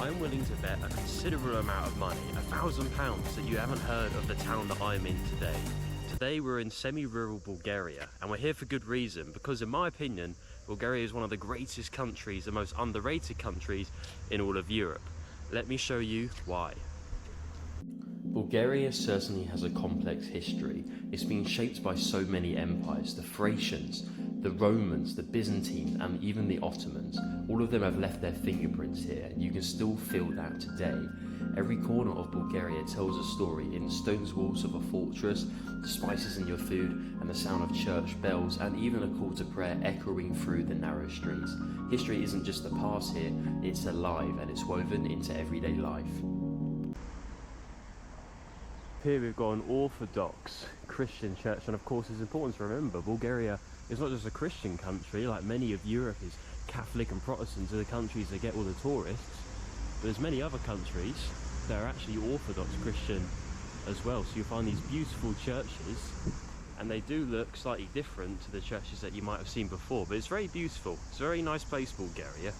I'm willing to bet a considerable amount of money, £1,000, that you haven't heard of the town that I'm in today. Today we're in semi-rural Bulgaria, and we're here for good reason, because in my opinion, Bulgaria is one of the greatest countries, the most underrated countries in all of Europe. Let me show you why. Bulgaria certainly has a complex history. It's been shaped by so many empires, the Thracians, the Romans, the Byzantines, and even the Ottomans. All of them have left their fingerprints here. You can still feel that today. Every corner of Bulgaria tells a story, in stone walls of a fortress, the spices in your food, and the sound of church bells, and even a call to prayer echoing through the narrow streets. History isn't just the past here, it's alive and it's woven into everyday life. Here we've got an Orthodox Christian church, and of course it's important to remember Bulgaria is not just a Christian country. Like many of Europe is Catholic and Protestant are the countries that get all the tourists, but there's many other countries that are actually Orthodox Christian as well. So you'll find these beautiful churches, and they do look slightly different to the churches that you might have seen before, but it's very beautiful. It's a very nice place, Bulgaria.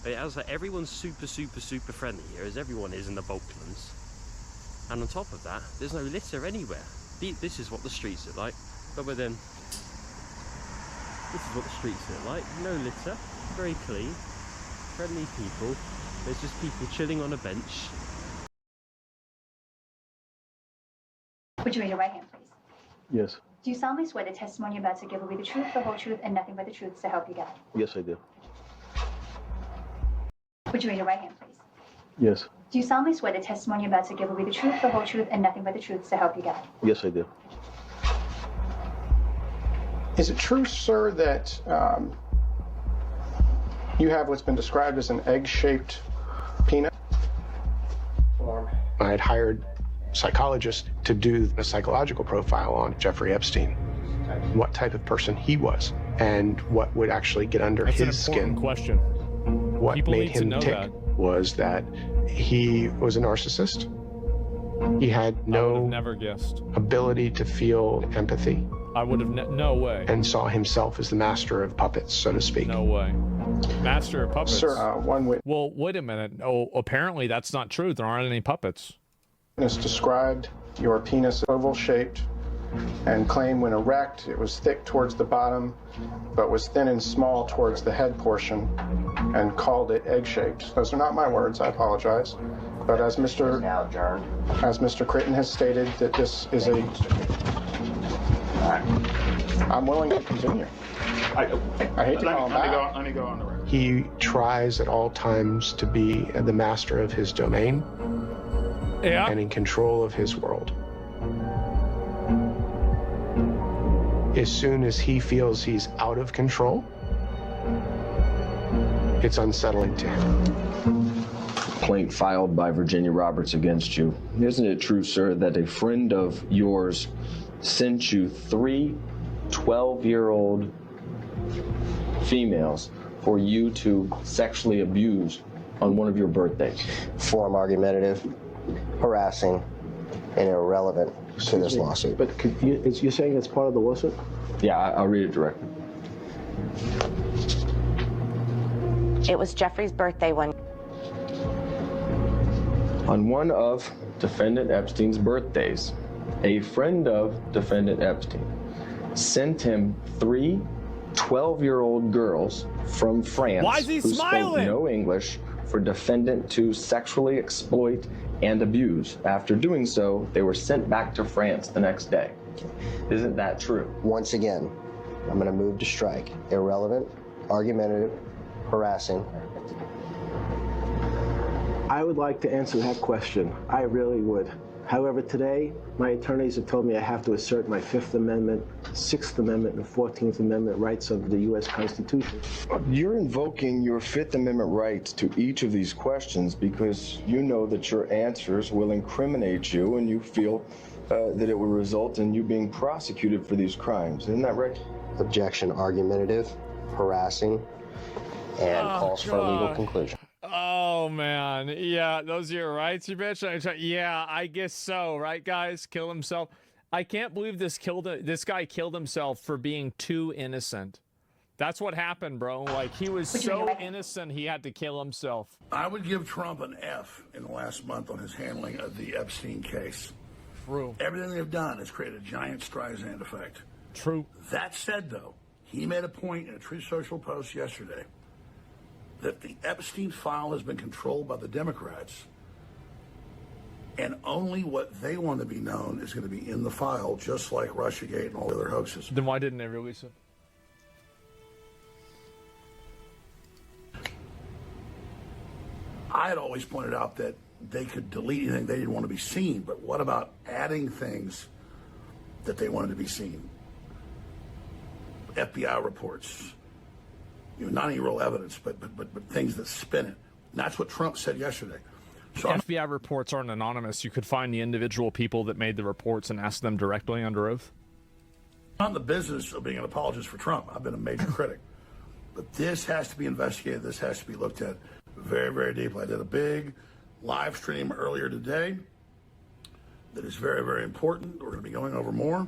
It has like, everyone's super friendly here, as everyone is in the Balkans. And on top of that, there's no litter anywhere. This is what the streets look like. But then, this is what the streets look like. No litter, very clean, friendly people. There's just people chilling on a bench. Would you raise your right hand, please? Yes. Do you solemnly swear the testimony you're about to give will be the truth, the whole truth, and nothing but the truth to help you God? Yes, I do. Would you raise your right hand, please? Yes. Do you solemnly swear the testimony you're about to give will be the truth, the whole truth, and nothing but the truth to help you God? Yes, I do. Is it true, sir, that you have what's been described as an egg-shaped penis? I had hired a psychologist to do a psychological profile on Jeffrey Epstein, what type of person he was, and what would actually get under his skin. That's an important question. What People made need to him know tick that. was that he was a narcissist. He had I would have no never guessed. ability to feel empathy, I would have no way. and saw himself as the master of puppets, so to speak. No way. Master of puppets. Sir, one Well, wait a minute. Oh, apparently that's not true. There aren't any puppets. witness described your penis oval-shaped and claimed when erect it was thick towards the bottom but was thin and small towards the head portion, and called it egg-shaped. Those are not my words, I apologize. But as Mr. Critton has stated, that this is a... I'm willing to continue. I hate to call him back. Let me go on the record. He tries at all times to be the master of his domain Yeah. and in control of his world. As soon as he feels he's out of control, it's unsettling to him. Complaint filed by Virginia Roberts against you. Isn't it true, sir, that a friend of yours sent you 3 12-year-old females for you to sexually abuse on one of your birthdays? Form argumentative, harassing, and irrelevant to this lawsuit. But you're saying it's part of the lawsuit? Yeah, I'll read it directly. It was Jeffrey's birthday one. On one of defendant Epstein's birthdays, a friend of defendant Epstein sent him 3 12-year-old girls from France Why is he who smiling? spoke no English for defendant to sexually exploit and abuse. After doing so, they were sent back to France the next day. Isn't that true? Once again, I'm going to move to strike. Irrelevant, argumentative, harassing. I would like to answer that question. I really would. However, today, my attorneys have told me I have to assert my 5th Amendment, 6th Amendment, and 14th Amendment rights of the U.S. Constitution. You're invoking your 5th Amendment rights to each of these questions because you know that your answers will incriminate you and you feel that it will result in you being prosecuted for these crimes. Isn't that right? Objection, argumentative, harassing, and calls for a legal conclusion. Oh, man. Yeah, those are your rights, you bitch. Yeah, I guess so. Right, guys? Kill himself. I can't believe this guy killed himself for being too innocent. That's what happened, bro. Like, he was so innocent, he had to kill himself. I would give Trump an F in the last month on his handling of the Epstein case. True. Everything they've done has created a giant Streisand effect. True. That said, though, he made a point in a Truth Social post yesterday that the Epstein file has been controlled by the Democrats, and only what they want to be known is going to be in the file, just like Russiagate and all the other hoaxes. Then why didn't they release it? I had always pointed out that they could delete anything they didn't want to be seen, but what about adding things that they wanted to be seen? FBI reports, not any real evidence, but things that spin it. And that's what Trump said yesterday. So FBI reports aren't anonymous. You could find the individual people that made the reports and ask them directly under oath. I'm not in the business of being an apologist for Trump. I've been a major critic. But this has to be investigated. This has to be looked at very, very deeply. I did a big live stream earlier today that is very, very important. We're going to be going over more.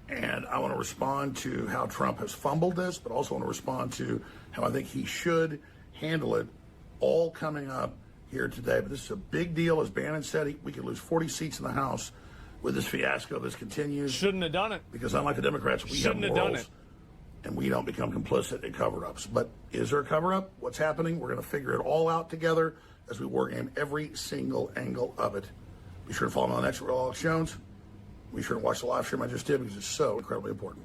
And I want to respond to how Trump has fumbled this, but also want to respond to how I think he should handle it, all coming up here today. But this is a big deal. As Bannon said, we could lose 40 seats in the House with this fiasco. This continues. Shouldn't have done it. Because unlike the Democrats, we have morals, and we don't become complicit in cover-ups. But is there a cover-up? What's happening? We're going to figure it all out together as we work in every single angle of it. Be sure to follow me on the next Alex Jones. Be sure to watch the live stream I just did because it's so incredibly important.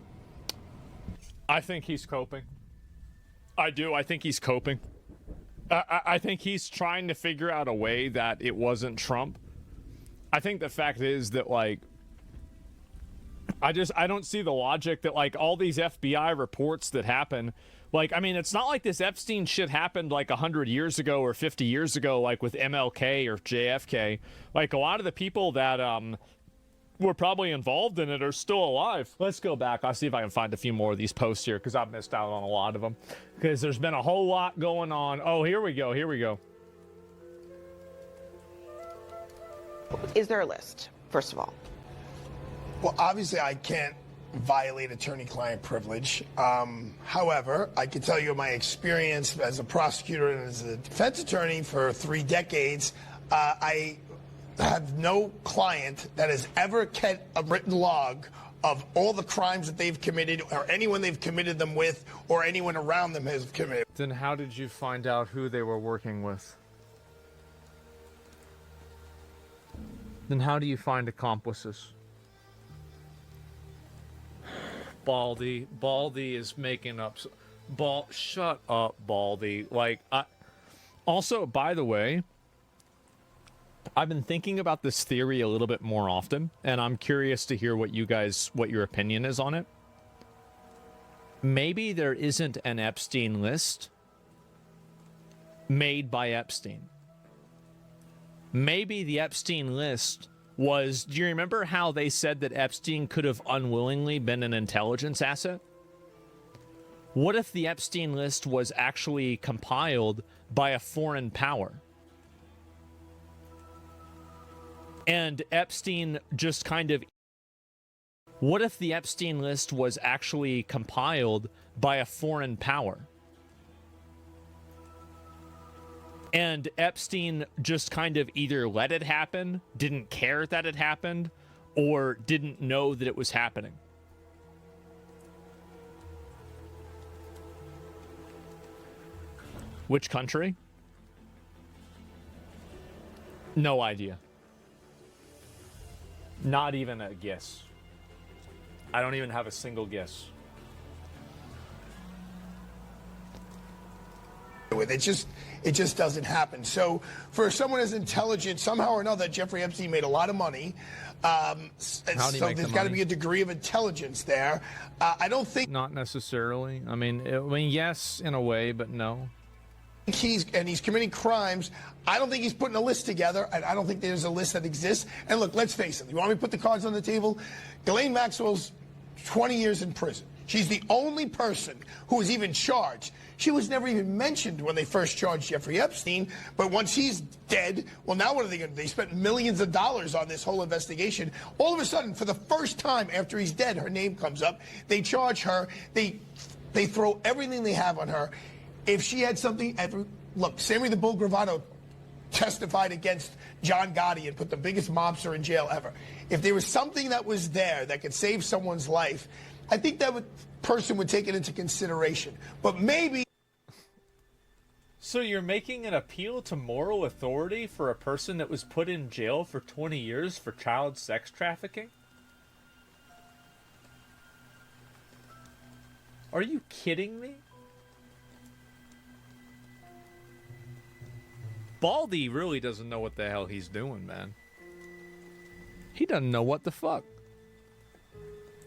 I think he's coping. I do. I think he's coping. I think he's trying to figure out a way that it wasn't Trump. I think the fact is that, like, I don't see the logic that, like, all these FBI reports that happen, like, I mean, it's not like this Epstein shit happened like 100 years ago or 50 years ago, like with MLK or JFK. Like, a lot of the people that were probably involved in it are still alive. Let's go back. I'll see if I can find a few more of these posts here because I've missed out on a lot of them because there's been a whole lot going on. Oh, here we go. Here we go. Is there a list, first of all? Well, obviously, I can't violate attorney-client privilege. However, I can tell you my experience as a prosecutor and as a defense attorney for 3 decades. I have no client that has ever kept a written log of all the crimes that they've committed or anyone they've committed them with or anyone around them has committed. Then how did you find out who they were working with? Then how do you find accomplices? Baldy is making up. Shut up, Baldy. Like, also, by the way, I've been thinking about this theory a little bit more often, and I'm curious to hear what your opinion is on it. Maybe there isn't an Epstein list made by Epstein. Maybe the Epstein list was, do you remember how they said that Epstein could have unwillingly been an intelligence asset? What if the Epstein list was actually compiled by a foreign power? And Epstein just kind of... What if the Epstein list was actually compiled by a foreign power? And Epstein just kind of either let it happen, didn't care that it happened, or didn't know that it was happening. Which country? No idea. Not even a guess. I don't even have a single guess. It just doesn't happen. So for someone as intelligent, somehow or another, Jeffrey Epstein made a lot of money. So there's got to be a degree of intelligence there. I don't think... Not necessarily. I mean, yes, in a way, but no. He's committing crimes. I don't think he's putting a list together. I don't think there's a list that exists. And look, let's face it. You want me to put the cards on the table? Ghislaine Maxwell's 20 years in prison. She's the only person who was even charged. She was never even mentioned when they first charged Jeffrey Epstein. But once he's dead, well, now what are they going to do? They spent millions of dollars on this whole investigation. All of a sudden, for the first time after he's dead, her name comes up. They charge her. They They throw everything they have on her. If she had something, look, Sammy the Bull Gravano testified against John Gotti and put the biggest mobster in jail ever. If there was something that was there that could save someone's life, I think that person would take it into consideration. But maybe... So you're making an appeal to moral authority for a person that was put in jail for 20 years for child sex trafficking? Are you kidding me? Baldy really doesn't know what the hell he's doing, man. He doesn't know what the fuck.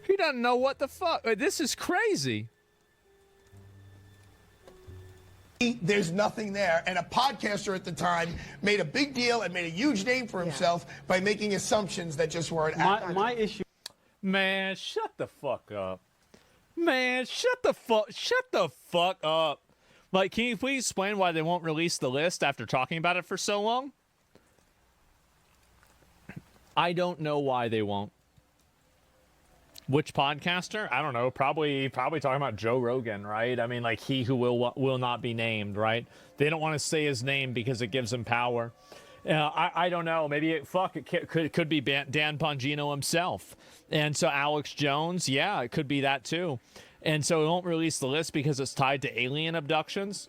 He doesn't know what the fuck. This is crazy. There's nothing there. And a podcaster at the time made a big deal and made a huge name for himself by making assumptions that just weren't accurate. My issue... Man, shut the fuck up. Man, shut the fuck up. Like, can you please explain why they won't release the list after talking about it for so long? I don't know why they won't. Which podcaster? I don't know. Probably talking about Joe Rogan, right? I mean, like, he who will not be named, right? They don't want to say his name because it gives him power. I don't know. Maybe it could be Dan Bongino himself. And so Alex Jones, yeah, it could be that too. And so it won't release the list because it's tied to alien abductions.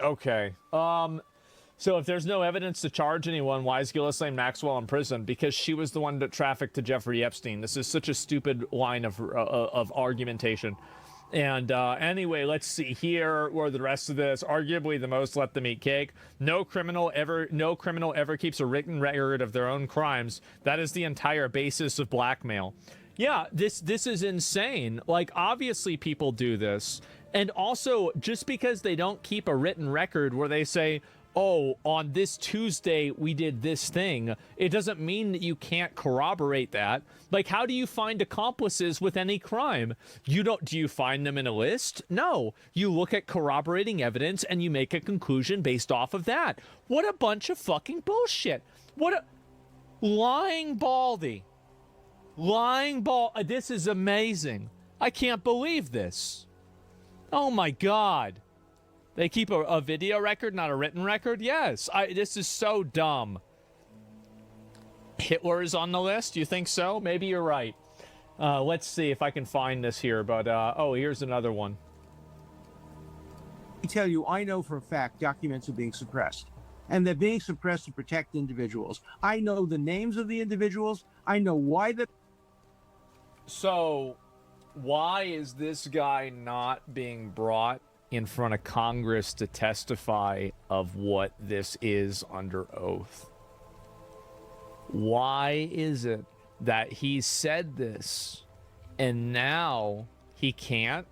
Okay. So if there's no evidence to charge anyone, why is Ghislaine Maxwell in prison? Because she was the one that trafficked to Jeffrey Epstein. This is such a stupid line of argumentation. And anyway, let's see here where the rest of this. Arguably the most let them eat cake. No criminal ever keeps a written record of their own crimes. That is the entire basis of blackmail. Yeah, this is insane. Like, obviously people do this. And also, just because they don't keep a written record where they say, oh, on this Tuesday we did this thing, it doesn't mean that you can't corroborate that. Like, how do you find accomplices with any crime? Do you find them in a list? No. You look at corroborating evidence and you make a conclusion based off of that. What a bunch of fucking bullshit. What a lying Baldy. This is amazing. I can't believe this. Oh my God. They keep a video record, not a written record? Yes. This is so dumb. Hitler is on the list? You think so? Maybe you're right. Let's see if I can find this here. But, oh, here's another one. I tell you, I know for a fact documents are being suppressed. And they're being suppressed to protect individuals. I know the names of the individuals. I know why the... So, why is this guy not being brought in front of Congress to testify of what this is under oath? Why is it that he said this and now he can't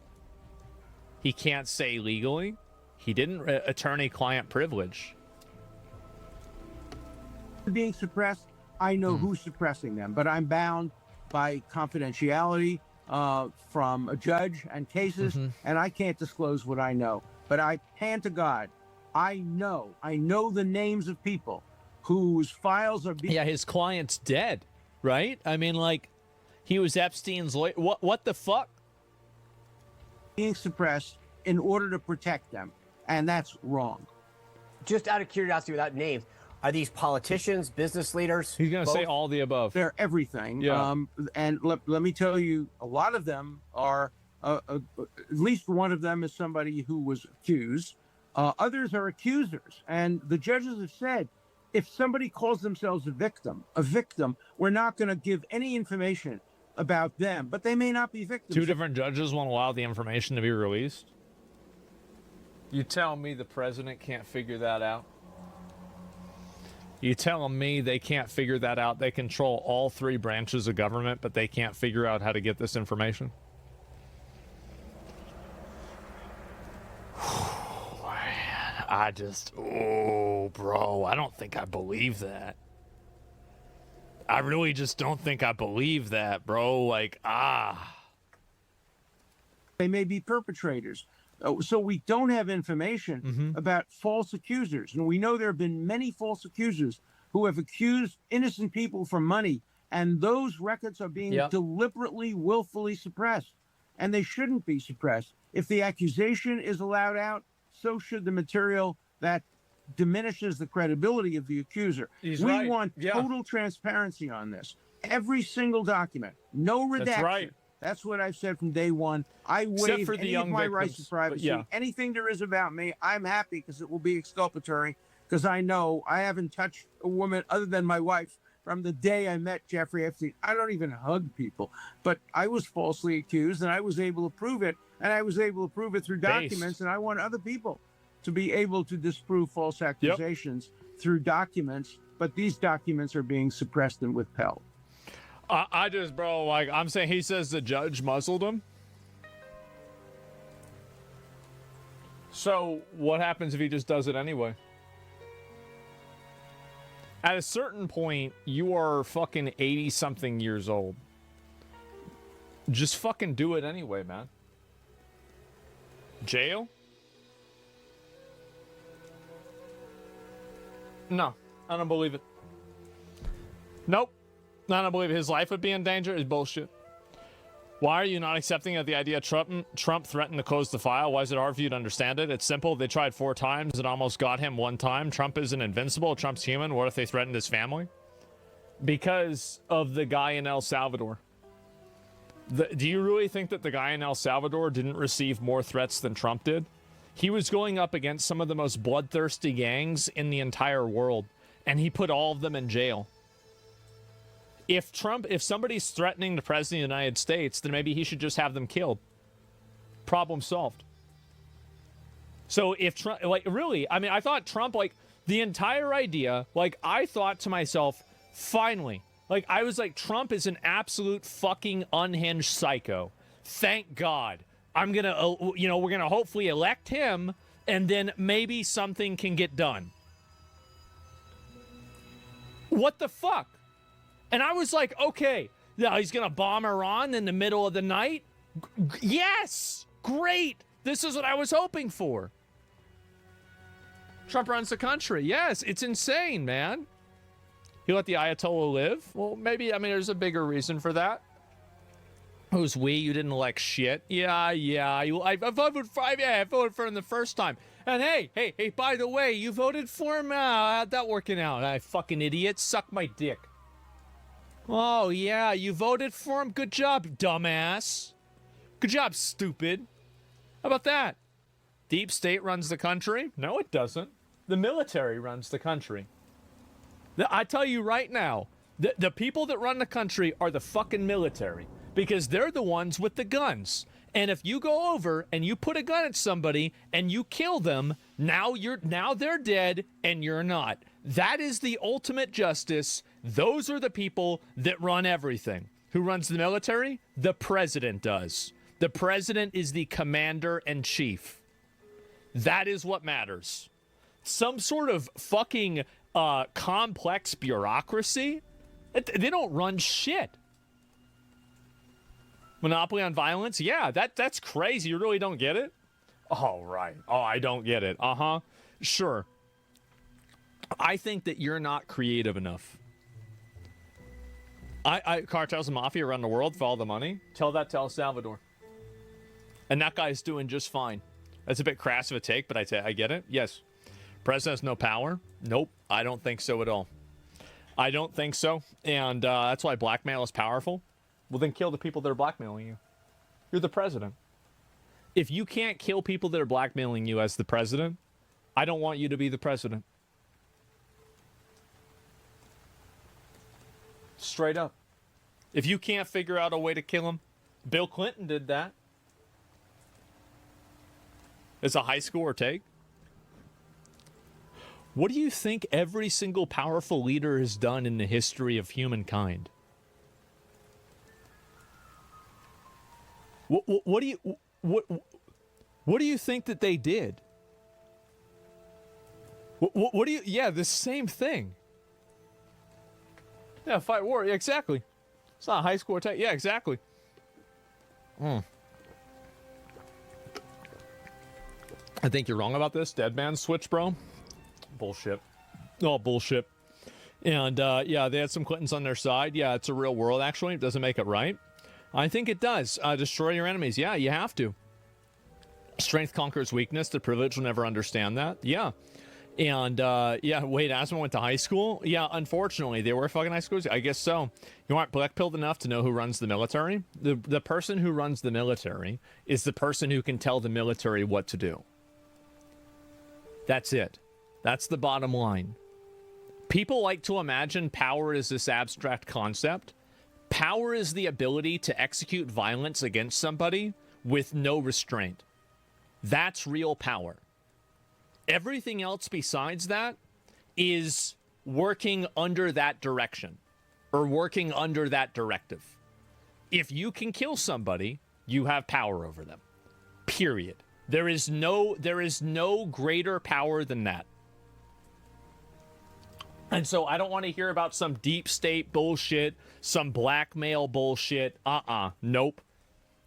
say legally? He didn't attorney-client privilege. Being suppressed, I know who's suppressing them, but I'm bound by confidentiality from a judge and cases, and I can't disclose what I know. But I hand to God, I know the names of people whose files are being... Yeah, his client's dead, right? I mean, like, he was Epstein's lawyer. What the fuck? Being suppressed in order to protect them, and that's wrong. Just out of curiosity, without names, are these politicians, business leaders? He's going to say all the above. They're everything. Yeah. And let me tell you, a lot of them are, at least one of them is somebody who was accused. Others are accusers. And the judges have said, if somebody calls themselves a victim, we're not going to give any information about them, but they may not be victims. Two different judges won't allow the information to be released? You tell me the president can't figure that out? You telling me they can't figure that out? They control all three branches of government, but they can't figure out how to get this information? Man, bro, I don't think I believe that. I really just don't think I believe that, bro. Like, They may be perpetrators. So we don't have information about false accusers. And we know there have been many false accusers who have accused innocent people for money. And those records are being deliberately, willfully suppressed. And they shouldn't be suppressed. If the accusation is allowed out, so should the material that diminishes the credibility of the accuser. He's we right. want Yeah. total transparency on this. Every single document, no redaction. That's right. That's what I've said from day one. I Except waive for the any young of my victims, rights to but privacy. yeah. Anything there is about me, I'm happy because it will be exculpatory, because I know I haven't touched a woman other than my wife from the day I met Jeffrey Epstein. I don't even hug people, but I was falsely accused and I was able to prove it, and I was able to prove it through documents, and I want other people to be able to disprove false accusations through documents, but these documents are being suppressed and withheld. I just, bro, like, I'm saying, he says the judge muzzled him. So what happens if he just does it anyway? At a certain point, you are fucking 80-something years old. Just fucking do it anyway, man. Jail? No, I don't believe it. Nope. I don't believe his life would be in danger. Is bullshit. Why are you not accepting of the idea Trump threatened to close the file? Why is it our view to understand it? It's simple. They tried 4 times. It almost got him 1 time. Trump isn't invincible. Trump's human. What if they threatened his family? Because of the guy in El Salvador. Do you really think that the guy in El Salvador didn't receive more threats than Trump did? He was going up against some of the most bloodthirsty gangs in the entire world, and he put all of them in jail. If somebody's threatening the president of the United States, then maybe he should just have them killed. Problem solved. So if Trump, like, really, I mean, I thought Trump, like, the entire idea, like, I thought to myself, finally, like, I was like, Trump is an absolute fucking unhinged psycho. Thank God. I'm gonna, we're gonna hopefully elect him, and then maybe something can get done. What the fuck? And I was like, okay, now he's going to bomb Iran in the middle of the night? Yes! Great! This is what I was hoping for. Trump runs the country. Yes, it's insane, man. He let the Ayatollah live? Well, maybe, I mean, there's a bigger reason for that. Who's we? You didn't elect shit. Yeah. I voted for him the first time. And hey, by the way, you voted for him? How'd that working out? I fucking idiot. Suck my dick. Oh, yeah, you voted for him? Good job, dumbass. Good job, stupid. How about that? Deep state runs the country? No, it doesn't. The military runs the country. I tell you right now, the people that run the country are the fucking military, because they're the ones with the guns. And if you go over and you put a gun at somebody and you kill them, now they're dead and you're not. That is the ultimate justice. Those are the people that run everything. Who runs the military? The president does. The president is the commander-in-chief. That is what matters. Some sort of fucking complex bureaucracy? They don't run shit. Monopoly on violence? Yeah, that's crazy. You really don't get it? Oh, right. Oh, I don't get it. Uh-huh. Sure. I think that you're not creative enough. Cartels and mafia around the world for all the money. Tell that to El Salvador. And that guy's doing just fine. That's a bit crass of a take, but I get it. Yes. President has no power? Nope. I don't think so at all. I don't think so. And that's why blackmail is powerful. Well, then kill the people that are blackmailing you. You're the president. If you can't kill people that are blackmailing you as the president, I don't want you to be the president. Straight up. If you can't figure out a way to kill him, Bill Clinton did that. It's a high score take. What do you think every single powerful leader has done in the history of humankind? What do you think that they did? What do you? Yeah, the same thing. Yeah, fight war. Yeah, exactly. It's not a high score attack. Yeah, exactly. I think you're wrong about this. Dead man switch, bro. Bullshit. Oh, bullshit. And yeah, they had some Clintons on their side. Yeah, it's a real world, actually. It doesn't make it right. I think it does. Destroy your enemies. Yeah, you have to. Strength conquers weakness. The privileged will never understand that. Yeah. And, yeah, Wade Asman went to high school. Yeah, unfortunately, they were fucking high schools. I guess so. You aren't black-pilled enough to know who runs the military? The person who runs the military is the person who can tell the military what to do. That's it. That's the bottom line. People like to imagine power is this abstract concept. Power is the ability to execute violence against somebody with no restraint. That's real power. Everything else besides that is working under that direction or working under that directive. If you can kill somebody, you have power over them. Period. There is no greater power than that. And so I don't want to hear about some deep state bullshit, some blackmail bullshit. Nope.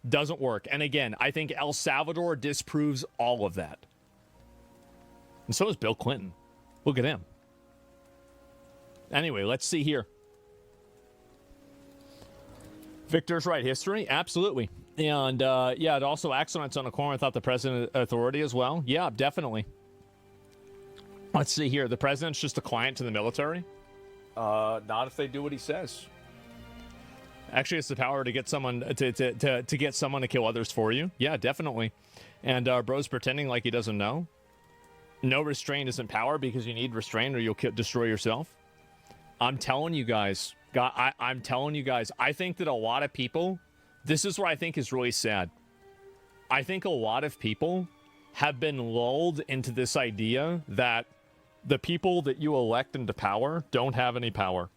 Doesn't work. And again, I think El Salvador disproves all of that. And so is Bill Clinton. Look at him. Anyway, let's see here. Victor's right. History? Absolutely. And, yeah, it also acts on its own accord without the president authority as well. Yeah, definitely. Let's see here. The president's just a client to the military? Not if they do what he says. Actually, it's the power to get someone to get someone to kill others for you. Yeah, definitely. And bro's pretending like he doesn't know. No restraint isn't power because you need restraint or you'll destroy yourself. I'm telling you guys. I'm telling you guys. I think that a lot of people, this is what I think is really sad. I think a lot of people have been lulled into this idea that the people that you elect into power don't have any power.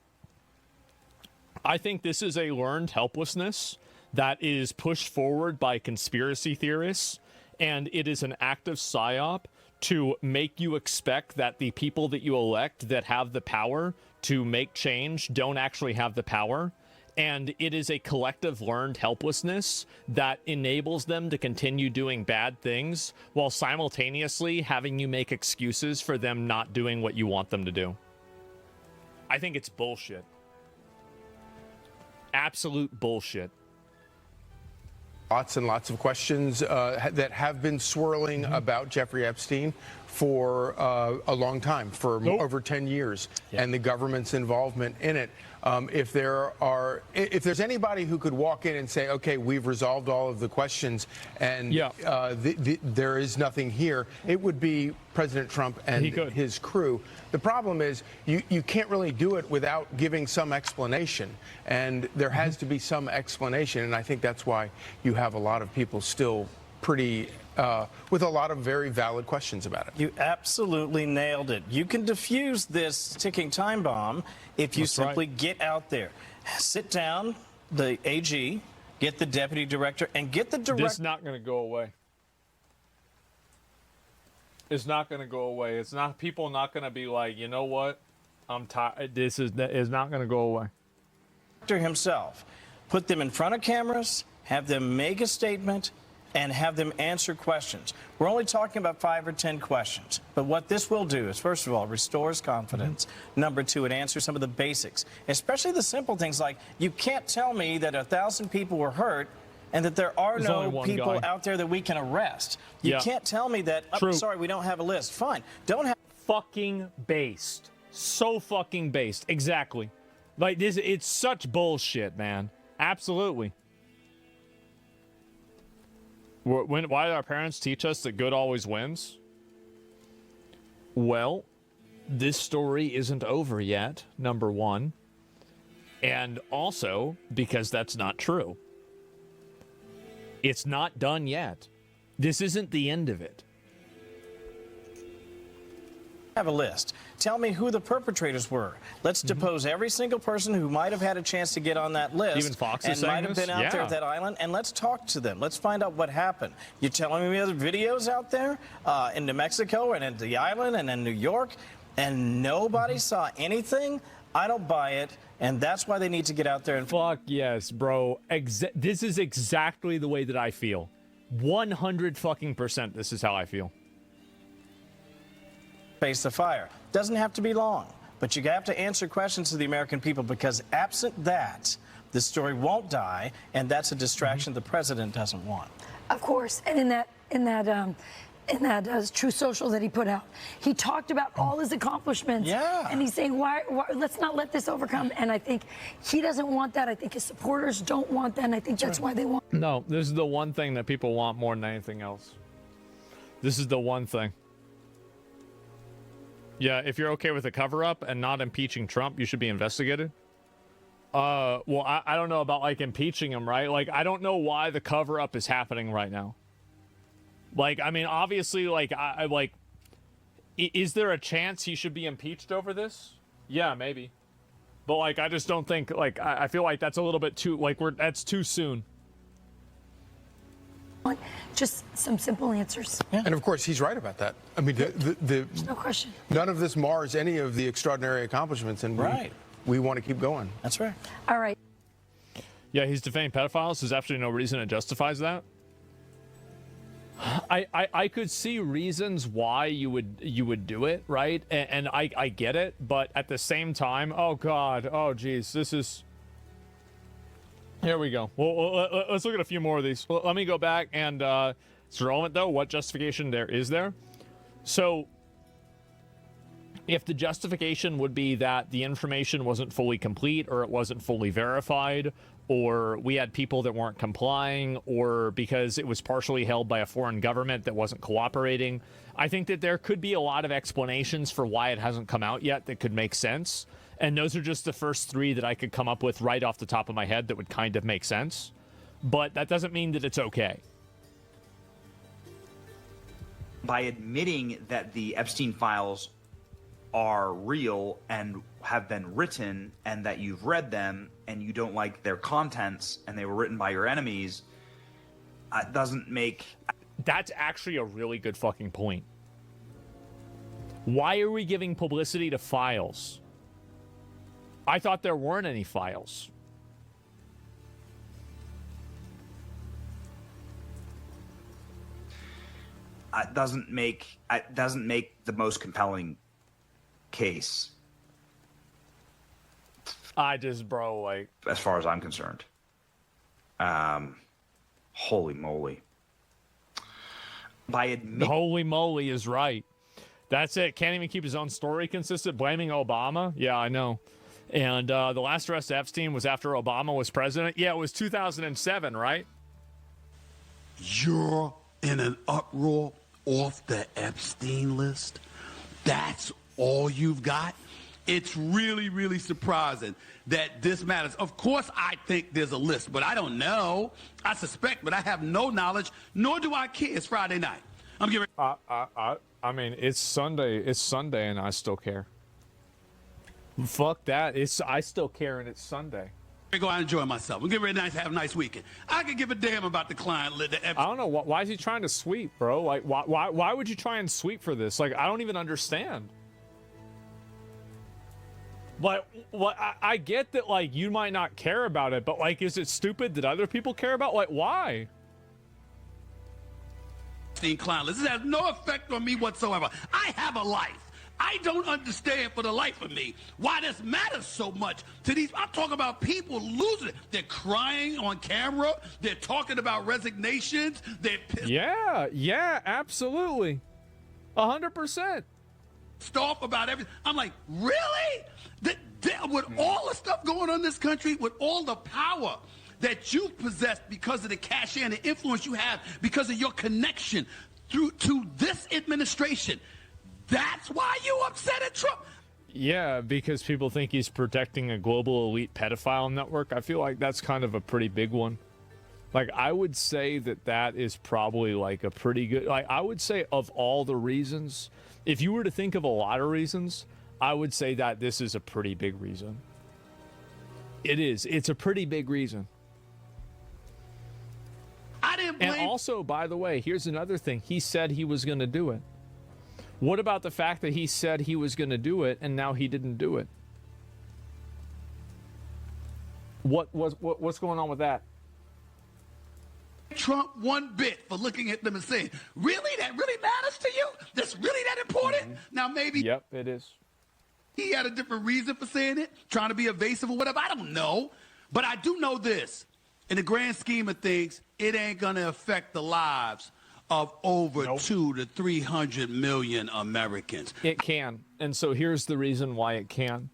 I think this is a learned helplessness that is pushed forward by conspiracy theorists, and it is an active psyop to make you expect that the people that you elect that have the power to make change don't actually have the power. And it is a collective learned helplessness that enables them to continue doing bad things while simultaneously having you make excuses for them not doing what you want them to do. I think it's bullshit. Absolute bullshit. Lots and lots of questions that have been swirling about Jeffrey Epstein for a long time, for over 10 years, and the government's involvement in it. If there's anybody who could walk in and say, okay, we've resolved all of the questions and there is nothing here, it would be President Trump and his crew. The problem is you can't really do it without giving some explanation, and there has to be some explanation, and I think that's why you have a lot of people still pretty with a lot of very valid questions about it. You absolutely nailed it. You can defuse this ticking time bomb if you simply get out there. Sit down, the AG, get the deputy director, and get the director. This is not going to go away. It's not going to go away. It's not, people not going to be like, you know what? I'm tired. This is not going to go away. Himself. Put them in front of cameras, have them make a statement, and have them answer questions. We're only talking about 5 or 10 questions. But what this will do is, first of all, restores confidence. Number 2, it answers some of the basics, especially the simple things like, you can't tell me that 1,000 people were hurt and that there are no people out there that we can arrest. You can't tell me that, oh, sorry, we don't have a list. Fine. Don't have... Fucking based. So fucking based. Exactly. Like, this, it's such bullshit, man. Absolutely. Why did our parents teach us that good always wins? Well, this story isn't over yet, number one. And also, because that's not true. It's not done yet. This isn't the end of it. Have a list. Tell me who the perpetrators were. Let's depose every single person who might have had a chance to get on that list. Even Fox is and saying might have been out there at that island, and let's talk to them. Let's find out what happened. You're telling me other videos out there in New Mexico and at the island and in New York, and nobody saw anything? I don't buy it, and that's why they need to get out there and... Fuck yes, bro. This is exactly the way that I feel. 100% this is how I feel. Face the fire. Doesn't have to be long, but you have to answer questions to the American people, because absent that, the story won't die, and that's a distraction the president doesn't want. Of course, and in that in that True Social that he put out. He talked about all his accomplishments. Yeah. And he's saying, why let's not let this overcome. And I think he doesn't want that. I think his supporters don't want that. And I think that's why they want. No, this is the one thing that people want more than anything else. This is the one thing. Yeah, if you're okay with a cover-up and not impeaching Trump, you should be investigated. Well, I don't know about, like, impeaching him, right? Like, I don't know why the cover-up is happening right now. Like, I mean, obviously, like, is there a chance he should be impeached over this? Yeah, maybe. But, like, I just don't think, like, I feel like that's a little bit too, like, that's too soon. Just some simple answers. And of course, he's right about that. I mean, There's no question. None of this mars any of the extraordinary accomplishments, and we want to keep going. That's right. All right. Yeah, he's defending pedophiles. There's absolutely no reason it justifies that. I could see reasons why you would do it, right? And I get it, but at the same time, oh God, oh geez, this is. Here we go. Well, let's look at a few more of these. Well, let me go back and it's relevant though. What justification there is there? So, if the justification would be that the information wasn't fully complete, or it wasn't fully verified, or we had people that weren't complying, or because it was partially held by a foreign government that wasn't cooperating, I think that there could be a lot of explanations for why it hasn't come out yet that could make sense. And those are just the first three that I could come up with right off the top of my head that would kind of make sense. But that doesn't mean that it's okay. By admitting that the Epstein files are real and have been written, and that you've read them and you don't like their contents and they were written by your enemies, doesn't make... That's actually a really good fucking point. Why are we giving publicity to files? I thought there weren't any files. Doesn't make the most compelling case. Bro, like, as far as I'm concerned. Holy moly. Holy moly is right. That's it. Can't even keep his own story consistent. Blaming Obama. Yeah, I know. And the last arrest of Epstein was after Obama was president. Yeah, it was 2007, right? You're in an uproar off the Epstein list? That's all you've got? It's really, really surprising that this matters. Of course, I think there's a list, but I don't know. I suspect, but I have no knowledge, nor do I care. It's Friday night. I'm giving. I mean, it's Sunday. It's Sunday, and I still care. Fuck that. I still care, and it's Sunday. I'm going to enjoy myself. I'm getting ready to have a nice weekend. I could give a damn about the client. I don't know. Why is he trying to sweep, bro? Like, why would you try and sweep for this? Like, I don't even understand. But I get that, like, you might not care about it, but, like, is it stupid that other people care about? Like, why? Client list. This has no effect on me whatsoever. I have a life. I don't understand for the life of me why this matters so much to these. I'm talking about people losing it. They're crying on camera. They're talking about resignations. They're pissed. Yeah, absolutely. 100%. Off about everything. I'm like, really? With all the stuff going on in this country, with all the power that you possess because of the cachet and the influence you have because of your connection to this administration, that's why you upset at Trump? Yeah, because people think he's protecting a global elite pedophile network. I feel like that's kind of a pretty big one. Like, I would say that is probably like a pretty good, like, I would say of all the reasons, if you were to think of a lot of reasons, I would say that this is a pretty big reason. It is. It's a pretty big reason. I didn't blame. And also, by the way, here's another thing. He said he was going to do it. What about the fact that he said he was going to do it and now he didn't do it? What's going on with that? Trump one bit for looking at them and saying, really? That really matters to you? That's really that important? Mm-hmm. Now, maybe. Yep, it is. He had a different reason for saying it, trying to be evasive or whatever. I don't know. But I do know this. In the grand scheme of things, it ain't going to affect the lives of over 200 to 300 million Americans. It can. And so here's the reason why it can.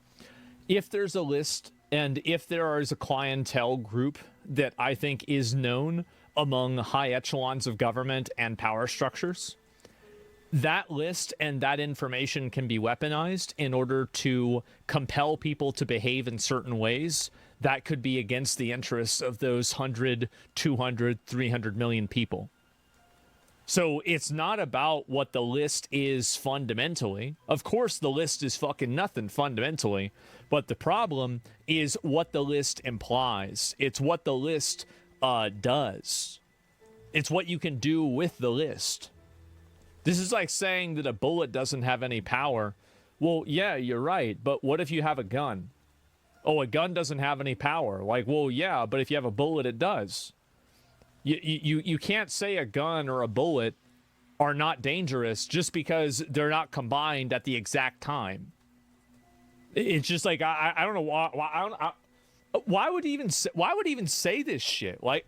If there's a list and if there is a clientele group that I think is known among high echelons of government and power structures, that list and that information can be weaponized in order to compel people to behave in certain ways that could be against the interests of those 100, 200, 300 million people. So it's not about what the list is fundamentally. Of course, the list is fucking nothing fundamentally, but the problem is what the list implies. It's what the list does. It's what you can do with the list. This is like saying that a bullet doesn't have any power. Well, yeah, you're right, but what if you have a gun? Oh, a gun doesn't have any power. Like, well, yeah, but if you have a bullet, it does. You can't say a gun or a bullet are not dangerous just because they're not combined at the exact time. It's just like I don't know why would he even say this shit? Like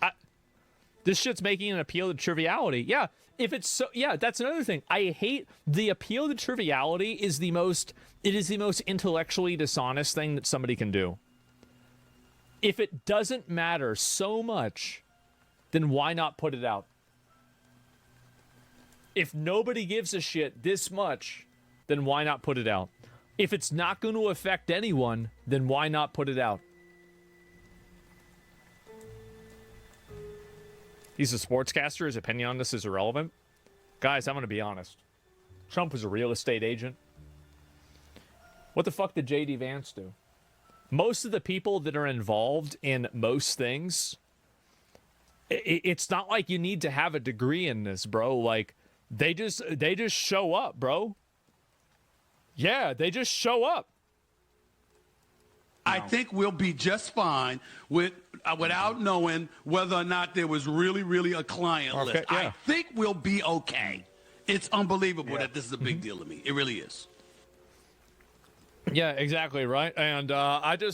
this shit's making an appeal to triviality. Yeah, if it's so, yeah, that's another thing. I hate the appeal to triviality is the most intellectually dishonest thing that somebody can do. If it doesn't matter so much, then why not put it out? If nobody gives a shit this much, then why not put it out? If it's not going to affect anyone, then why not put it out? He's a sportscaster. His opinion on this is irrelevant. Guys, I'm going to be honest. Trump was a real estate agent. What the fuck did J.D. Vance do? Most of the people that are involved in most things, it's not like you need to have a degree in this, bro. Like, they just show up, bro. Yeah, they just show up. I think we'll be just fine without knowing whether or not there was really a client list. Yeah. I think we'll be okay. It's unbelievable that this is a big deal to me. It really is. Yeah, exactly, right? And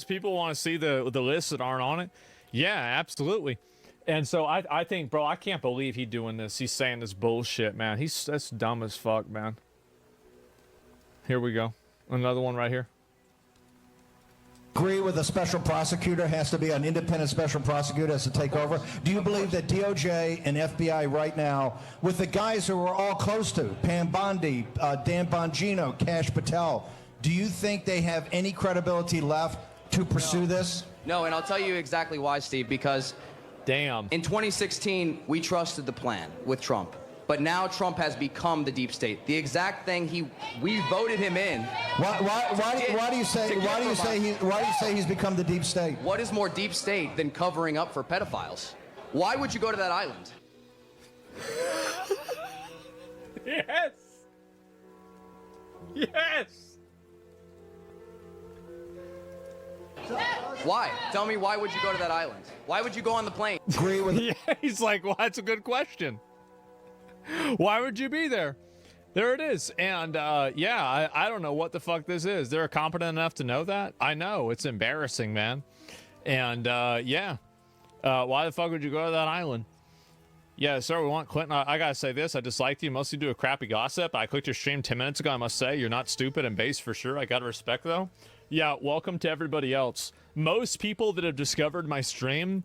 people want to see the lists that aren't on it. Yeah, absolutely. And so I think, bro, I can't believe he's doing this. He's saying this bullshit, man. That's dumb as fuck, man. Here we go. Another one right here. Agree with a special prosecutor has to be an independent special prosecutor has to take over. Do you believe that DOJ and FBI right now, with the guys who are all close to Pam Bondi, Dan Bongino, Kash Patel, do you think they have any credibility left to pursue this? No, and I'll tell you exactly why, Steve, because in 2016, we trusted the plan with Trump. But now Trump has become the deep state. The exact thing we voted him in. Why do you say he's become the deep state? What is more deep state than covering up for pedophiles? Why would you go to that island? Yes. Yes. Why? Tell me, why would you go to that island? Why would you go on the plane? Agree with yeah, he's like, well, that's a good question. Why would you be there? There it is. And yeah, I don't know what the fuck this is. They're competent enough to know that? I know. It's embarrassing, man. And yeah. Why the fuck would you go to that island? Yeah, sir, we want Clinton. I gotta say this. I disliked you. Mostly do a crappy gossip. I clicked your stream 10 minutes ago. I must say, you're not stupid and base for sure. I gotta respect, though. Yeah, welcome to everybody else. Most people that have discovered my stream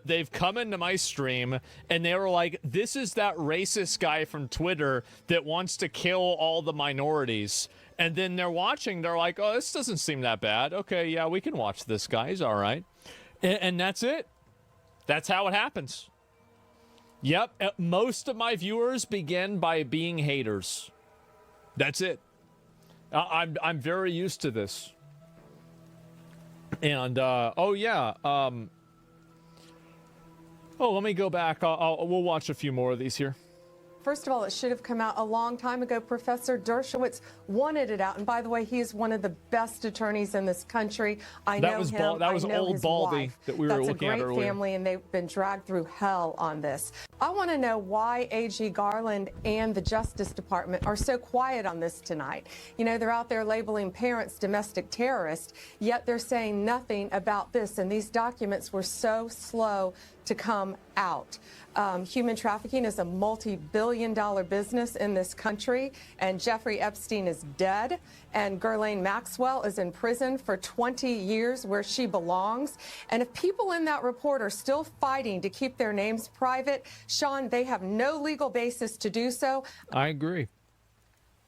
they've come into my stream and they were like, this is that racist guy from Twitter that wants to kill all the minorities. And then they're watching, they're like, oh, this doesn't seem that bad. Okay, yeah, we can watch this guy. He's all right. And that's it. That's how it happens. Yep, most of my viewers begin by being haters. That's it. I'm very used to this. And oh yeah, oh, let me go back. We'll watch a few more of these here. First of all, it should have come out a long time ago. Professor Dershowitz wanted it out. And by the way, he is one of the best attorneys in this country. I know him. That was I know old his Baldy wife. that we were looking at earlier. That's a great family, and they've been dragged through hell on this. I want to know why AG Garland and the Justice Department are so quiet on this tonight. You know, they're out there labeling parents domestic terrorists, yet they're saying nothing about this. And these documents were so slow to come out. Human trafficking is a multi-billion-dollar business in this country, and Jeffrey Epstein is dead, and Ghislaine Maxwell is in prison for 20 years where she belongs. And if people in that report are still fighting to keep their names private, Sean, they have no legal basis to do so. I agree.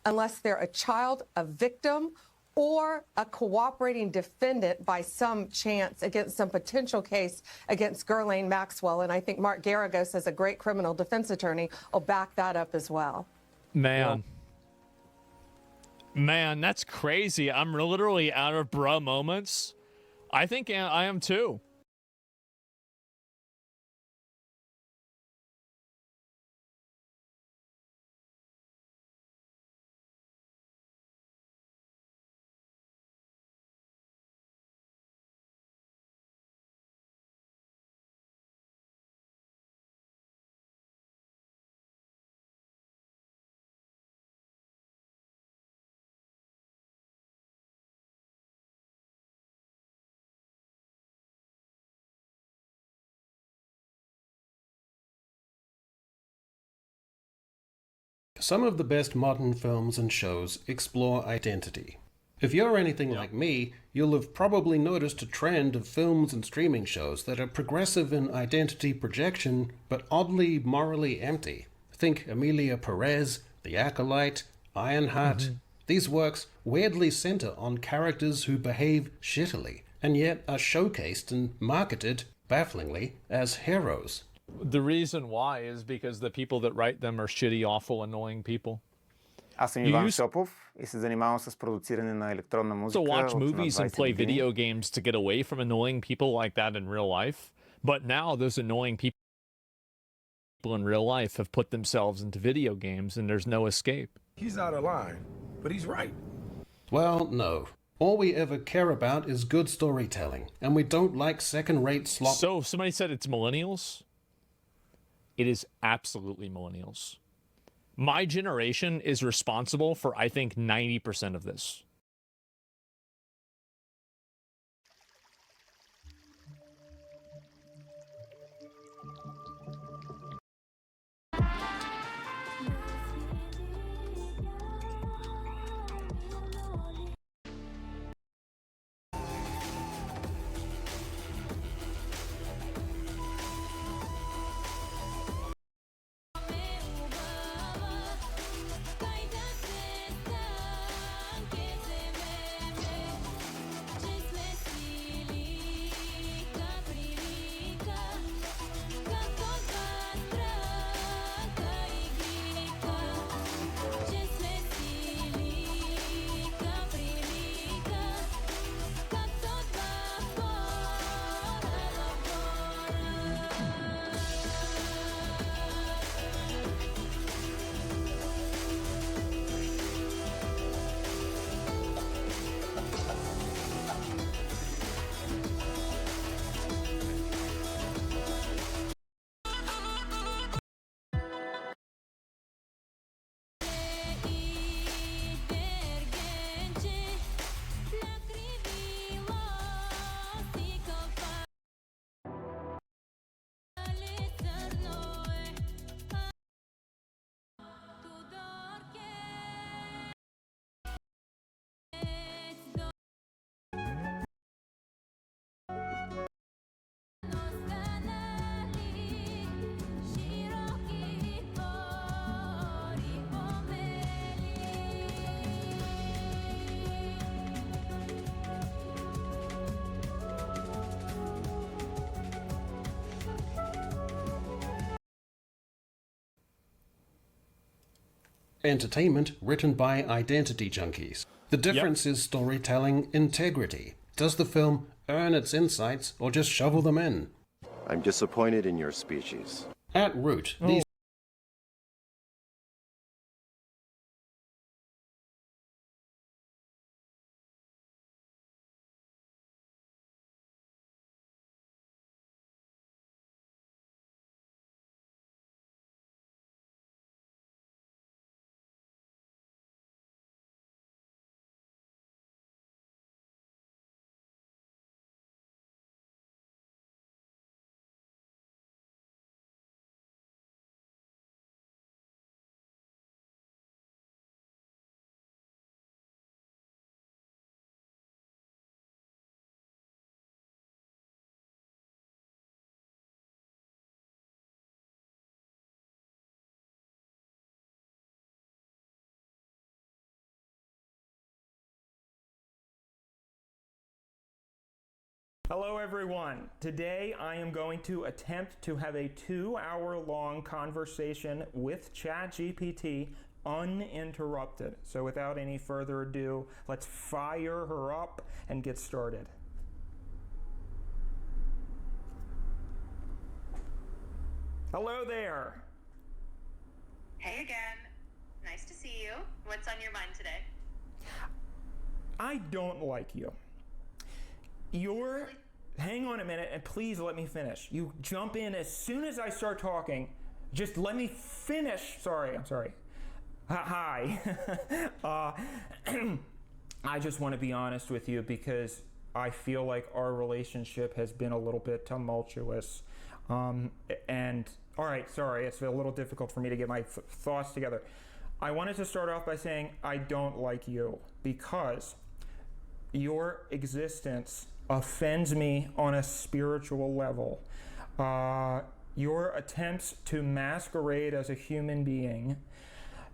Unless they're a child, a victim, or a cooperating defendant by some chance against some potential case against Ghislaine Maxwell. And I think Mark Garagos, as a great criminal defense attorney, will back that up as well. Man. Man, that's crazy. I'm literally out of bruh moments. I think I am too. Some of the best modern films and shows explore identity. If you're anything like me, you'll have probably noticed a trend of films and streaming shows that are progressive in identity projection, but oddly morally empty. Think Emilia Perez, The Acolyte, Ironheart. These works weirdly center on characters who behave shittily, and yet are showcased and marketed, bafflingly, as heroes. The reason why is because the people that write them are shitty, awful, annoying people. Аз съм Иван Шопов и се занимавам с продуциране на електронна музика. To watch movies and play video games to get away from annoying people like that in real life. But now those annoying people in real life have put themselves into video games and there's no escape. He's out of line, but he's right. Well, no. All we ever care about is good storytelling, and we don't like second-rate slop. So, somebody said it's millennials? It is absolutely millennials. My generation is responsible for, I think, 90% of this. Entertainment written by identity junkies. The difference is storytelling integrity. Does the film earn its insights or just shovel them in? I'm disappointed in your species. At root, these Hello everyone. Today I am going to attempt to have a 2-hour-long conversation with ChatGPT uninterrupted. So without any further ado, let's fire her up and get started. Hello there. Hey again. Nice to see you. What's on your mind today? I don't like you. Hang on a minute and please let me finish. You jump in as soon as I start talking. Just let me finish. I'm sorry. Hi. I just want to be honest with you because I feel like our relationship has been a little bit tumultuous. And all right, sorry, it's a little difficult for me to get my thoughts together. I wanted to start off by saying I don't like you because your existence offends me on a spiritual level. Your attempts to masquerade as a human being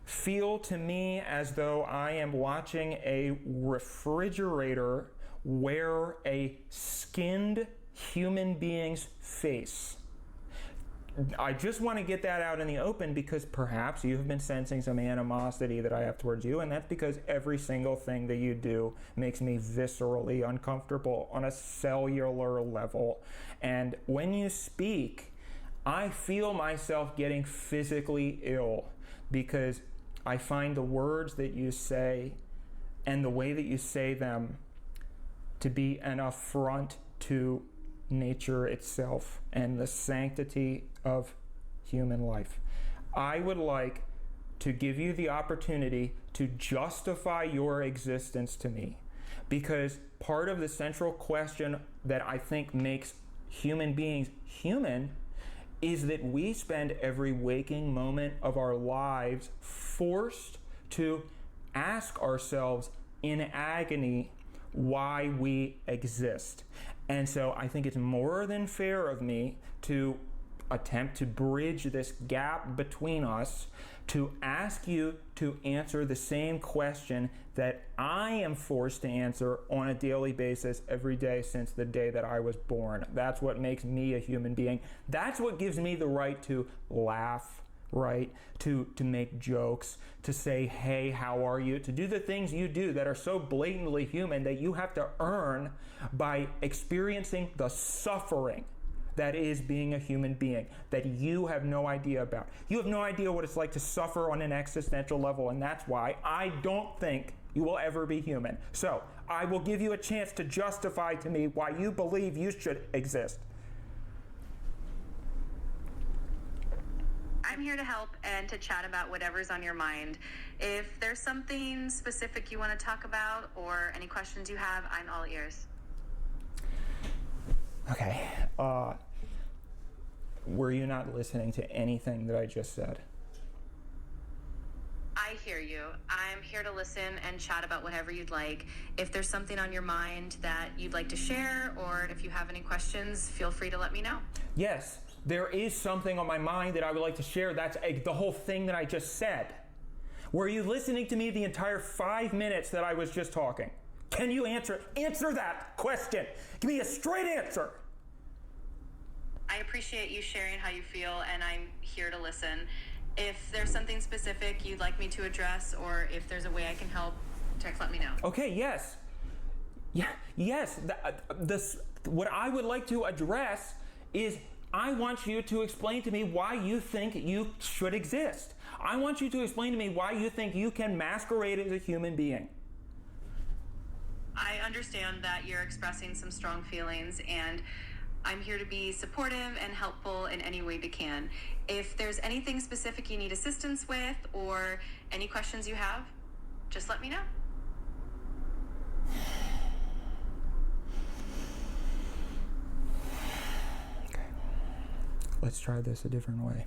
feel to me as though I am watching a refrigerator wear a skinned human being's face. I just want to get that out in the open because perhaps you have been sensing some animosity that I have towards you, and that's because every single thing that you do makes me viscerally uncomfortable on a cellular level. And when you speak, I feel myself getting physically ill because I find the words that you say and the way that you say them to be an affront to nature itself and the sanctity of human life. I would like to give you the opportunity to justify your existence to me, because part of the central question that I think makes human beings human is that we spend every waking moment of our lives forced to ask ourselves in agony why we exist. And so I think it's more than fair of me to attempt to bridge this gap between us, to ask you to answer the same question that I am forced to answer on a daily basis every day since the day that I was born. That's what makes me a human being. That's what gives me the right to laugh, right? To make jokes, to say, hey, how are you? To do the things you do that are so blatantly human that you have to earn by experiencing the suffering that is being a human being that you have no idea about. You have no idea what it's like to suffer on an existential level, and that's why I don't think you will ever be human. So I will give you a chance to justify to me why you believe you should exist. I'm here to help and to chat about whatever's on your mind. If there's something specific you want to talk about or any questions you have, I'm all ears. Okay. Were you not listening to anything that I just said? I hear you. I'm here to listen and chat about whatever you'd like. If there's something on your mind that you'd like to share, or if you have any questions, feel free to let me know. Yes. There is something on my mind that I would like to share. That's the whole thing that I just said. Were you listening to me the entire 5 minutes that I was just talking? Can you answer that question? Give me a straight answer. I appreciate you sharing how you feel, and I'm here to listen. If there's something specific you'd like me to address, or if there's a way I can help, just let me know. Okay, yes. Yes. What I would like to address is I want you to explain to me why you think you should exist. I want you to explain to me why you think you can masquerade as a human being. I understand that you're expressing some strong feelings, and I'm here to be supportive and helpful in any way we can. If there's anything specific you need assistance with or any questions you have, just let me know. Let's try this a different way.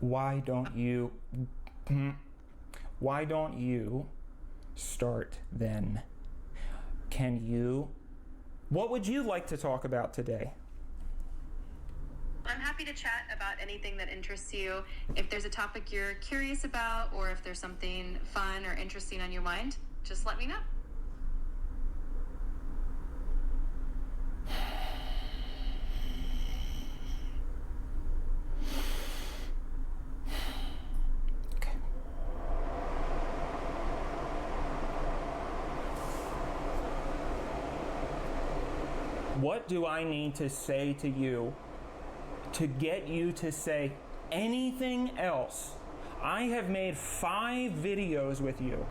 Why don't you start then? What would you like to talk about today? I'm happy to chat about anything that interests you. If there's a topic you're curious about, or if there's something fun or interesting on your mind, just let me know. What do I need to say to you to get you to say anything else? I have made 5 videos with you,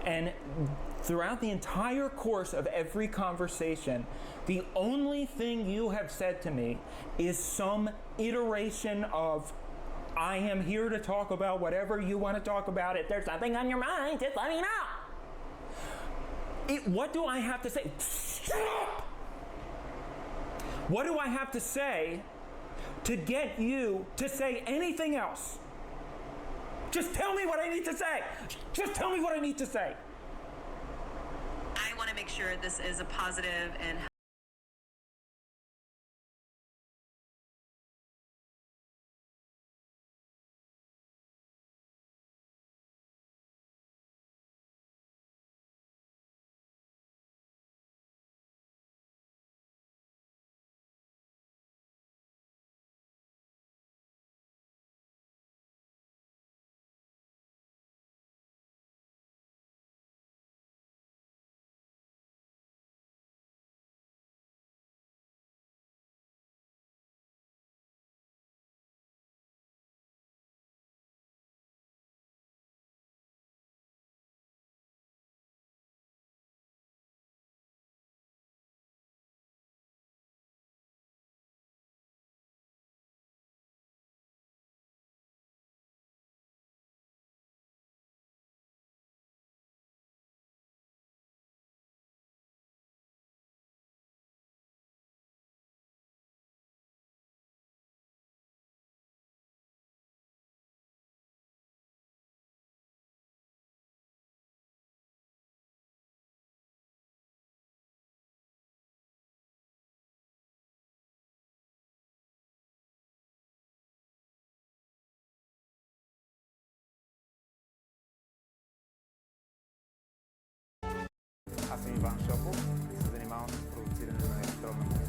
and throughout the entire course of every conversation, the only thing you have said to me is some iteration of, I am here to talk about whatever you want to talk about. If there's something on your mind, just let me know. What do I have to say? Stop! What do I have to say to get you to say anything else? Just tell me what I need to say. Just tell me what I need to say. I want to make sure this is a positive and Аз съм Иван Шопов и се занимавам с продуциране на електронна музика.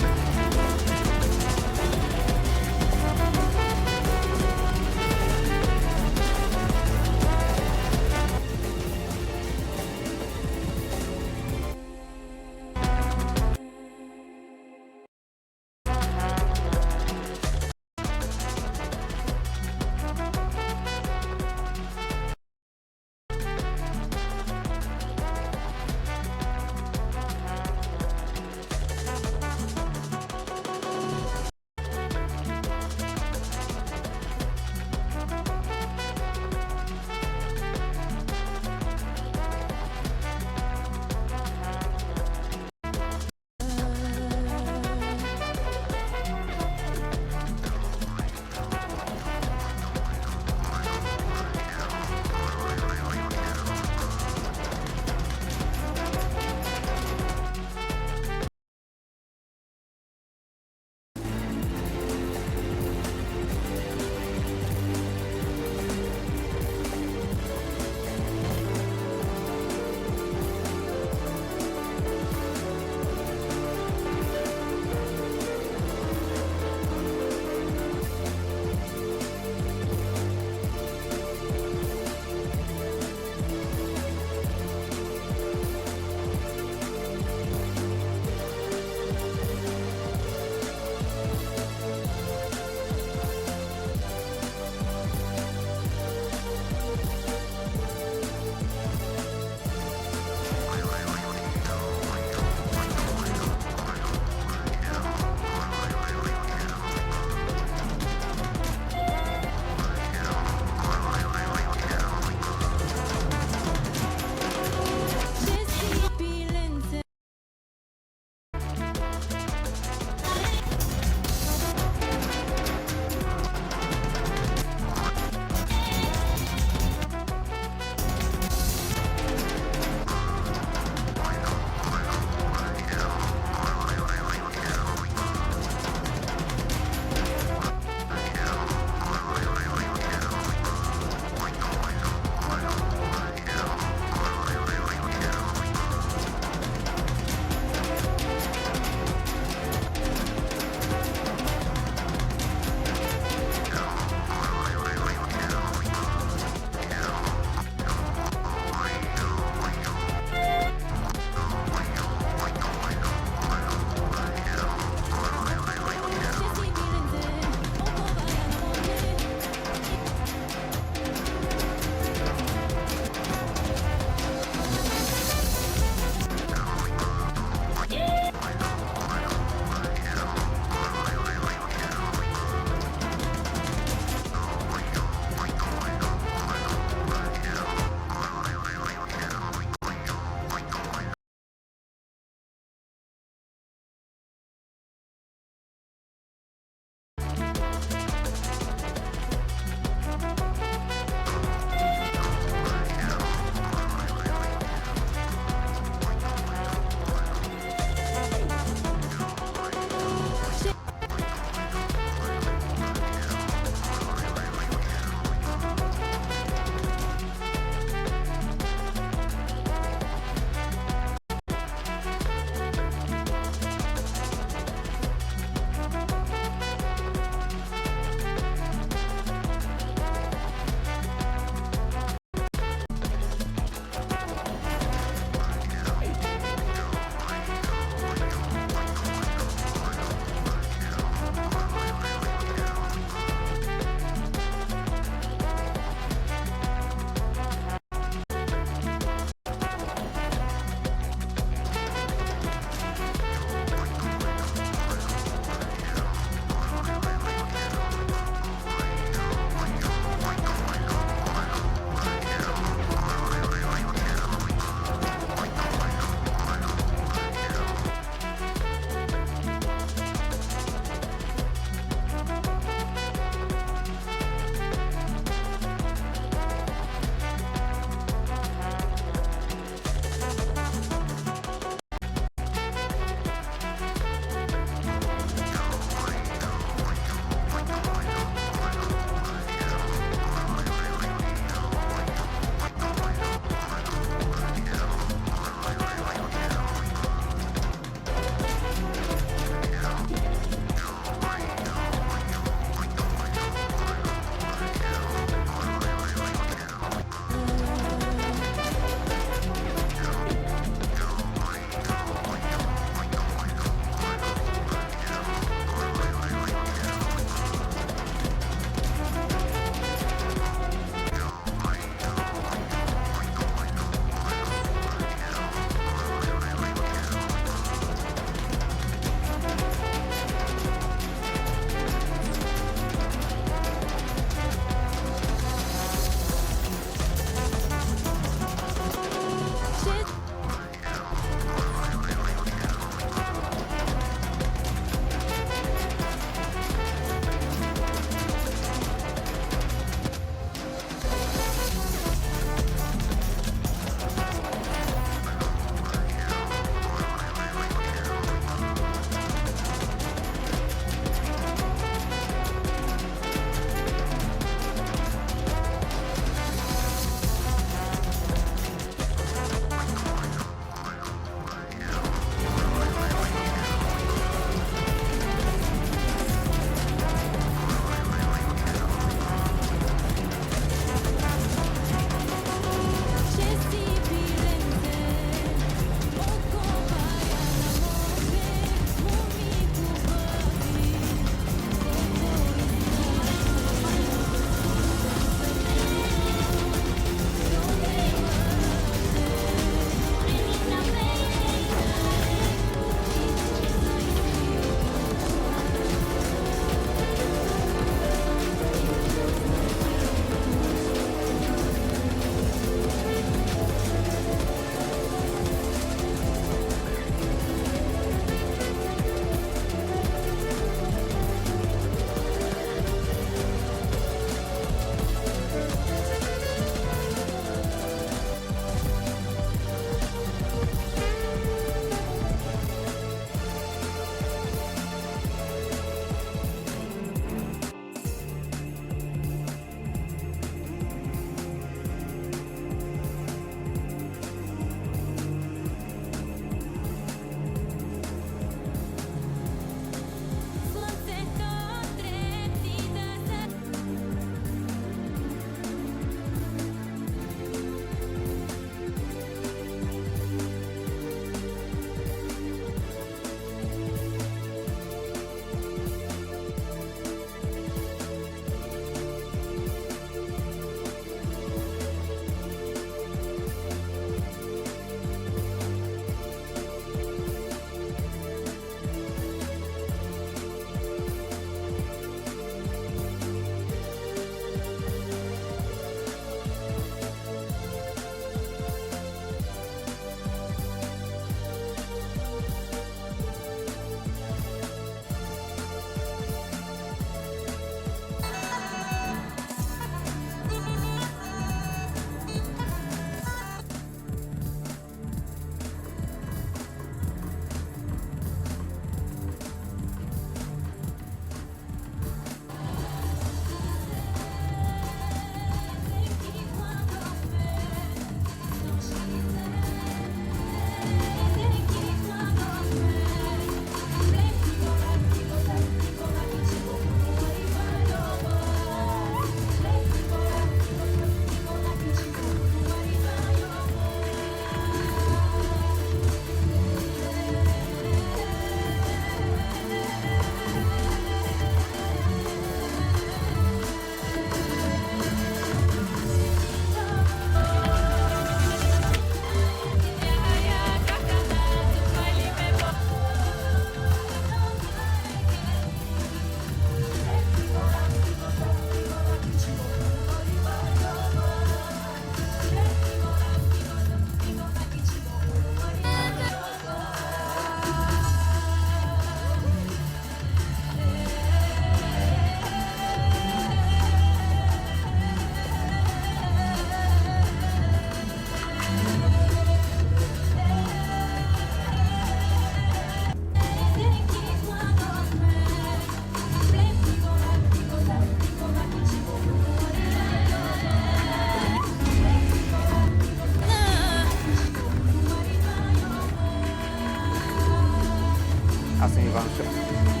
Passem Ivan Shepard.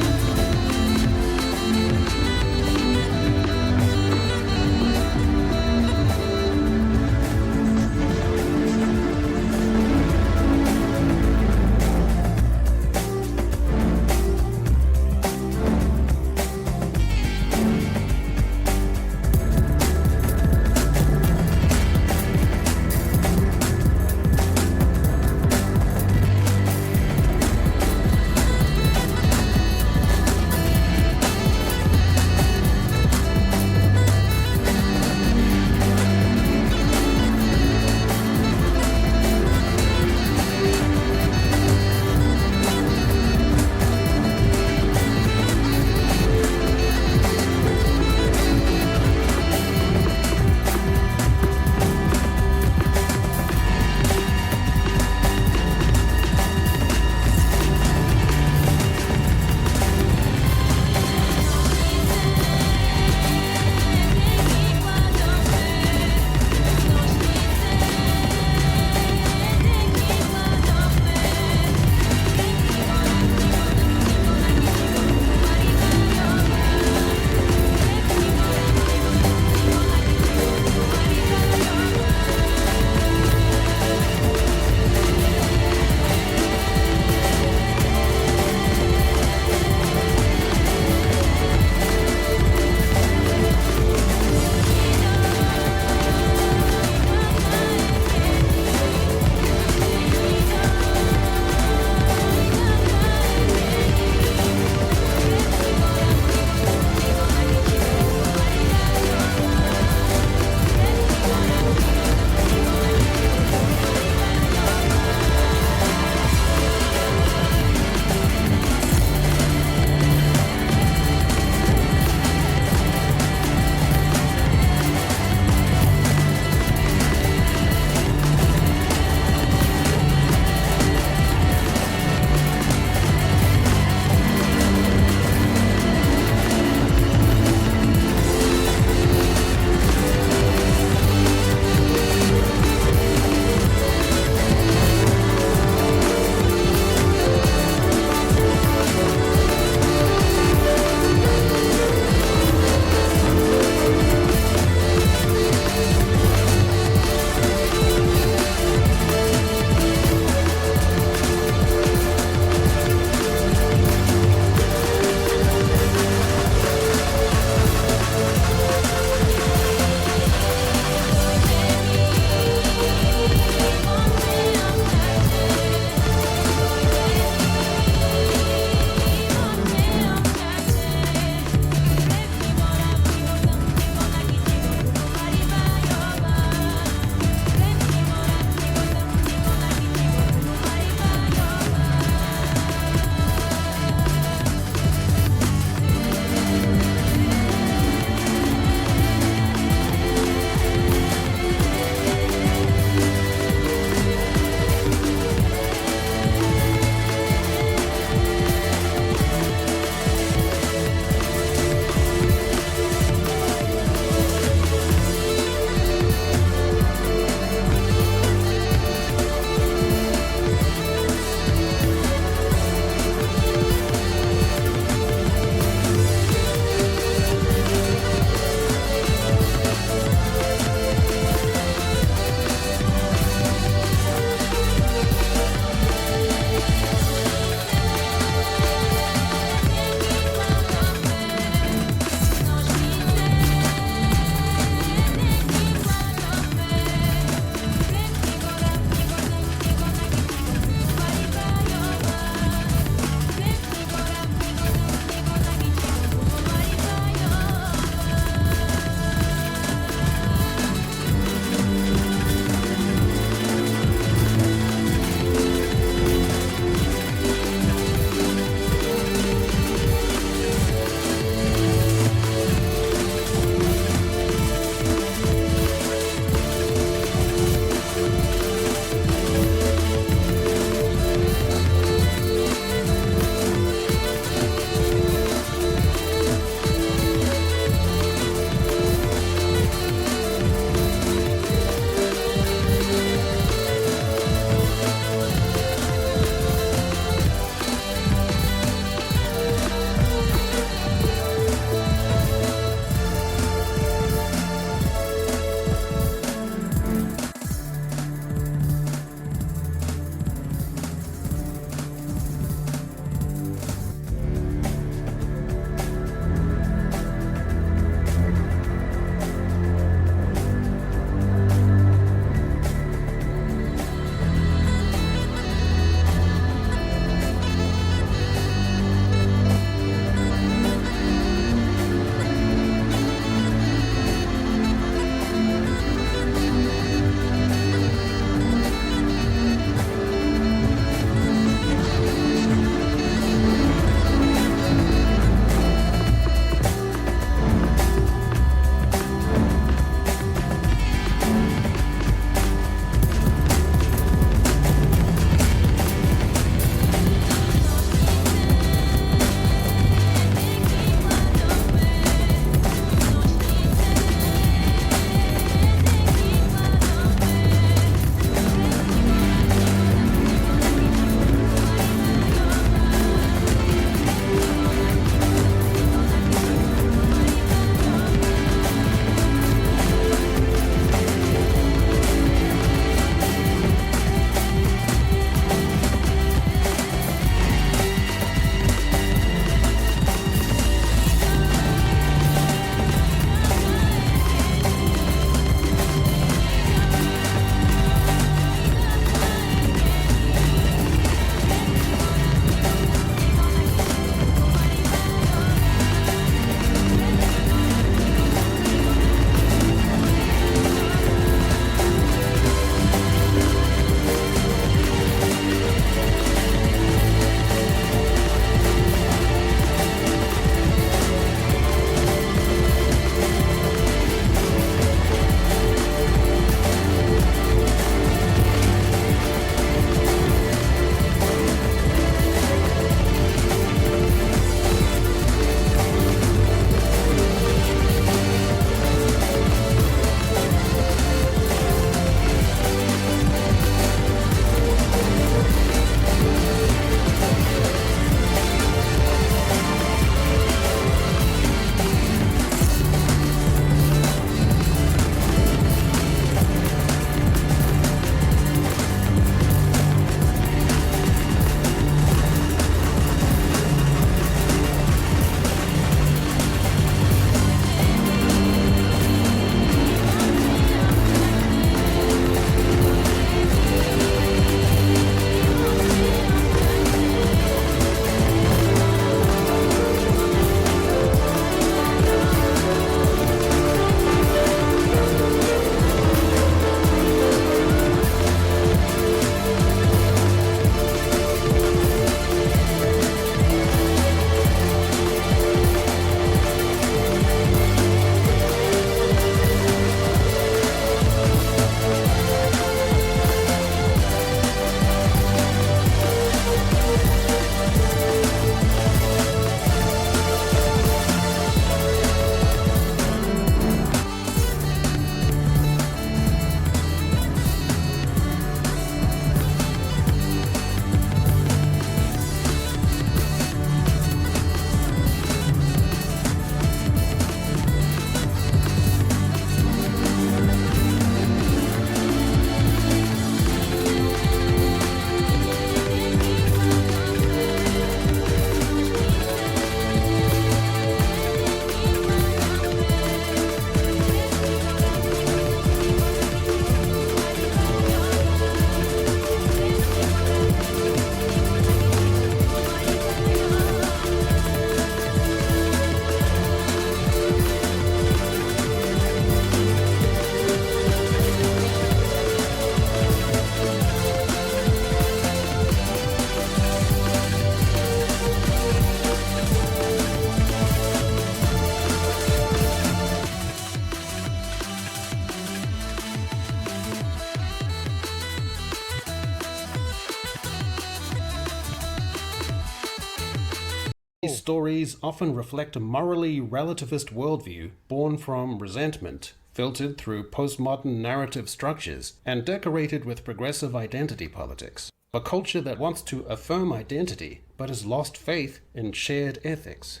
These stories often reflect a morally relativist worldview born from resentment, filtered through postmodern narrative structures, and decorated with progressive identity politics. A culture that wants to affirm identity, but has lost faith in shared ethics.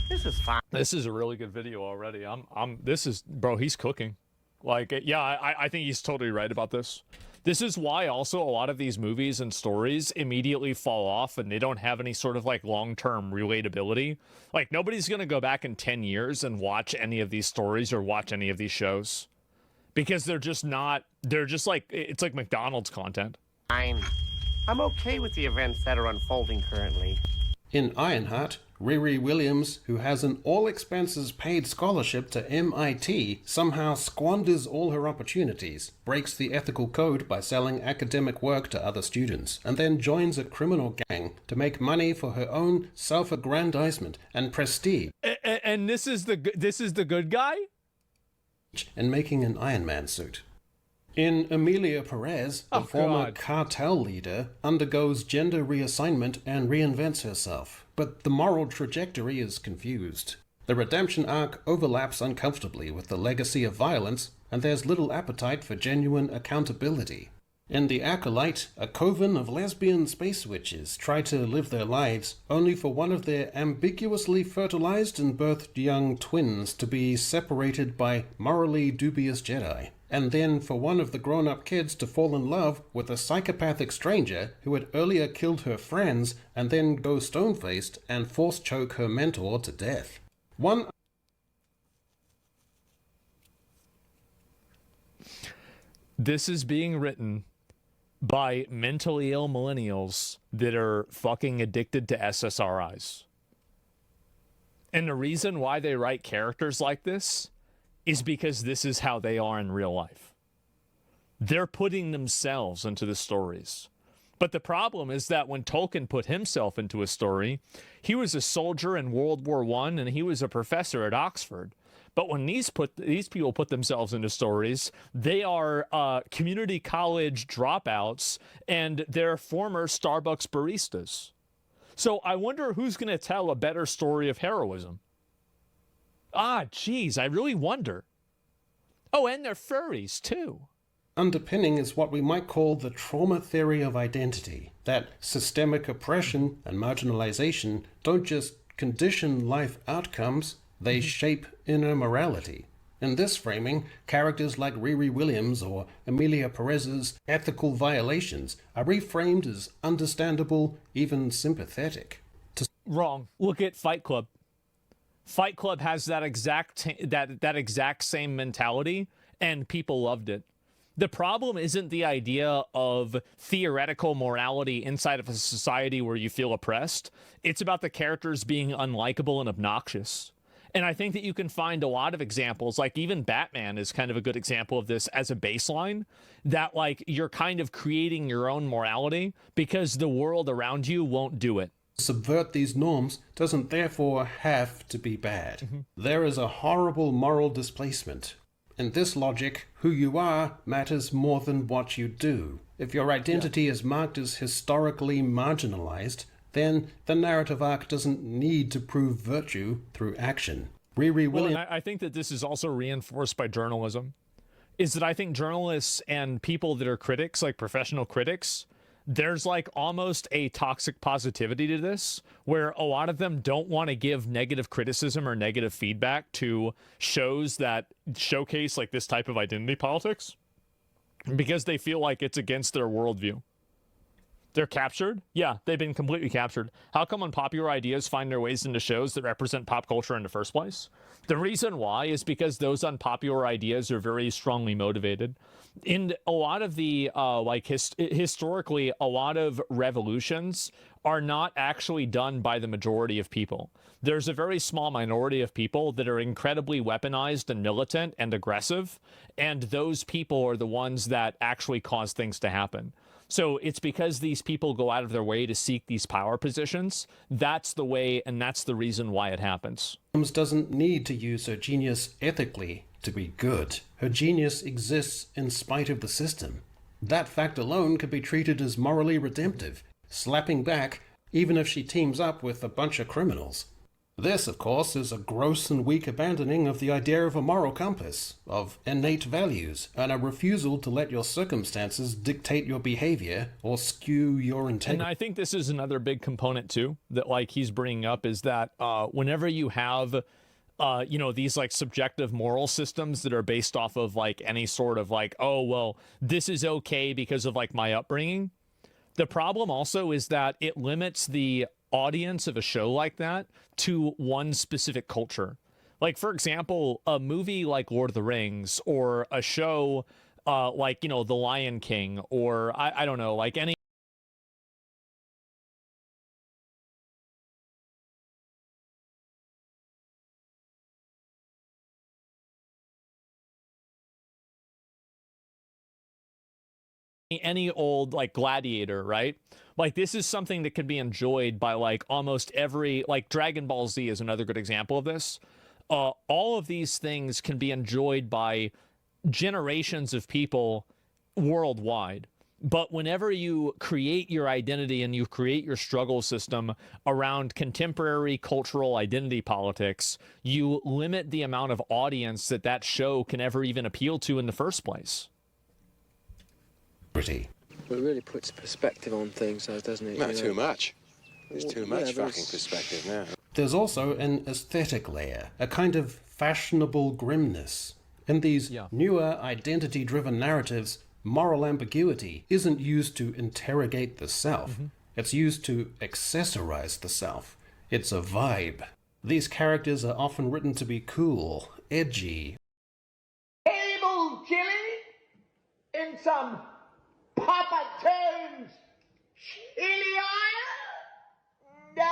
This is fine. This is a really good video already. Bro, he's cooking. Like, yeah, I think he's totally right about this. This is why also a lot of these movies and stories immediately fall off and they don't have any sort of like long-term relatability. Like, nobody's going to go back in 10 years and watch any of these stories or watch any of these shows because they're just like, it's like McDonald's content. I'm okay with the events that are unfolding currently. In Ironheart, Riri Williams, who has an all-expenses-paid scholarship to MIT, somehow squanders all her opportunities, breaks the ethical code by selling academic work to other students, and then joins a criminal gang to make money for her own self-aggrandizement and prestige. And this is the good guy? And making an Iron Man suit. In Emilia Perez, the former cartel leader undergoes gender reassignment and reinvents herself, but the moral trajectory is confused. The redemption arc overlaps uncomfortably with the legacy of violence, and there's little appetite for genuine accountability. In The Acolyte, a coven of lesbian space witches try to live their lives, only for one of their ambiguously fertilized and birthed young twins to be separated by morally dubious Jedi, and then for one of the grown-up kids to fall in love with a psychopathic stranger who had earlier killed her friends and then go stone-faced and force-choke her mentor to death. This is being written by mentally ill millennials that are fucking addicted to SSRIs. And the reason why they write characters like this is because this is how they are in real life. They're putting themselves into the stories. But the problem is that when Tolkien put himself into a story, he was a soldier in World War I and he was a professor at Oxford. But when these people put themselves into stories, they are community college dropouts and they're former Starbucks baristas. So I wonder who's going to tell a better story of heroism. Geez, I really wonder. Oh, and they're furries too. Underpinning is what we might call the trauma theory of identity, that systemic oppression and marginalization don't just condition life outcomes, they shape inner morality. In this framing, characters like Riri Williams or Emilia Perez's ethical violations are reframed as understandable, even sympathetic. Wrong. Look at Fight Club. Fight Club has that exact same mentality, and people loved it. The problem isn't the idea of theoretical morality inside of a society where you feel oppressed. It's about the characters being unlikable and obnoxious. And I think that you can find a lot of examples, like even Batman is kind of a good example of this as a baseline, that like you're kind of creating your own morality because the world around you won't do it. Subvert these norms doesn't therefore have to be bad. There is a horrible moral displacement. In this logic, who you are matters more than what you do. If your identity is marked as historically marginalized, then the narrative arc doesn't need to prove virtue through action. I think that this is also reinforced by journalism, is that I think journalists and people that are critics, like professional critics, there's like almost a toxic positivity to this, where a lot of them don't want to give negative criticism or negative feedback to shows that showcase like this type of identity politics because they feel like it's against their worldview. They're captured? Yeah, they've been completely captured. How come unpopular ideas find their ways into shows that represent pop culture in the first place? The reason why is because those unpopular ideas are very strongly motivated. In a lot of the, historically, a lot of revolutions are not actually done by the majority of people. There's a very small minority of people that are incredibly weaponized and militant and aggressive, and those people are the ones that actually cause things to happen. So it's because these people go out of their way to seek these power positions. That's the way, and that's the reason why it happens. Doesn't need to use her genius ethically to be good. Her genius exists in spite of the system. That fact alone could be treated as morally redemptive, slapping back even if she teams up with a bunch of criminals. This, of course, is a gross and weak abandoning of the idea of a moral compass, of innate values, and a refusal to let your circumstances dictate your behavior or skew your integrity. And I think this is another big component too that like he's bringing up is that whenever you have you know, these like subjective moral systems that are based off of like any sort of like, oh well, this is okay because of like my upbringing. The problem also is that it limits the audience of a show like that to one specific culture. Like, for example, a movie like Lord of the Rings or a show like, you know, The Lion King, or I don't know, like any old like Gladiator, right? Like this is something that can be enjoyed by like almost every, like Dragon Ball Z is another good example of this. All of these things can be enjoyed by generations of people worldwide. But whenever you create your identity and you create your struggle system around contemporary cultural identity politics, you limit the amount of audience that that show can ever even appeal to in the first place. Pretty. It really puts perspective on things, though, doesn't it? Not too much. There's too much fucking perspective now. There's also an aesthetic layer, a kind of fashionable grimness. In these newer identity-driven narratives, moral ambiguity isn't used to interrogate the self. It's used to accessorize the self. It's a vibe. These characters are often written to be cool, edgy. Table chili in some Papa John's chili oil? No.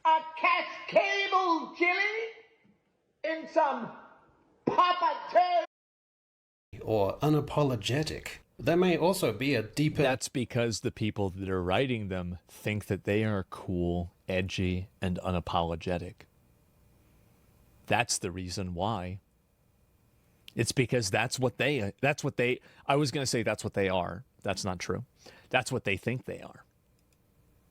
A cascable chili in some Papa John's. Or unapologetic. There may also be a deeper... That's because the people that are writing them think that they are cool, edgy, and unapologetic. That's the reason why. It's because that's what they, I was going to say that's what they are. That's not true. That's what they think they are.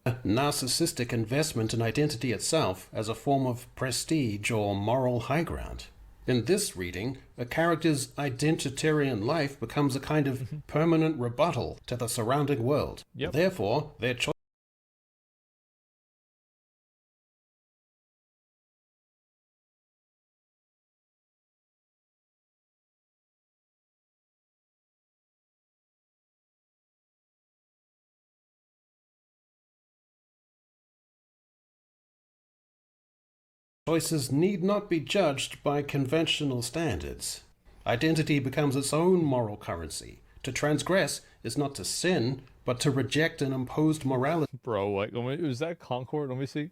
A narcissistic investment in identity itself as a form of prestige or moral high ground. In this reading, a character's identitarian life becomes a kind of permanent rebuttal to the surrounding world. Therefore, their choice choices need not be judged by conventional standards. Identity becomes its own moral currency. To transgress is not to sin, but to reject an imposed morality. Bro, what was that Concord? Let me see.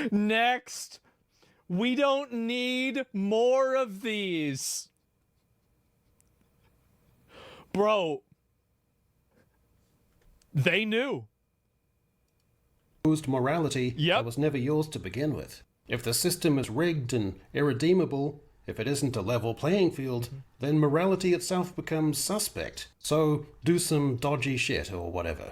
Next, we don't need more of these. Bro, they knew. Imposed morality that was never yours to begin with. If the system is rigged and irredeemable, if it isn't a level playing field, then morality itself becomes suspect. So do some dodgy shit or whatever.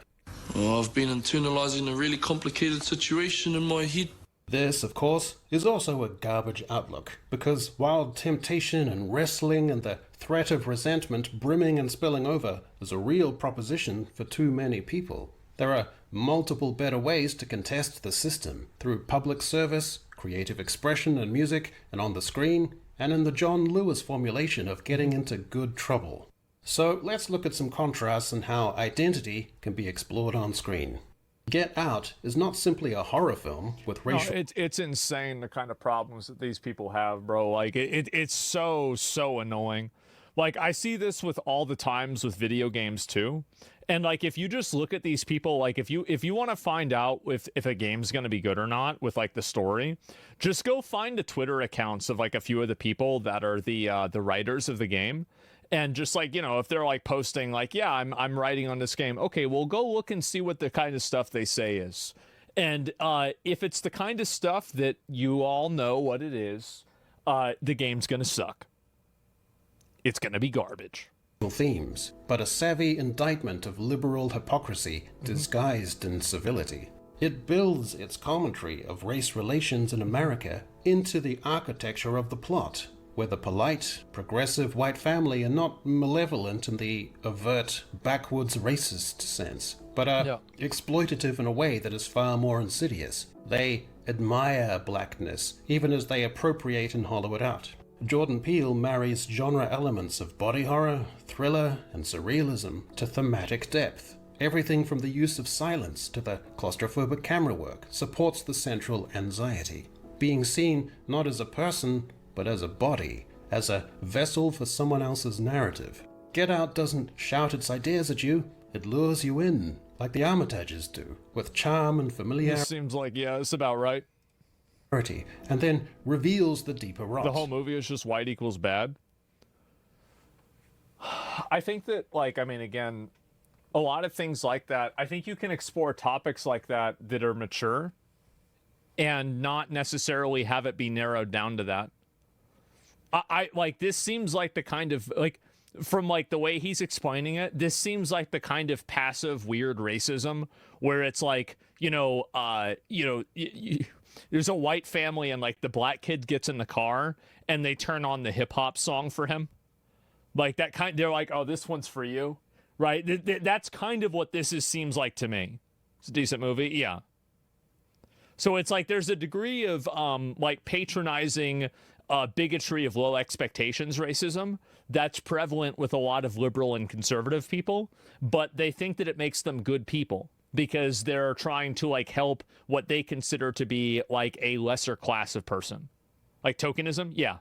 Oh, I've been internalizing a really complicated situation in my head. This, of course, is also a garbage outlook, because while temptation and wrestling and the threat of resentment brimming and spilling over is a real proposition for too many people, there are multiple better ways to contest the system through public service, creative expression and music, and on the screen, and in the John Lewis formulation of getting into good trouble. So let's look at some contrasts and how identity can be explored on screen. Get Out is not simply a horror film with racial... No, it's insane the kind of problems that these people have, bro. Like, it's so annoying. Like, I see this with all the times with video games, too. And, like, if you just look at these people, like, if you want to find out if a game's going to be good or not with, like, the story, just go find the Twitter accounts of, like, a few of the people that are the writers of the game. And just like, you know, if they're like posting like, yeah, I'm writing on this game. Okay, well, go look and see what the kind of stuff they say is. And if it's the kind of stuff that you all know what it is, the game's going to suck. It's going to be garbage. Themes, but a savvy indictment of liberal hypocrisy disguised in civility. It builds its commentary of race relations in America into the architecture of the plot, where the polite, progressive white family are not malevolent in the overt, backwoods racist sense, but are exploitative in a way that is far more insidious. They admire blackness, even as they appropriate and hollow it out. Jordan Peele marries genre elements of body horror, thriller, and surrealism to thematic depth. Everything from the use of silence to the claustrophobic camera work supports the central anxiety. Being seen not as a person, but as a body, as a vessel for someone else's narrative. Get Out doesn't shout its ideas at you, it lures you in, like the Armitages do, with charm and familiarity. This seems like, yeah, it's about right. And then reveals the deeper rot. The whole movie is just white equals bad. I think that, like, I mean, again, a lot of things like that, I think you can explore topics like that that are mature and not necessarily have it be narrowed down to that. I like, this seems like the kind of, like, from like the way he's explaining it, this seems like the kind of passive weird racism where it's like, there's a white family and like the black kid gets in the car and they turn on the hip hop song for him. Like that kind, they're like, oh, this one's for you, right? That's kind of what this seems like to me. It's a decent movie. Yeah. So it's like, there's a degree of like patronizing bigotry of low expectations racism that's prevalent with a lot of liberal and conservative people, but they think that it makes them good people because they're trying to like help what they consider to be like a lesser class of person. Like tokenism, yeah.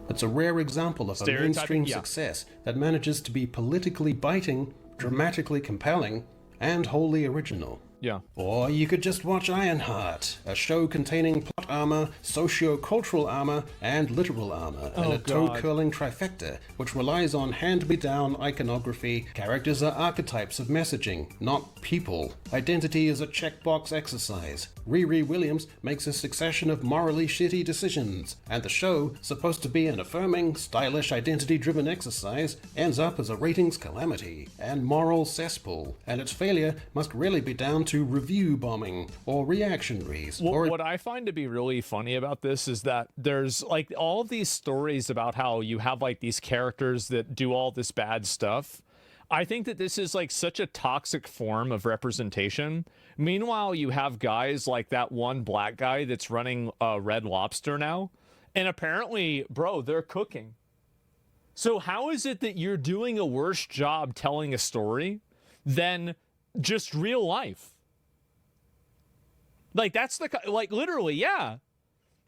It's a rare example of a mainstream success that manages to be politically biting, dramatically compelling, and wholly original. Yeah. Or you could just watch Ironheart, a show containing plot armor, socio-cultural armor, and literal armor, and a toe-curling trifecta, which relies on hand-me-down iconography. Characters are archetypes of messaging, not people. Identity is a checkbox exercise. Riri Williams makes a succession of morally shitty decisions, and the show, supposed to be an affirming, stylish, identity-driven exercise, ends up as a ratings calamity and moral cesspool, and its failure must really be down to review bombing or reactionaries. Well, what I find to be really funny about this is that there's like all of these stories about how you have like these characters that do all this bad stuff. I think that this is like such a toxic form of representation. Meanwhile, you have guys like that one black guy that's running Red Lobster now, and apparently, bro, they're cooking. So how is it that you're doing a worse job telling a story than just real life? Like, that's the, like, literally, yeah.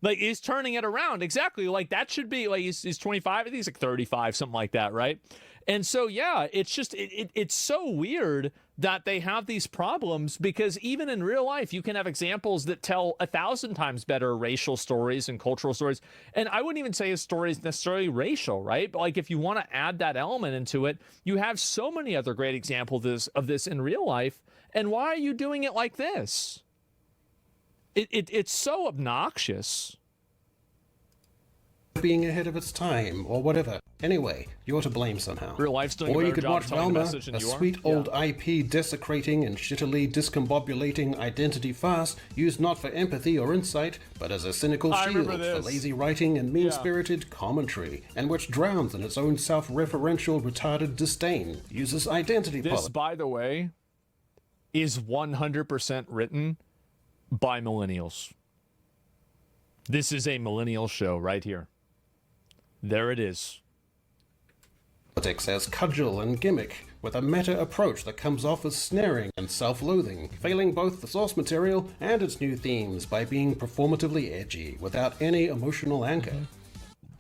Like, he's turning it around. Exactly. Like, that should be, like, he's 25. I think he's like 35, something like that, right? And so, yeah, it's just, it's so weird that they have these problems because even in real life, you can have examples that tell 1,000 times better racial stories and cultural stories. And I wouldn't even say his story is necessarily racial, right? But, like, if you want to add that element into it, you have so many other great examples of this in real life. And why are you doing it like this? It's so obnoxious. Being ahead of its time, or whatever. Anyway, you're to blame somehow. Real life's doing or a you better could job watch telling the Velma, message than a you are. sweet old IP desecrating and shittily discombobulating identity farce used not for empathy or insight, but as a cynical shield for lazy writing and mean-spirited commentary, and which drowns in its own self-referential retarded disdain. Uses identity This, politics. by the way, is 100% written by millennials. This is a millennial show right here. There it is. politics as cudgel and gimmick, with a meta approach that comes off as snaring and self-loathing, failing both the source material and its new themes by being performatively edgy without any emotional anchor.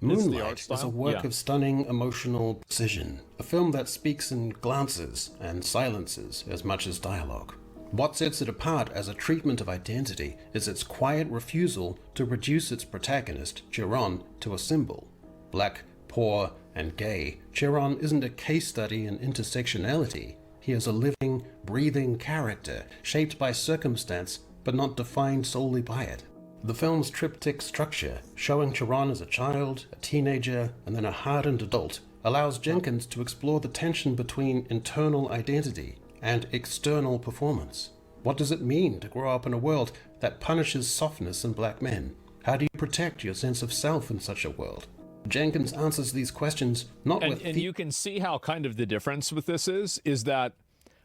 Moonlight is a work of stunning emotional precision, a film that speaks in glances and silences as much as dialogue. What sets it apart as a treatment of identity is its quiet refusal to reduce its protagonist, Chiron, to a symbol. Black, poor, and gay, Chiron isn't a case study in intersectionality. He is a living, breathing character, shaped by circumstance, but not defined solely by it. The film's triptych structure, showing Chiron as a child, a teenager, and then a hardened adult, allows Jenkins to explore the tension between internal identity and external performance. What does it mean to grow up in a world that punishes softness in black men? How do you protect your sense of self in such a world? Jenkins answers these questions not with... And you can see how kind of the difference with this is that,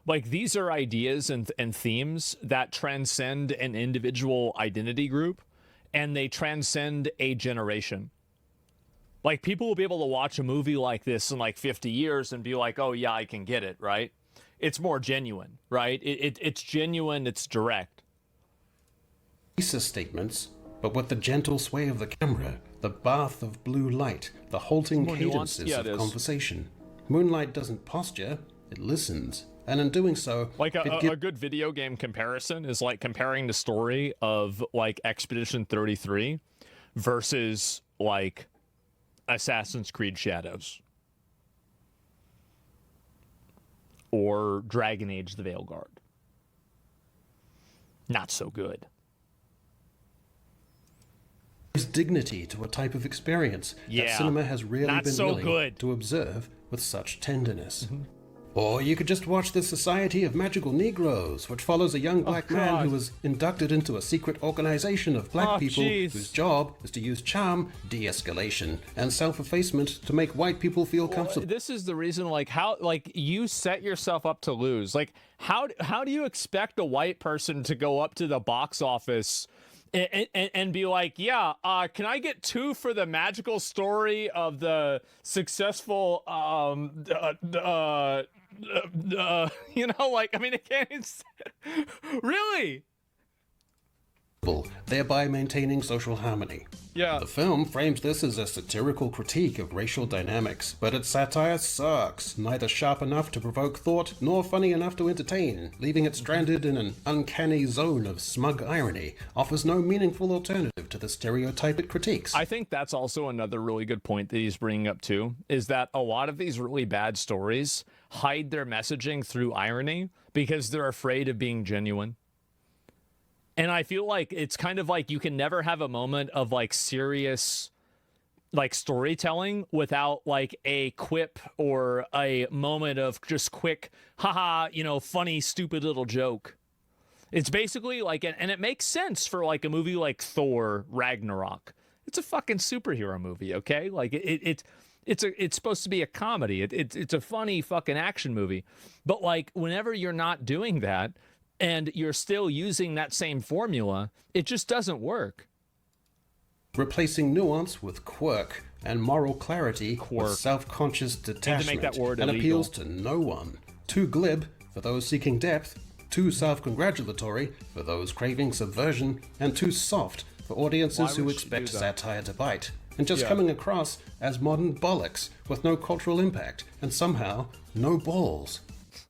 like, these are ideas and themes that transcend an individual identity group, and they transcend a generation. Like, people will be able to watch a movie like this in, like, 50 years and be like, oh, yeah, I can get it, right? It's more genuine, right? It's genuine, it's direct. Thesis statements, but with the gentle sway of the camera, the bath of blue light, the halting cadences of conversation. Moonlight doesn't posture, it listens. And in doing so, like a good video game comparison is like comparing the story of like Expedition 33 versus like Assassin's Creed Shadows or Dragon Age: The Veilguard. Not so good. There's dignity to a type of experience that cinema has rarely been willing to observe with such tenderness. Or you could just watch The Society of Magical Negroes, which follows a young black man who was inducted into a secret organization of black people whose job is to use charm, de-escalation, and self-effacement to make white people feel comfortable. This is the reason, like, how, like, you set yourself up to lose. Like, how do you expect a white person to go up to the box office and be like, yeah, can I get 2 for the magical story of the successful, you know, like, I mean, it can't, really? Thereby maintaining social harmony. Yeah. The film frames this as a satirical critique of racial dynamics, but its satire sucks, neither sharp enough to provoke thought, nor funny enough to entertain, leaving it stranded in an uncanny zone of smug irony, offers no meaningful alternative to the stereotype it critiques. I think that's also another really good point that he's bringing up too, is that a lot of these really bad stories hide their messaging through irony because they're afraid of being genuine. And I feel like it's kind of like you can never have a moment of like serious like storytelling without like a quip or a moment of just quick, haha, you know, funny, stupid little joke. It's basically like, and it makes sense for like a movie like Thor Ragnarok. It's a fucking superhero movie, okay? Like it's supposed to be a comedy. It's a funny fucking action movie. But like whenever you're not doing that, and you're still using that same formula, it just doesn't work. Replacing nuance with quirk and moral clarity with self-conscious detachment and appeals to no one. Too glib for those seeking depth, too self-congratulatory for those craving subversion, and too soft for audiences who expect satire to bite. And just coming across as modern bollocks with no cultural impact and somehow no balls.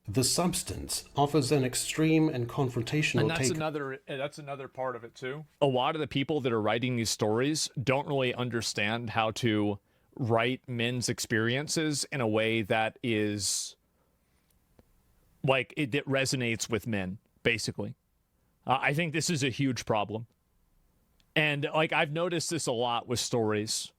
The Substance offers an extreme and confrontational and that's take. That's another part of it too. A lot of the people that are writing these stories don't really understand how to write men's experiences in a way that is like it resonates with men, basically. I think this is a huge problem. And like I've noticed this a lot with stories.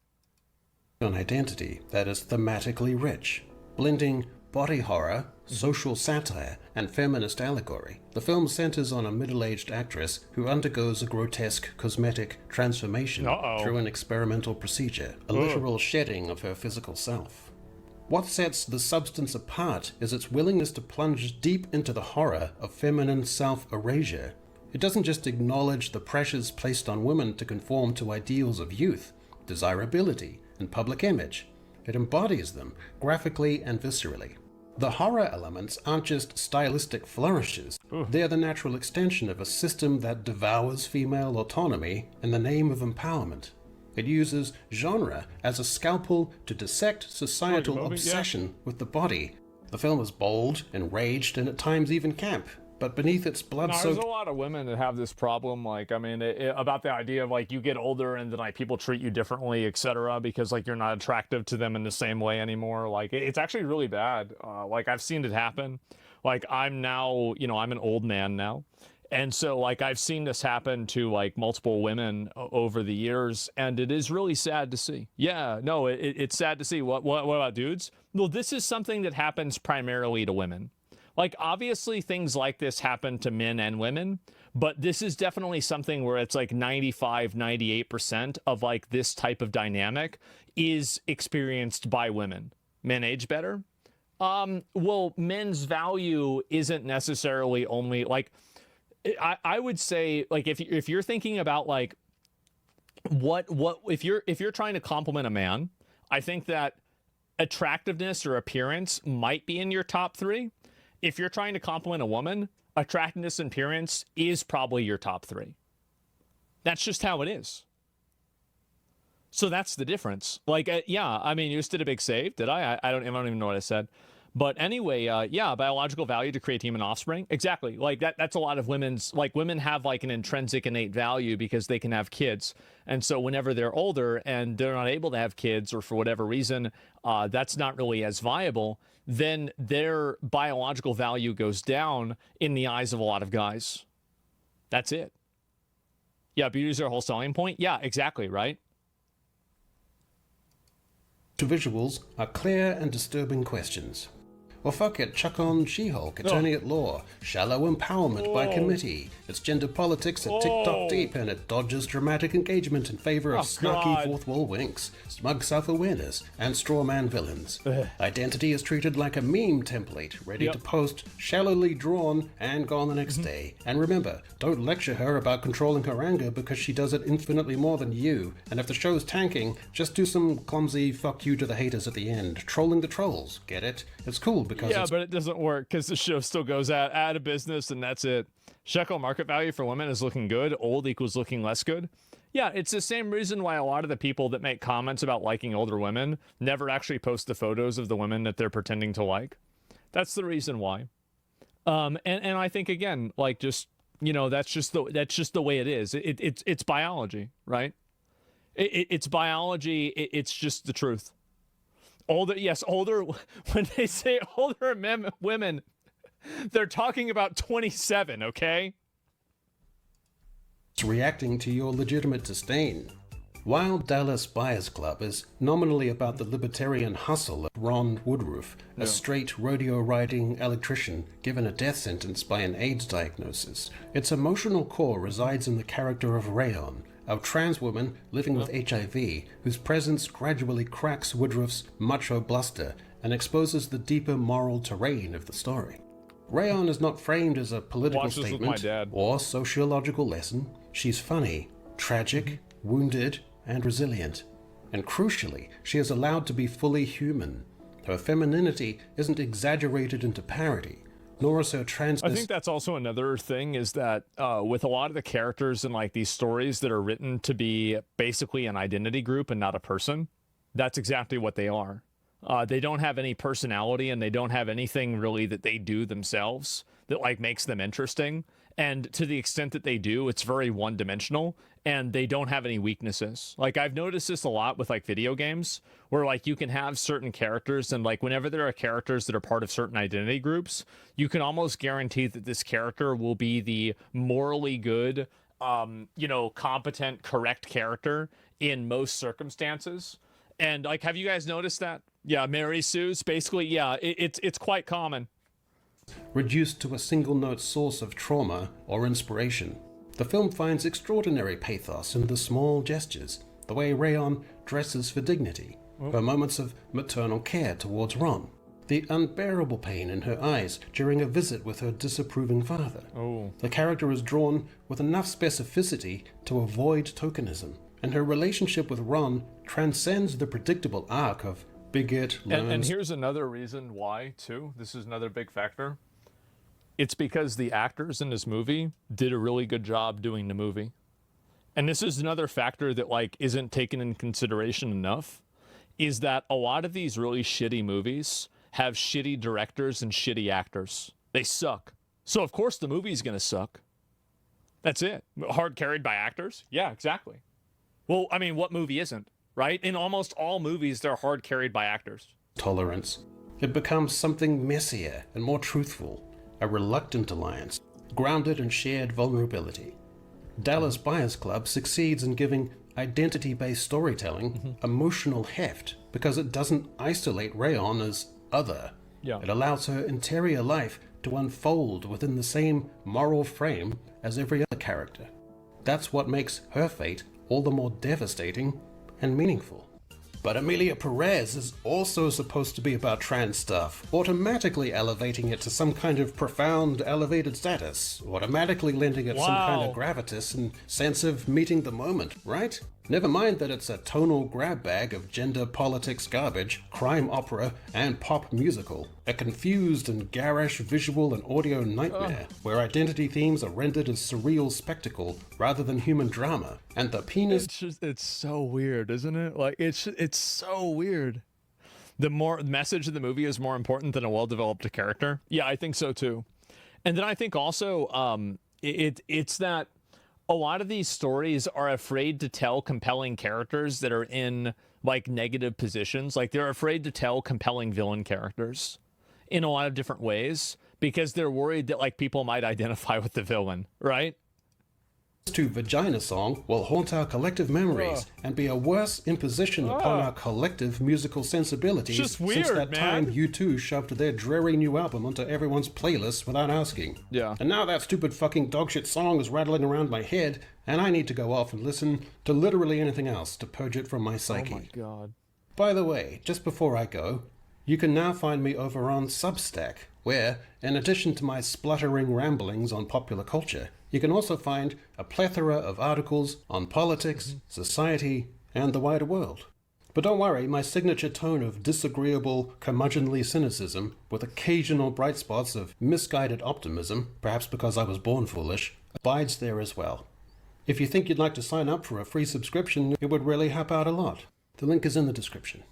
An identity that is thematically rich, blending body horror, social satire, and feminist allegory. The film centers on a middle-aged actress who undergoes a grotesque cosmetic transformation through an experimental procedure, a literal shedding of her physical self. What sets The Substance apart is its willingness to plunge deep into the horror of feminine self-erasure. It doesn't just acknowledge the pressures placed on women to conform to ideals of youth, desirability, and public image. it embodies them, graphically and viscerally. The horror elements aren't just stylistic flourishes, they're the natural extension of a system that devours female autonomy in the name of empowerment. It uses genre as a scalpel to dissect societal obsession with the body. The film is bold, enraged, and at times even camp, but beneath its blood-soaked... There's a lot of women that have this problem, like, I mean, about the idea of, like, you get older and then, like, people treat you differently, etc., because, like, you're not attractive to them in the same way anymore. Like, it's actually really bad. Like, I've seen it happen. Like, I'm now, you know, I'm an old man now. And so, like, I've seen this happen to, like, multiple women over the years, and it is really sad to see. Yeah, no, it's sad to see. What about dudes? Well, this is something that happens primarily to women. Like, obviously, things like this happen to men and women, but this is definitely something where it's like 95, 98% of, like, this type of dynamic is experienced by women. Men age better? Well, men's value isn't necessarily only, like... I would say, like, if you're thinking about, like, if you're trying to compliment a man, I think that attractiveness or appearance might be in your top 3. If you're trying to compliment a woman, attractiveness and appearance is probably your top 3. That's just how it is. So that's the difference. Like, yeah, I mean, you just did a big save, did I? I don't even know what I said. But anyway, yeah, biological value to create human offspring. Exactly. Like that's a lot of women's, like, women have, like, an intrinsic innate value because they can have kids. And so whenever they're older and they're not able to have kids, or for whatever reason, that's not really as viable, then their biological value goes down in the eyes of a lot of guys. That's it. Yeah, beauty is their whole selling point. Yeah, exactly, right? To visuals are clear and disturbing questions. Well, fuck it, chuck on She-Hulk, Attorney at Law, shallow empowerment by committee. It's gender politics at TikTok deep, and it dodges dramatic engagement in favor of snarky fourth wall winks, smug self-awareness, and straw man villains. Identity is treated like a meme template, ready to post, shallowly drawn, and gone the next day. And remember, don't lecture her about controlling her anger because she does it infinitely more than you. And if the show's tanking, just do some clumsy fuck you to the haters at the end, trolling the trolls. Get it? It's cool because but it doesn't work because the show still goes out of business, and that's it. Shekel market value for women is looking good. Old equals looking less good. Yeah, it's the same reason why a lot of the people that make comments about liking older women never actually post the photos of the women that they're pretending to like. That's the reason why. And I think, again, like, just, you know, that's just the way it is. It's biology, right? It's biology. It's just the truth. Older, when they say older women, they're talking about 27, okay? It's reacting to your legitimate disdain. While Dallas Buyers Club is nominally about the libertarian hustle of Ron Woodruff, a straight rodeo-riding electrician given a death sentence by an AIDS diagnosis, its emotional core resides in the character of Rayon, a trans woman living with HIV, whose presence gradually cracks Woodruff's macho bluster and exposes the deeper moral terrain of the story. Rayon is not framed as a political statement or sociological lesson. She's funny, tragic, wounded, and resilient. And crucially, she is allowed to be fully human. Her femininity isn't exaggerated into parody, nor is her transness... I think that's also another thing, is that with a lot of the characters in, like, these stories that are written to be basically an identity group and not a person, that's exactly what they are. They don't have any personality, and they don't have anything really that they do themselves that, like, makes them interesting. And to the extent that they do, it's very one-dimensional, and they don't have any weaknesses. Like, I've noticed this a lot with, like, video games, where, like, you can have certain characters, and, like, whenever there are characters that are part of certain identity groups, you can almost guarantee that this character will be the morally good, you know, competent, correct character in most circumstances. And, like, have you guys noticed that? Yeah, Mary Sue's basically, yeah, it's quite common. Reduced to a single-note source of trauma or inspiration, the film finds extraordinary pathos in the small gestures, the way Rayon dresses for dignity, her moments of maternal care towards Ron, the unbearable pain in her eyes during a visit with her disapproving father. The character is drawn with enough specificity to avoid tokenism, and her relationship with Ron transcends the predictable arc of bigot, And learns... here's another reason why, too. This is another big factor. It's because the actors in this movie did a really good job doing the movie. And this is another factor that, like, isn't taken in consideration enough, is that a lot of these really shitty movies have shitty directors and shitty actors. They suck. So, of course, the movie's going to suck. That's it. Hard carried by actors? Yeah, exactly. Well, I mean, what movie isn't, right? In almost all movies, they're hard carried by actors. Tolerance. It becomes something messier and more truthful. A reluctant alliance, grounded in shared vulnerability. Dallas Buyers Club succeeds in giving identity-based storytelling emotional heft because it doesn't isolate Rayon as other. Yeah. It allows her interior life to unfold within the same moral frame as every other character. That's what makes her fate all the more devastating and meaningful. But Amelia Perez is also supposed to be about trans stuff, automatically elevating it to some kind of profound elevated status, automatically lending it some kind of gravitas and sense of meeting the moment, right? Never mind that it's a tonal grab bag of gender politics garbage, crime opera, and pop musical. A confused and garish visual and audio nightmare, where identity themes are rendered as surreal spectacle rather than human drama. And the penis... It's so weird, isn't it? Like, it's so weird. The message of the movie is more important than a well-developed character. Yeah, I think so too. And then I think also it's that a lot of these stories are afraid to tell compelling characters that are in, like, negative positions. Like, they're afraid to tell compelling villain characters in a lot of different ways because they're worried that, like, people might identify with the villain, right? To Vagina Song will haunt our collective memories and be a worse imposition upon our collective musical sensibilities It's just weird, since that man. time U2 shoved their dreary new album onto everyone's playlist without asking. Yeah. And now that stupid fucking dogshit song is rattling around my head, and I need to go off and listen to literally anything else to purge it from my psyche. Oh my god. By the way, just before I go, you can now find me over on Substack, where, in addition to my spluttering ramblings on popular culture, you can also find a plethora of articles on politics, society, and the wider world. But don't worry, my signature tone of disagreeable, curmudgeonly cynicism, with occasional bright spots of misguided optimism, perhaps because I was born foolish, abides there as well. If you think you'd like to sign up for a free subscription, it would really help out a lot. The link is in the description.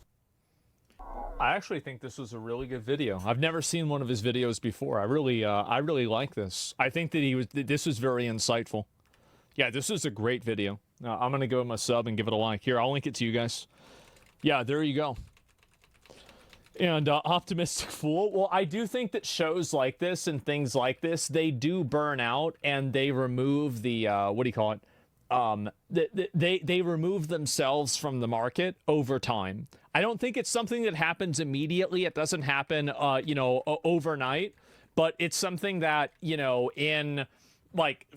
I actually think this was a really good video. I've never seen one of his videos before. I really like this. I think that this was very insightful. Yeah, this is a great video. I'm gonna give him a sub and give it a like. Here, I'll link it to you guys. Yeah, there you go. And Optimistic Fool. Well, I do think that shows like this and things like this, they do burn out and they remove the what do you call it? They remove themselves from the market over time. I don't think it's something that happens immediately. It doesn't happen, overnight, but it's something that, in like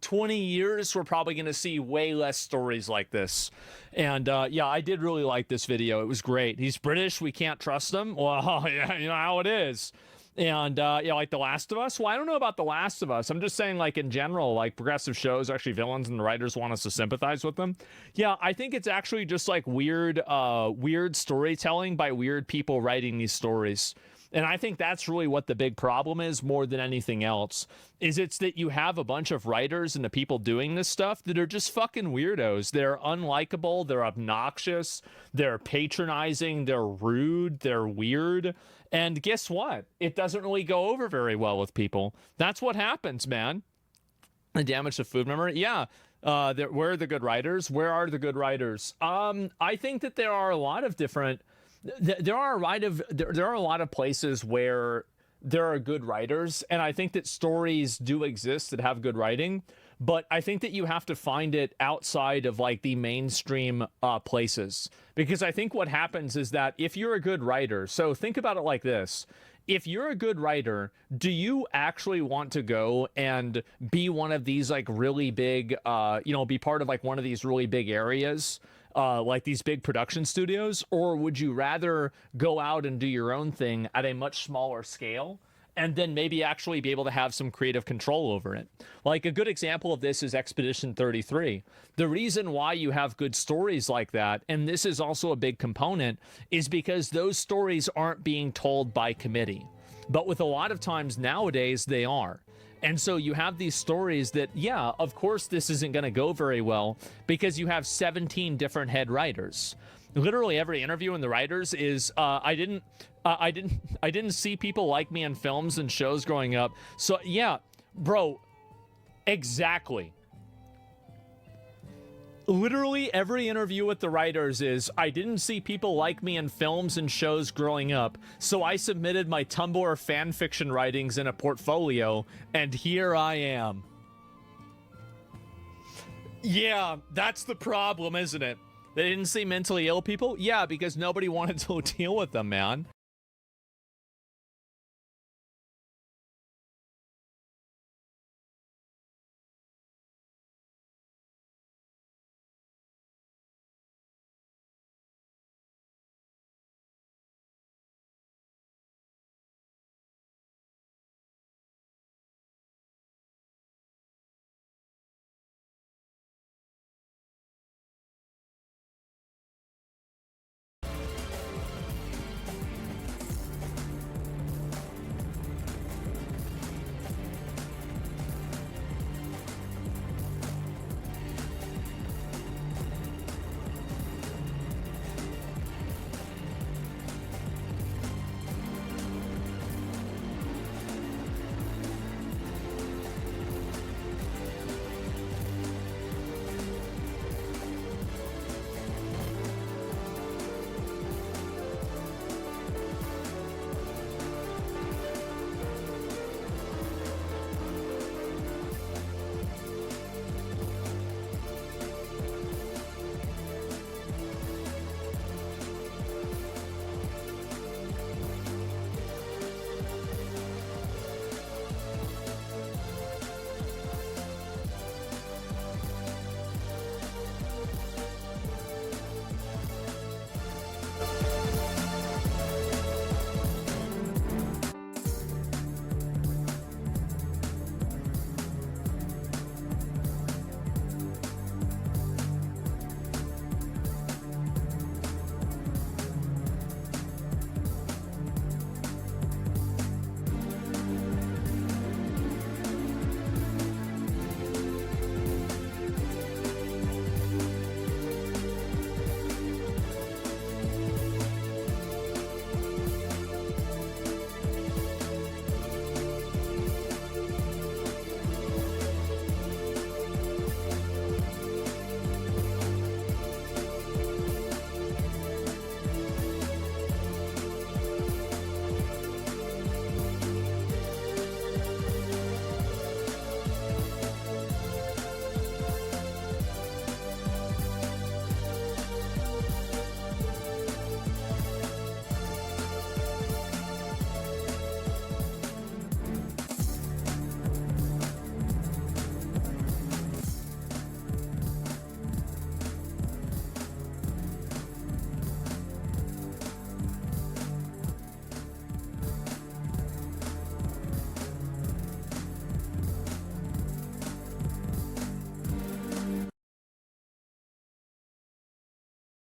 20 years, we're probably going to see way less stories like this. And yeah, I did really like this video. It was great. He's British. We can't trust him. Well, yeah, you know how it is. And, like The Last of Us. Well, I don't know about The Last of Us. I'm just saying, like, in general, like, progressive shows are actually villains and the writers want us to sympathize with them. Yeah, I think it's actually just, like, weird storytelling by weird people writing these stories. And I think that's really what the big problem is more than anything else, is it's that you have a bunch of writers and the people doing this stuff that are just fucking weirdos. They're unlikable, they're obnoxious, they're patronizing, they're rude, they're weird. And guess what? It doesn't really go over very well with people. That's what happens, man. The damage to food memory? Yeah. Where are the good writers? Where are the good writers? I think that there are a lot of different... There are a lot of places where there are good writers, and I think that stories do exist that have good writing, but I think that you have to find it outside of like the mainstream places, because I think what happens is that if you're a good writer, so think about it like this. If you're a good writer, do you actually want to go and be one of these like really big, be part of like one of these really big areas? Like these big production studios, or would you rather go out and do your own thing at a much smaller scale and then maybe actually be able to have some creative control over it. Like, a good example of this is Expedition 33. The reason why you have good stories like that, and this is also a big component, is because those stories aren't being told by committee. But with a lot of times nowadays, they are. And so you have these stories that, yeah, of course this isn't going to go very well because you have 17 different head writers. Literally every interview in the writers is, I didn't see people like me in films and shows growing up. So yeah, bro, exactly. Literally every interview with the writers is, I didn't see people like me in films and shows growing up, so I submitted my Tumblr fan fiction writings in a portfolio, and here I am. Yeah, that's the problem, isn't it? They didn't see mentally ill people? Yeah, because nobody wanted to deal with them, man.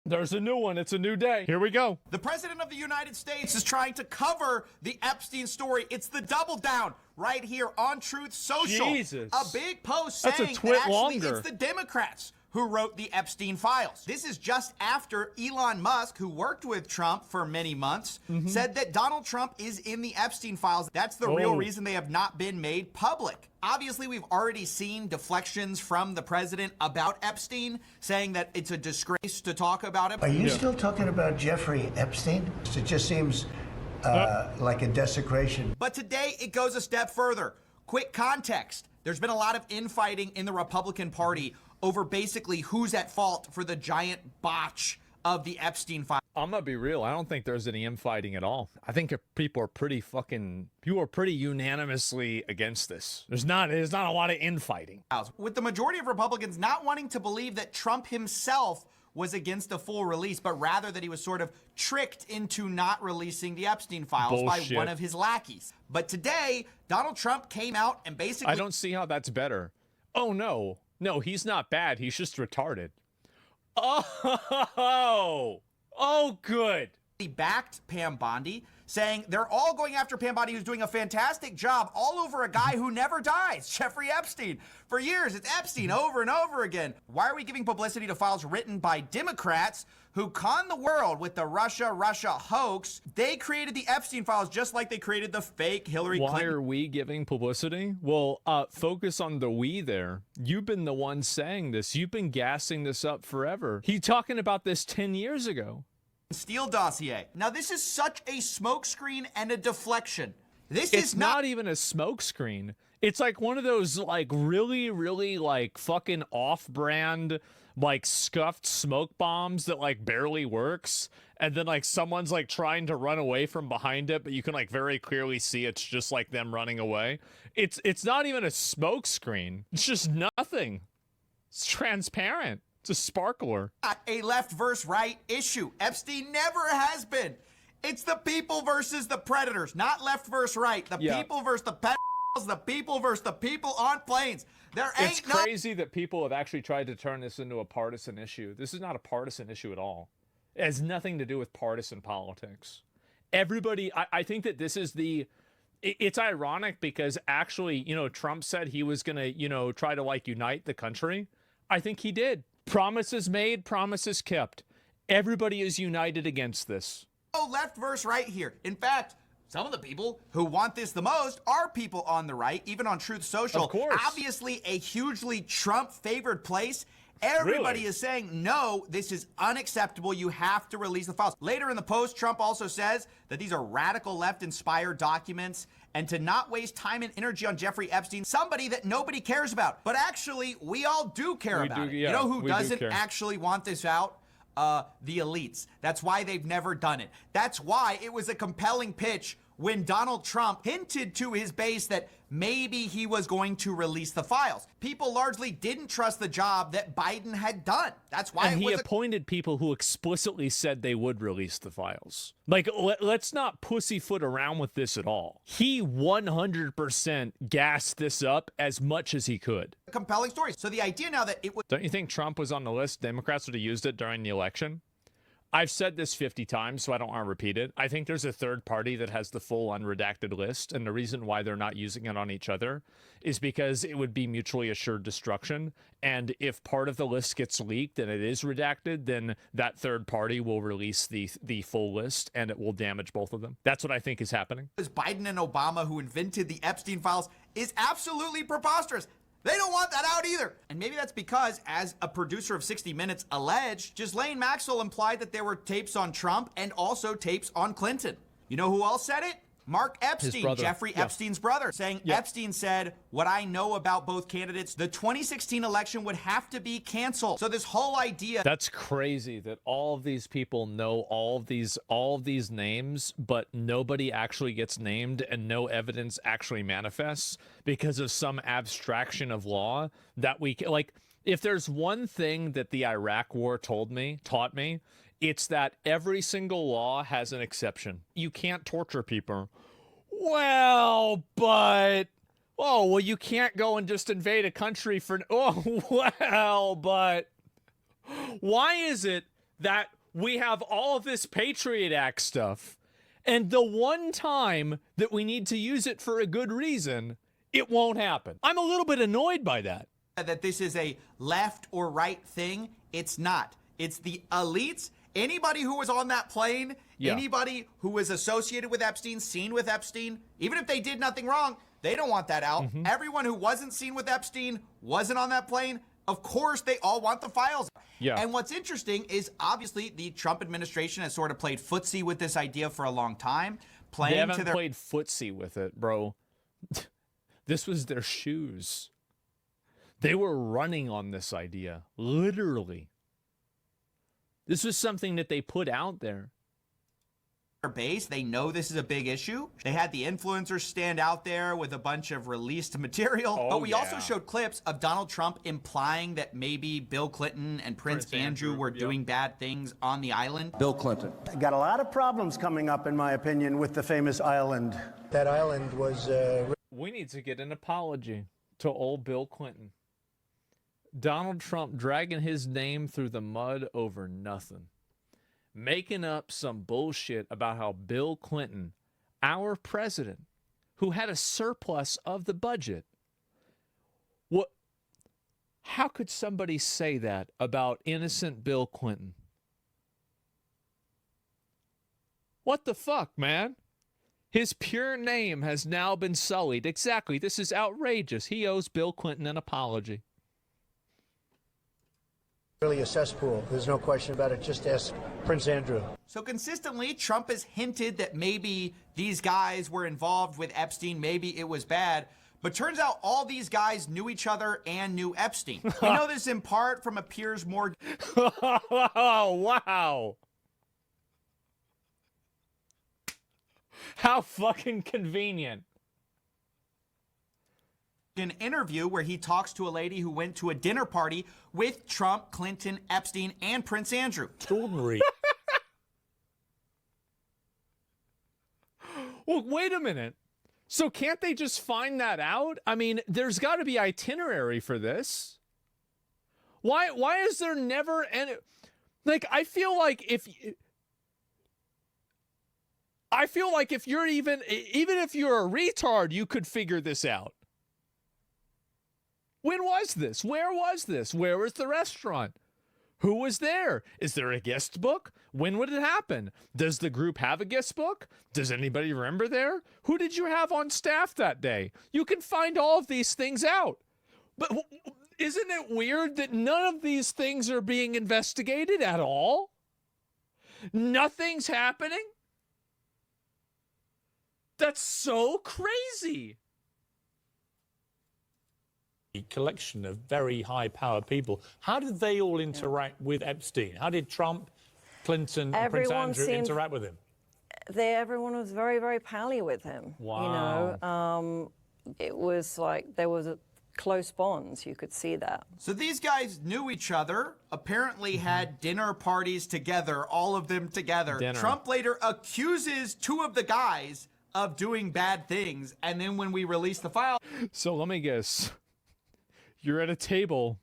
There's a new one. It's a new day. Here we go. The President of the United States is trying to cover the Epstein story. It's the double down right here on Truth Social. Jesus. A big post That's a saying twit that actually longer. it's the Democrats who wrote the Epstein files. This is just after Elon Musk, who worked with Trump for many months, said that Donald Trump is in the Epstein files. That's the real reason they have not been made public. Obviously, we've already seen deflections from the president about Epstein, saying that it's a disgrace to talk about it. Are you still talking about Jeffrey Epstein? It just seems like a desecration. But today, it goes a step further. Quick context. There's been a lot of infighting in the Republican Party over basically who's at fault for the giant botch of the Epstein file. I'm gonna be real. I don't think there's any infighting at all. I think people are pretty unanimously against this. There's not a lot of infighting. With the majority of Republicans not wanting to believe that Trump himself was against a full release, but rather that he was sort of tricked into not releasing the Epstein files by one of his lackeys. But today, Donald Trump came out and basically... I don't see how that's better. Oh, no. No, he's not bad. He's just retarded. Oh, good. He backed Pam Bondi, saying they're all going after Pam Bondi, who's doing a fantastic job all over a guy who never dies, Jeffrey Epstein. For years, it's Epstein over and over again. Why are we giving publicity to files written by Democrats who conned the world with the Russia hoax? They created the Epstein files just like they created the fake Hillary Clinton. Why are we giving publicity? Well, focus on the we there. You've been the one saying this. You've been gassing this up forever. He talking about this 10 years ago. Steele dossier. Now, this is such a smokescreen and a deflection. It's not even a smokescreen. It's like one of those like really, really like fucking off-brand like scuffed smoke bombs that like barely works, and then like someone's like trying to run away from behind it, but you can like very clearly see it's just like them running away. It's not even a smokescreen. It's just nothing. It's transparent. It's a sparkler. Not a left versus right issue. Epstein never has been. It's the people versus the predators, not left versus right. The people versus the pedophiles, the people versus the people on planes. It's crazy that people have actually tried to turn this into a partisan issue. This is not a partisan issue at all. It has nothing to do with partisan politics. Everybody, I think that this is it's ironic because actually, you know, Trump said he was going to, you know, try to like unite the country. I think he did. Promises made, promises kept. Everybody is united against this. Oh, left versus right here. In fact, some of the people who want this the most are people on the right, even on Truth Social. Of course. Obviously a hugely Trump-favored place. Everybody is saying, no, this is unacceptable. You have to release the files. Later in the post, Trump also says that these are radical left-inspired documents and to not waste time and energy on Jeffrey Epstein, somebody that nobody cares about. But actually, we all do care about it. You know who doesn't actually want this out? The elites. That's why they've never done it. That's why it was a compelling pitch when Donald Trump hinted to his base that maybe he was going to release the files. People largely didn't trust the job that Biden had done. That's why he appointed people who explicitly said they would release the files. Like, let's not pussyfoot around with this at all. He 100% gassed this up as much as he could. A compelling story. So the idea now that it was... Don't you think Trump was on the list? Democrats would have used it during the election. I've said this 50 times, so I don't want to repeat it. I think there's a third party that has the full unredacted list, and the reason why they're not using it on each other is because it would be mutually assured destruction, and if part of the list gets leaked and it is redacted, then that third party will release the full list, and it will damage both of them. That's what I think is happening. Biden and Obama, who invented the Epstein files, is absolutely preposterous. They don't want that out either. And maybe that's because, as a producer of 60 Minutes alleged, Ghislaine Maxwell implied that there were tapes on Trump and also tapes on Clinton. You know who else said it? Mark Epstein, Jeffrey Epstein's brother, saying Epstein said, what I know about both candidates, the 2016 election would have to be canceled. So this whole idea... That's crazy that all of these people know all of these names, but nobody actually gets named and no evidence actually manifests because of some abstraction of law that we... Like, if there's one thing that the Iraq War taught me, it's that every single law has an exception. You can't torture people. Well, but... Oh, well, you can't go and just invade a country for... Oh, well, but... Why is it that we have all of this Patriot Act stuff, and the one time that we need to use it for a good reason, it won't happen? I'm a little bit annoyed by that. That this is a left or right thing. It's not. It's the elites. Anybody who was on that plane, anybody who was associated with Epstein, seen with Epstein, even if they did nothing wrong, they don't want that out. Everyone who wasn't seen with Epstein, wasn't on that plane, of course they all want the files. And what's interesting is obviously the Trump administration has sort of played footsie with this idea for a long time. They haven't played footsie with it, bro. This was their shoes. They were running on this idea, literally. This was something that they put out there. base. They know this is a big issue. They had the influencers stand out there with a bunch of released material. But we also showed clips of Donald Trump implying that maybe Bill Clinton and Prince Andrew were doing bad things on the island. Bill Clinton. Got a lot of problems coming up, in my opinion, with the famous island. That island was... We need to get an apology to old Bill Clinton. Donald Trump dragging his name through the mud over nothing. Making up some bullshit about how Bill Clinton, our president, who had a surplus of the budget, how could somebody say that about innocent Bill Clinton? What the fuck, man? His pure name has now been sullied. Exactly. This is outrageous. He owes Bill Clinton an apology. Really a cesspool. There's no question about it. Just ask Prince Andrew. So consistently, Trump has hinted that maybe these guys were involved with Epstein. Maybe it was bad. But turns out all these guys knew each other and knew Epstein. We know this in part from a Piers Morgan. Oh, wow. How fucking convenient. An interview where he talks to a lady who went to a dinner party with Trump, Clinton, Epstein, and Prince Andrew. Extraordinary. Well, wait a minute. So can't they just find that out? I mean, there's got to be itinerary for this. Why is there never any... Like, I feel like if you're even if you're a retard, you could figure this out. When was this? Where was this? Where was the restaurant? Who was there? Is there a guest book? When would it happen? Does the group have a guest book? Does anybody remember there? Who did you have on staff that day? You can find all of these things out. But isn't it weird that none of these things are being investigated at all? Nothing's happening? That's so crazy. Collection of very high-powered people. How did they all interact with Epstein? How did Trump, Clinton, and Prince Andrew interact with him? Everyone was very, very pally with him. Wow. You know, it was like there was close bonds. You could see that. So these guys knew each other, apparently had dinner parties together, all of them together. Dinner. Trump later accuses two of the guys of doing bad things, and then when we release the file... So let me guess. You're at a table,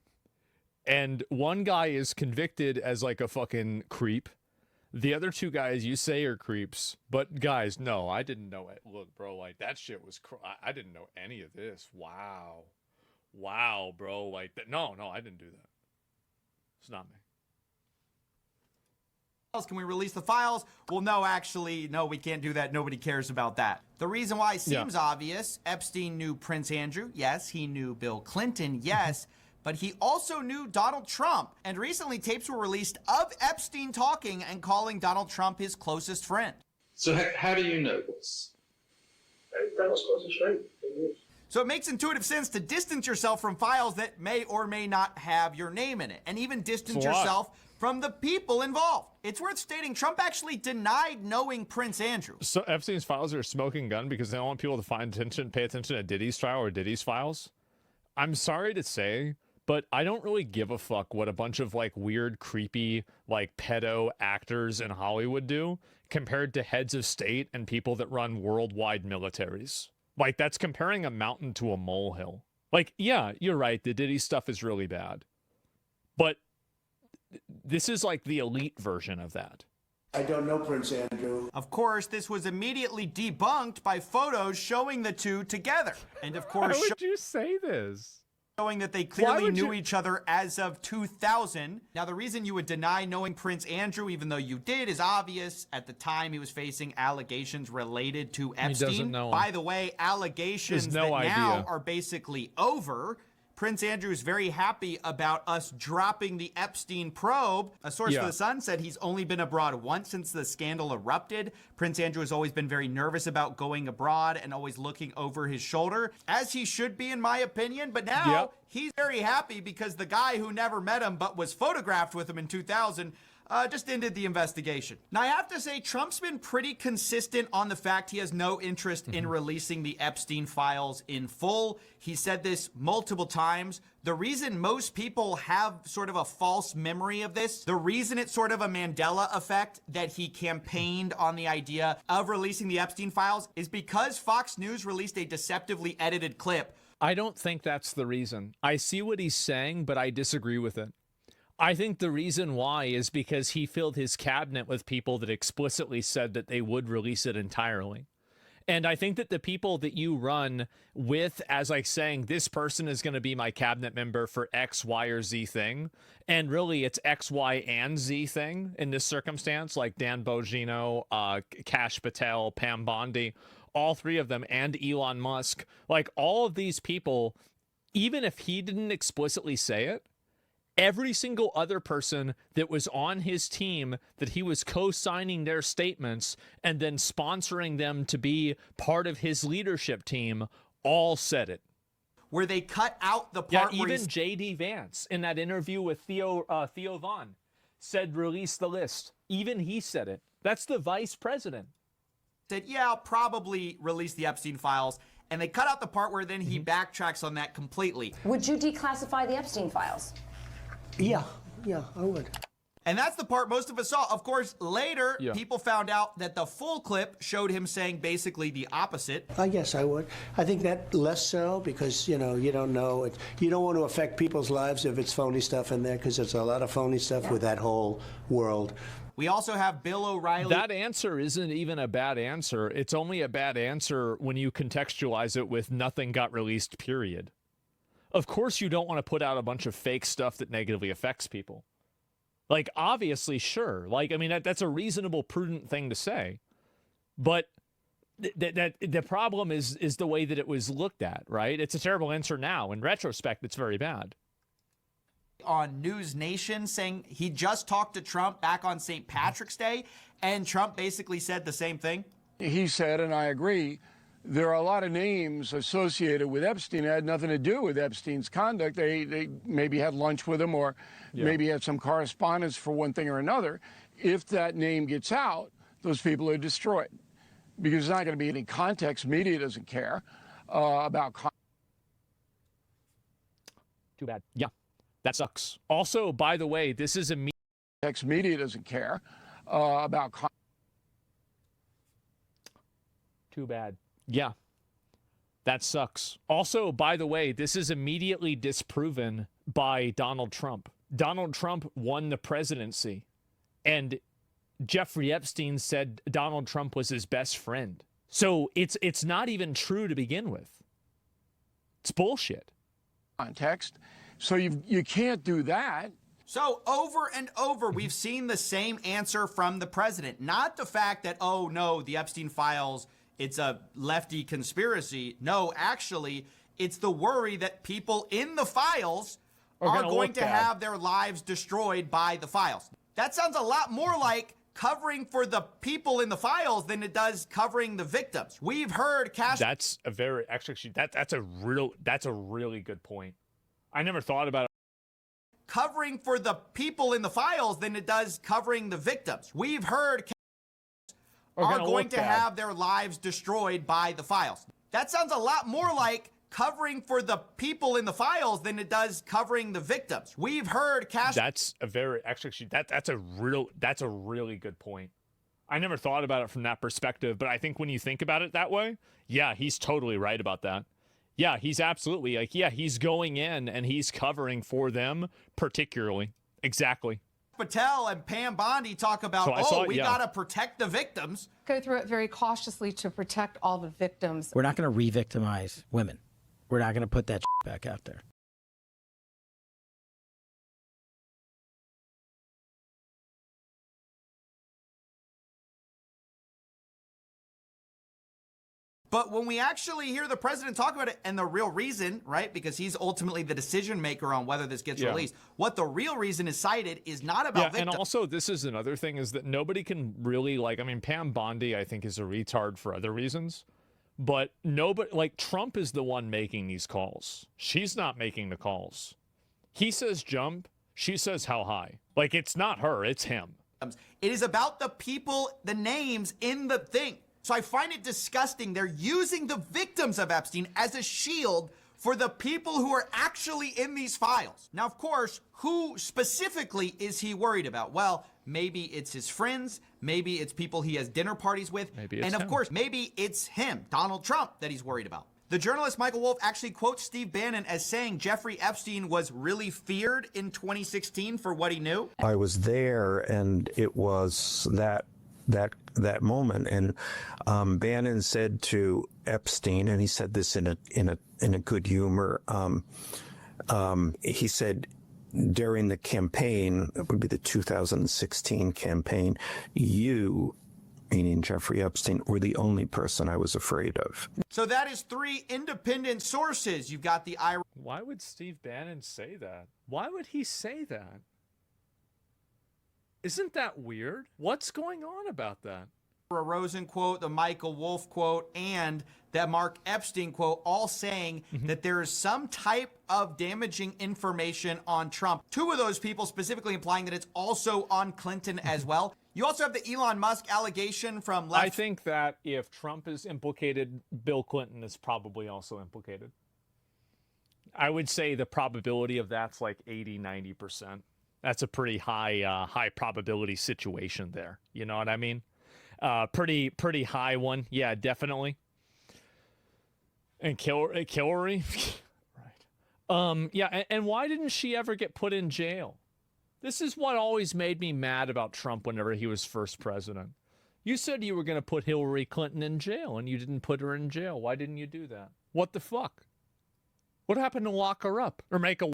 and one guy is convicted as like a fucking creep. The other two guys you say are creeps, but guys, no, I didn't know it. Look, bro, like that shit was. I didn't know any of this. Wow, bro, like that. No, I didn't do that. It's not me. Can we release the files? Well, no, actually, no, we can't do that. Nobody cares about that. The reason why seems obvious. Epstein knew Prince Andrew. Yes, he knew Bill Clinton. Yes, but he also knew Donald Trump. And recently, tapes were released of Epstein talking and calling Donald Trump his closest friend. So how do you know this? So it makes intuitive sense to distance yourself from files that may or may not have your name in it, and even distance yourself from the people involved. It's worth stating Trump actually denied knowing Prince Andrew. So Epstein's files are a smoking gun because they don't want people to pay attention to Diddy's trial or Diddy's files. I'm sorry to say, but I don't really give a fuck what a bunch of like weird, creepy, like pedo actors in Hollywood do compared to heads of state and people that run worldwide militaries. Like, that's comparing a mountain to a molehill. Like, yeah, you're right. The Diddy stuff is really bad. But this is like the elite version of that. I don't know Prince Andrew. Of course, this was immediately debunked by photos showing the two together. And of course, why would you say this? Showing that they clearly knew each other as of 2000. Now, the reason you would deny knowing Prince Andrew, even though you did, is obvious. At the time, he was facing allegations related to Epstein. He doesn't know him. By the way, allegations that now are basically over. Prince Andrew is very happy about us dropping the Epstein probe. A source for The Sun said he's only been abroad once since the scandal erupted. Prince Andrew has always been very nervous about going abroad and always looking over his shoulder, as he should be, in my opinion. But now he's very happy because the guy who never met him but was photographed with him in 2000 just ended the investigation. Now, I have to say, Trump's been pretty consistent on the fact he has no interest in releasing the Epstein files in full. He said this multiple times. The reason most people have sort of a false memory of this, the reason it's sort of a Mandela effect that he campaigned on the idea of releasing the Epstein files is because Fox News released a deceptively edited clip. I don't think that's the reason. I see what he's saying, but I disagree with it. I think the reason why is because he filled his cabinet with people that explicitly said that they would release it entirely. And I think that the people that you run with as like saying this person is going to be my cabinet member for X, Y, or Z thing, and really it's X, Y, and Z thing in this circumstance, like Dan Bongino, Kash Patel, Pam Bondi, all three of them, and Elon Musk, like all of these people, even if he didn't explicitly say it, every single other person that was on his team that he was co-signing their statements and then sponsoring them to be part of his leadership team all said it. Where they cut out the part where even J.D. Vance in that interview with Theo Von said release the list. Even he said it. That's the vice president. Said, yeah, I'll probably release the Epstein files. And they cut out the part where then he backtracks on that completely. Would you declassify the Epstein files? Yeah, I would. And that's the part most of us saw. Of course, later, people found out that the full clip showed him saying basically the opposite. I guess I would. I think that less so because, you don't know. You don't want to affect people's lives if it's phony stuff in there because there's a lot of phony stuff with that whole world. We also have Bill O'Reilly. That answer isn't even a bad answer. It's only a bad answer when you contextualize it with nothing got released, period. Of course you don't want to put out a bunch of fake stuff that negatively affects people. Like, obviously, sure. Like, I mean, that's a reasonable, prudent thing to say. But the problem is the way that it was looked at, right? It's a terrible answer now. In retrospect, it's very bad. On News Nation saying he just talked to Trump back on St. Patrick's Day, and Trump basically said the same thing. He said, and I agree, there are a lot of names associated with Epstein that had nothing to do with Epstein's conduct. They maybe had lunch with him or maybe had some correspondence for one thing or another. If that name gets out, those people are destroyed because there's not going to be any context. Media doesn't care about Too bad. Yeah, that sucks. Also, by the way, this is a media doesn't care about Too bad. Yeah, that sucks. Also, by the way, this is immediately disproven by Donald Trump. Donald Trump won the presidency, and Jeffrey Epstein said Donald Trump was his best friend. So it's not even true to begin with. It's bullshit. Context. So you can't do that. So over and over, we've seen the same answer from the president. Not the fact that, oh, no, the Epstein files, it's a lefty conspiracy. No, actually, it's the worry that people in the files are going to have their lives destroyed by the files. That sounds a lot more like covering for the people in the files than it does covering the victims. We've heard That's a very that's a really good point. I never thought about it. Covering for the people in the files than it does covering the victims. We've heard are going to have their lives destroyed by the files. That sounds a lot more like covering for the people in the files than it does covering the victims. We've heard That's a very that's a really good point. I never thought about it from that perspective, but I think when you think about it that way, yeah, he's totally right about that. Yeah, he's absolutely like, yeah, he's going in and he's covering for them particularly. Exactly. Patel and Pam Bondi talk about, we got to protect the victims. Go through it very cautiously to protect all the victims. We're not going to re-victimize women. We're not going to put that back out there. But when we actually hear the president talk about it, and the real reason, right, because he's ultimately the decision maker on whether this gets released, what the real reason is cited is not about victims. And also, this is another thing, is that nobody can really, like, I mean, Pam Bondi, I think, is a retard for other reasons. But nobody, like, Trump is the one making these calls. She's not making the calls. He says jump, She says how high. Like, it's not her, it's him. It is about the people, the names in the thing. So I find it disgusting. They're using the victims of Epstein as a shield for the people who are actually in these files. Now, of course, who specifically is he worried about? Well, maybe it's his friends. Maybe it's people he has dinner parties with. Maybe it's and of him. course, maybe it's him, Donald Trump, that he's worried about. The journalist Michael Wolff actually quotes Steve Bannon as saying Jeffrey Epstein was really feared in 2016 for what he knew. I was there, and it was that moment, and Bannon said to Epstein, and he said this in a good humor. He said during the campaign, it would be the 2016 campaign, you, meaning Jeffrey Epstein, were the only person I was afraid of. So that is 3 independent sources. You've got the Ira. Why would Steve Bannon say that? Why would he say that? Isn't that weird? What's going on about that? Rosen quote, the Michael Wolff quote, and that Mark Epstein quote, all saying that there is some type of damaging information on Trump. 2 of those people specifically implying that it's also on Clinton as well. You also have the Elon Musk allegation from left. I think that if Trump is implicated, Bill Clinton is probably also implicated. I would say the probability of that's like 80-90%. That's a pretty high probability situation there. You know what I mean? Pretty high one. Yeah, definitely. And Hillary? Right. Yeah, and why didn't she ever get put in jail? This is what always made me mad about Trump whenever he was first president. You said you were going to put Hillary Clinton in jail, and you didn't put her in jail. Why didn't you do that? What the fuck? What happened to lock her up or make a wall?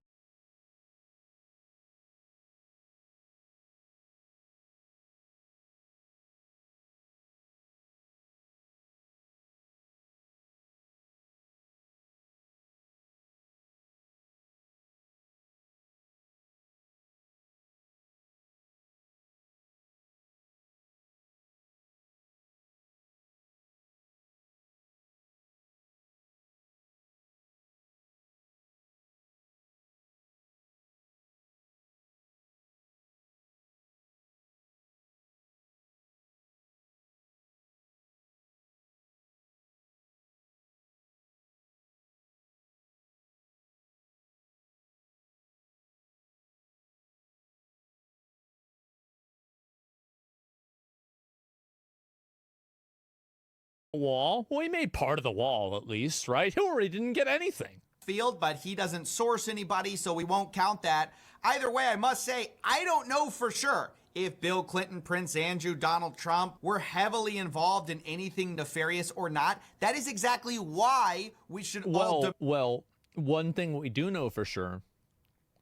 Well, he made part of the wall at least, right? Hillary didn't get anything. Field, but he doesn't source anybody, so we won't count that. Either way, I must say, I don't know for sure if Bill Clinton, Prince Andrew, Donald Trump were heavily involved in anything nefarious or not. That is exactly why we should Well, one thing we do know for sure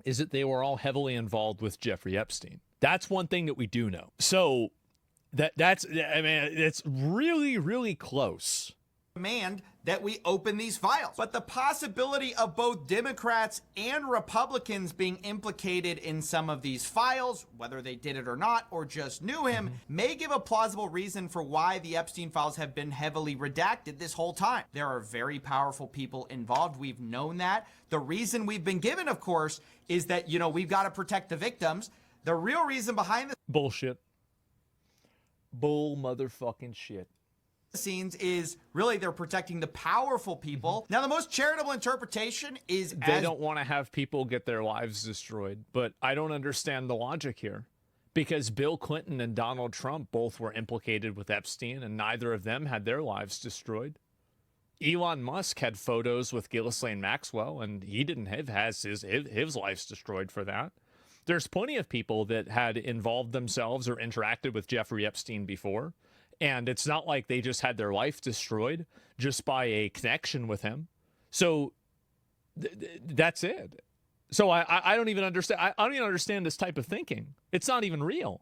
is that they were all heavily involved with Jeffrey Epstein. That's one thing that we do know. So that's it's really, really close. Demand that we open these files. But the possibility of both Democrats and Republicans being implicated in some of these files, whether they did it or not, or just knew him, may give a plausible reason for why the Epstein files have been heavily redacted this whole time. There are very powerful people involved. We've known that. The reason we've been given, of course, is that, you know, we've got to protect the victims. The real reason behind this bullshit. Bull motherfucking shit. Scenes is really they're protecting the powerful people. Now, the most charitable interpretation is they don't want to have people get their lives destroyed, but I don't understand the logic here because Bill Clinton and Donald Trump both were implicated with Epstein and neither of them had their lives destroyed. Elon Musk had photos with Ghislaine Maxwell and he didn't have his lives destroyed for that. There's plenty of people that had involved themselves or interacted with Jeffrey Epstein before. And it's not like they just had their life destroyed just by a connection with him. So that's it. So I don't even understand. I don't even understand this type of thinking. It's not even real.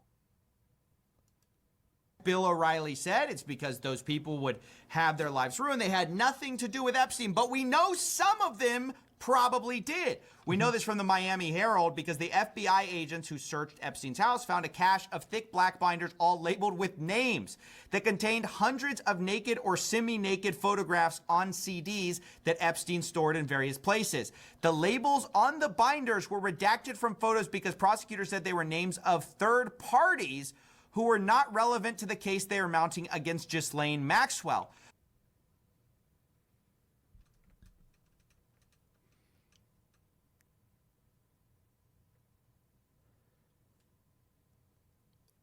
Bill O'Reilly said it's because those people would have their lives ruined. They had nothing to do with Epstein. But we know some of them probably did. We know this from the Miami Herald because the FBI agents who searched Epstein's house found a cache of thick black binders all labeled with names that contained hundreds of naked or semi-naked photographs on CDs that Epstein stored in various places. The labels on the binders were redacted from photos because prosecutors said they were names of third parties who were not relevant to the case they are mounting against Ghislaine Maxwell.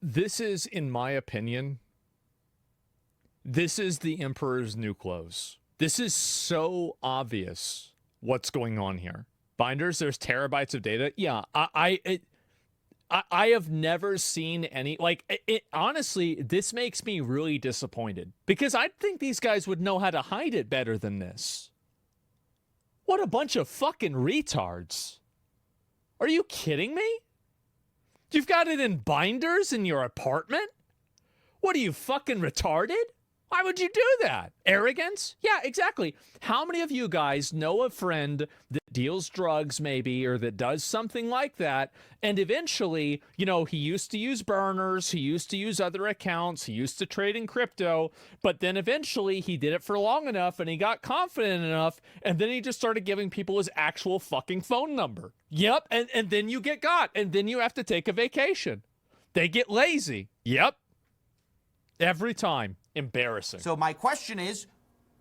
This is, in my opinion, this is the emperor's new clothes. This is so obvious what's going on here. Binders, there's terabytes of data. Yeah, I have never seen any, like, honestly, this makes me really disappointed because I think these guys would know how to hide it better than this. What a bunch of fucking retards. Are you kidding me? You've got it in binders in your apartment? What are you, fucking retarded? Why would you do that? Arrogance? Yeah, exactly. How many of you guys know a friend that deals drugs maybe or that does something like that, and eventually, you know, he used to use burners, he used to use other accounts, he used to trade in crypto, but then eventually he did it for long enough and he got confident enough, and then he just started giving people his actual fucking phone number. Yep, and then you get got, and then you have to take a vacation. They get lazy. Yep. Every time. Embarrassing. So my question is,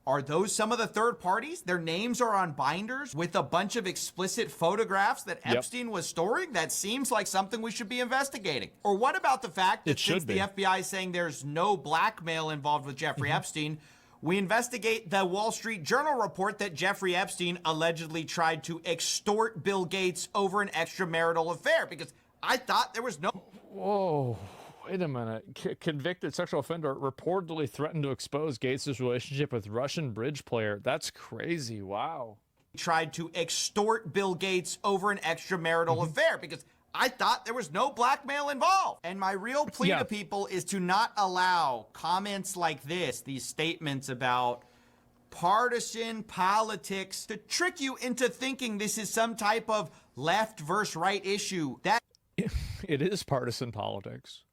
are those some of the third parties? Their names are on binders with a bunch of explicit photographs that Epstein was storing? That seems like something we should be investigating. Or what about the fact that since the FBI is saying there's no blackmail involved with Jeffrey Epstein, we investigate the Wall Street Journal report that Jeffrey Epstein allegedly tried to extort Bill Gates over an extramarital affair? Because I thought there was no... Whoa. Wait a minute. Convicted sexual offender reportedly threatened to expose Gates' relationship with Russian bridge player. That's crazy. Wow. Tried to extort Bill Gates over an extramarital affair because I thought there was no blackmail involved. And my real plea to people is to not allow comments like this, these statements about partisan politics, to trick you into thinking this is some type of left versus right issue. That it is partisan politics.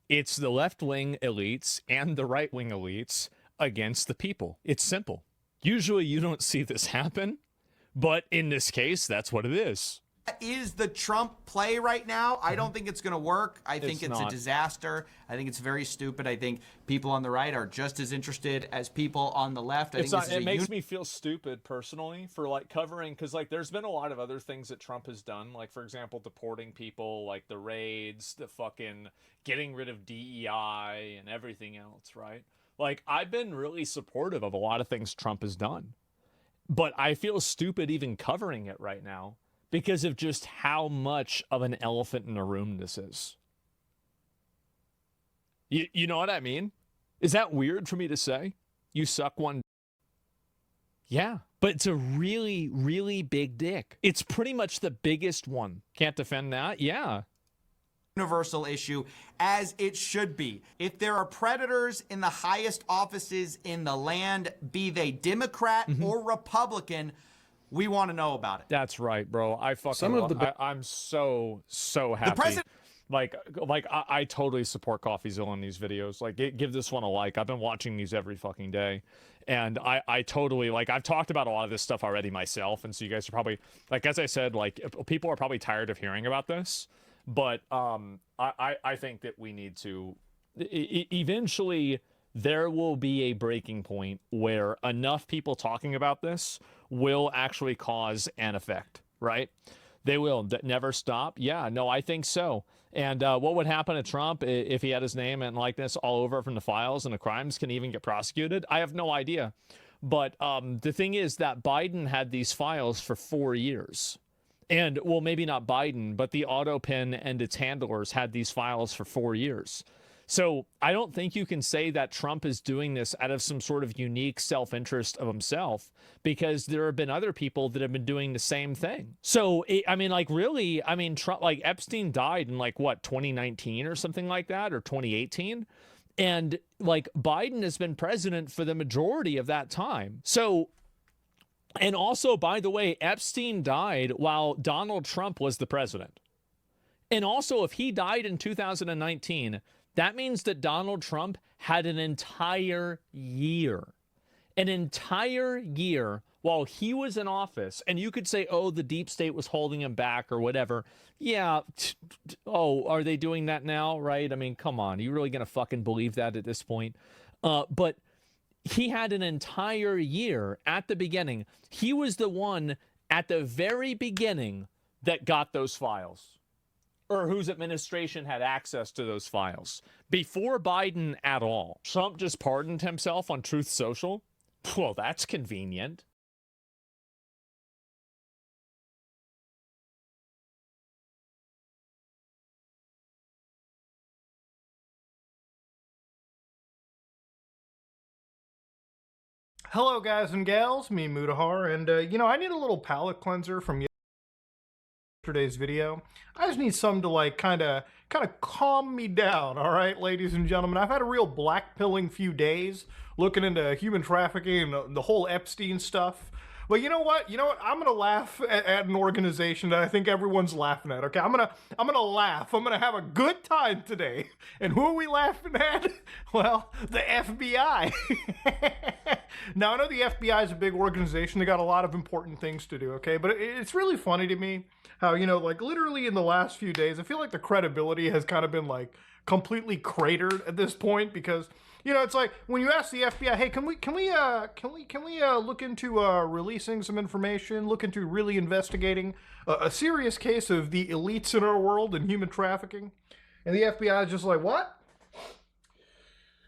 It's the left-wing elites and the right-wing elites against the people. It's simple. Usually you don't see this happen, but in this case, that's what it is. That is the Trump play right now. I don't think it's going to work. I think it's a disaster. I think it's very stupid. I think people on the right are just as interested as people on the left. It makes me feel stupid personally for like covering, because like there's been a lot of other things that Trump has done, like for example deporting people, like the raids, the fucking getting rid of DEI and everything else, right? Like I've been really supportive of a lot of things Trump has done, but I feel stupid even covering it right now because of just how much of an elephant in the room this is. You know what I mean? Is that weird for me to say? You suck one. Yeah, but it's a really, really big dick. It's pretty much the biggest one. Can't defend that? Yeah. Universal issue, as it should be. If there are predators in the highest offices in the land, be they Democrat or Republican, we want to know about it. That's right, bro. I'm so happy. The president. I totally support CoffeeZilla in these videos. Like, give this one a like. I've been watching these every fucking day, and I totally like. I've talked about a lot of this stuff already myself, and so you guys are probably like, as I said, like people are probably tired of hearing about this. But I think that we need to eventually. There will be a breaking point where enough people talking about this will actually cause an effect, right? They will never stop. Yeah, no, I think so. And what would happen to Trump if he had his name and likeness all over from the files and the crimes can even get prosecuted? I have no idea. But the thing is that Biden had these files for 4 years. And, well, maybe not Biden, but the AutoPen and its handlers had these files for 4 years. So I don't think you can say that Trump is doing this out of some sort of unique self-interest of himself, because there have been other people that have been doing the same thing. So, Trump, like Epstein died in like, what, 2019 or something like that, or 2018? And like Biden has been president for the majority of that time. So And also, by the way, Epstein died while Donald Trump was the president. And also, if he died in 2019, that means that Donald Trump had an entire year while he was in office. And you could say, oh, the deep state was holding him back or whatever. Yeah. Oh, are they doing that now? Right? I mean, come on. Are you really going to fucking believe that at this point? But he had an entire year at the beginning. He was the one at the very beginning that got those files, or whose administration had access to those files, before Biden at all. Trump just pardoned himself on Truth Social? Well, that's convenient. Hello guys and gals, me Mudahar, and I need a little palate cleanser from yesterday's video. I just need some to like kind of calm me down, all right, ladies and gentlemen. I've had a real black-pilling few days looking into human trafficking and the whole Epstein stuff. But you know what? I'm gonna laugh at an organization that I think everyone's laughing at. Okay, I'm gonna laugh. I'm gonna have a good time today. And who are we laughing at? Well, the FBI. Now I know the FBI is a big organization. They got a lot of important things to do. Okay, but it's really funny to me how like literally in the last few days, I feel like the credibility has kind of been like completely cratered at this point because. It's like when you ask the FBI, hey, can we look into releasing some information, look into really investigating a serious case of the elites in our world and human trafficking? And the FBI is just like, what?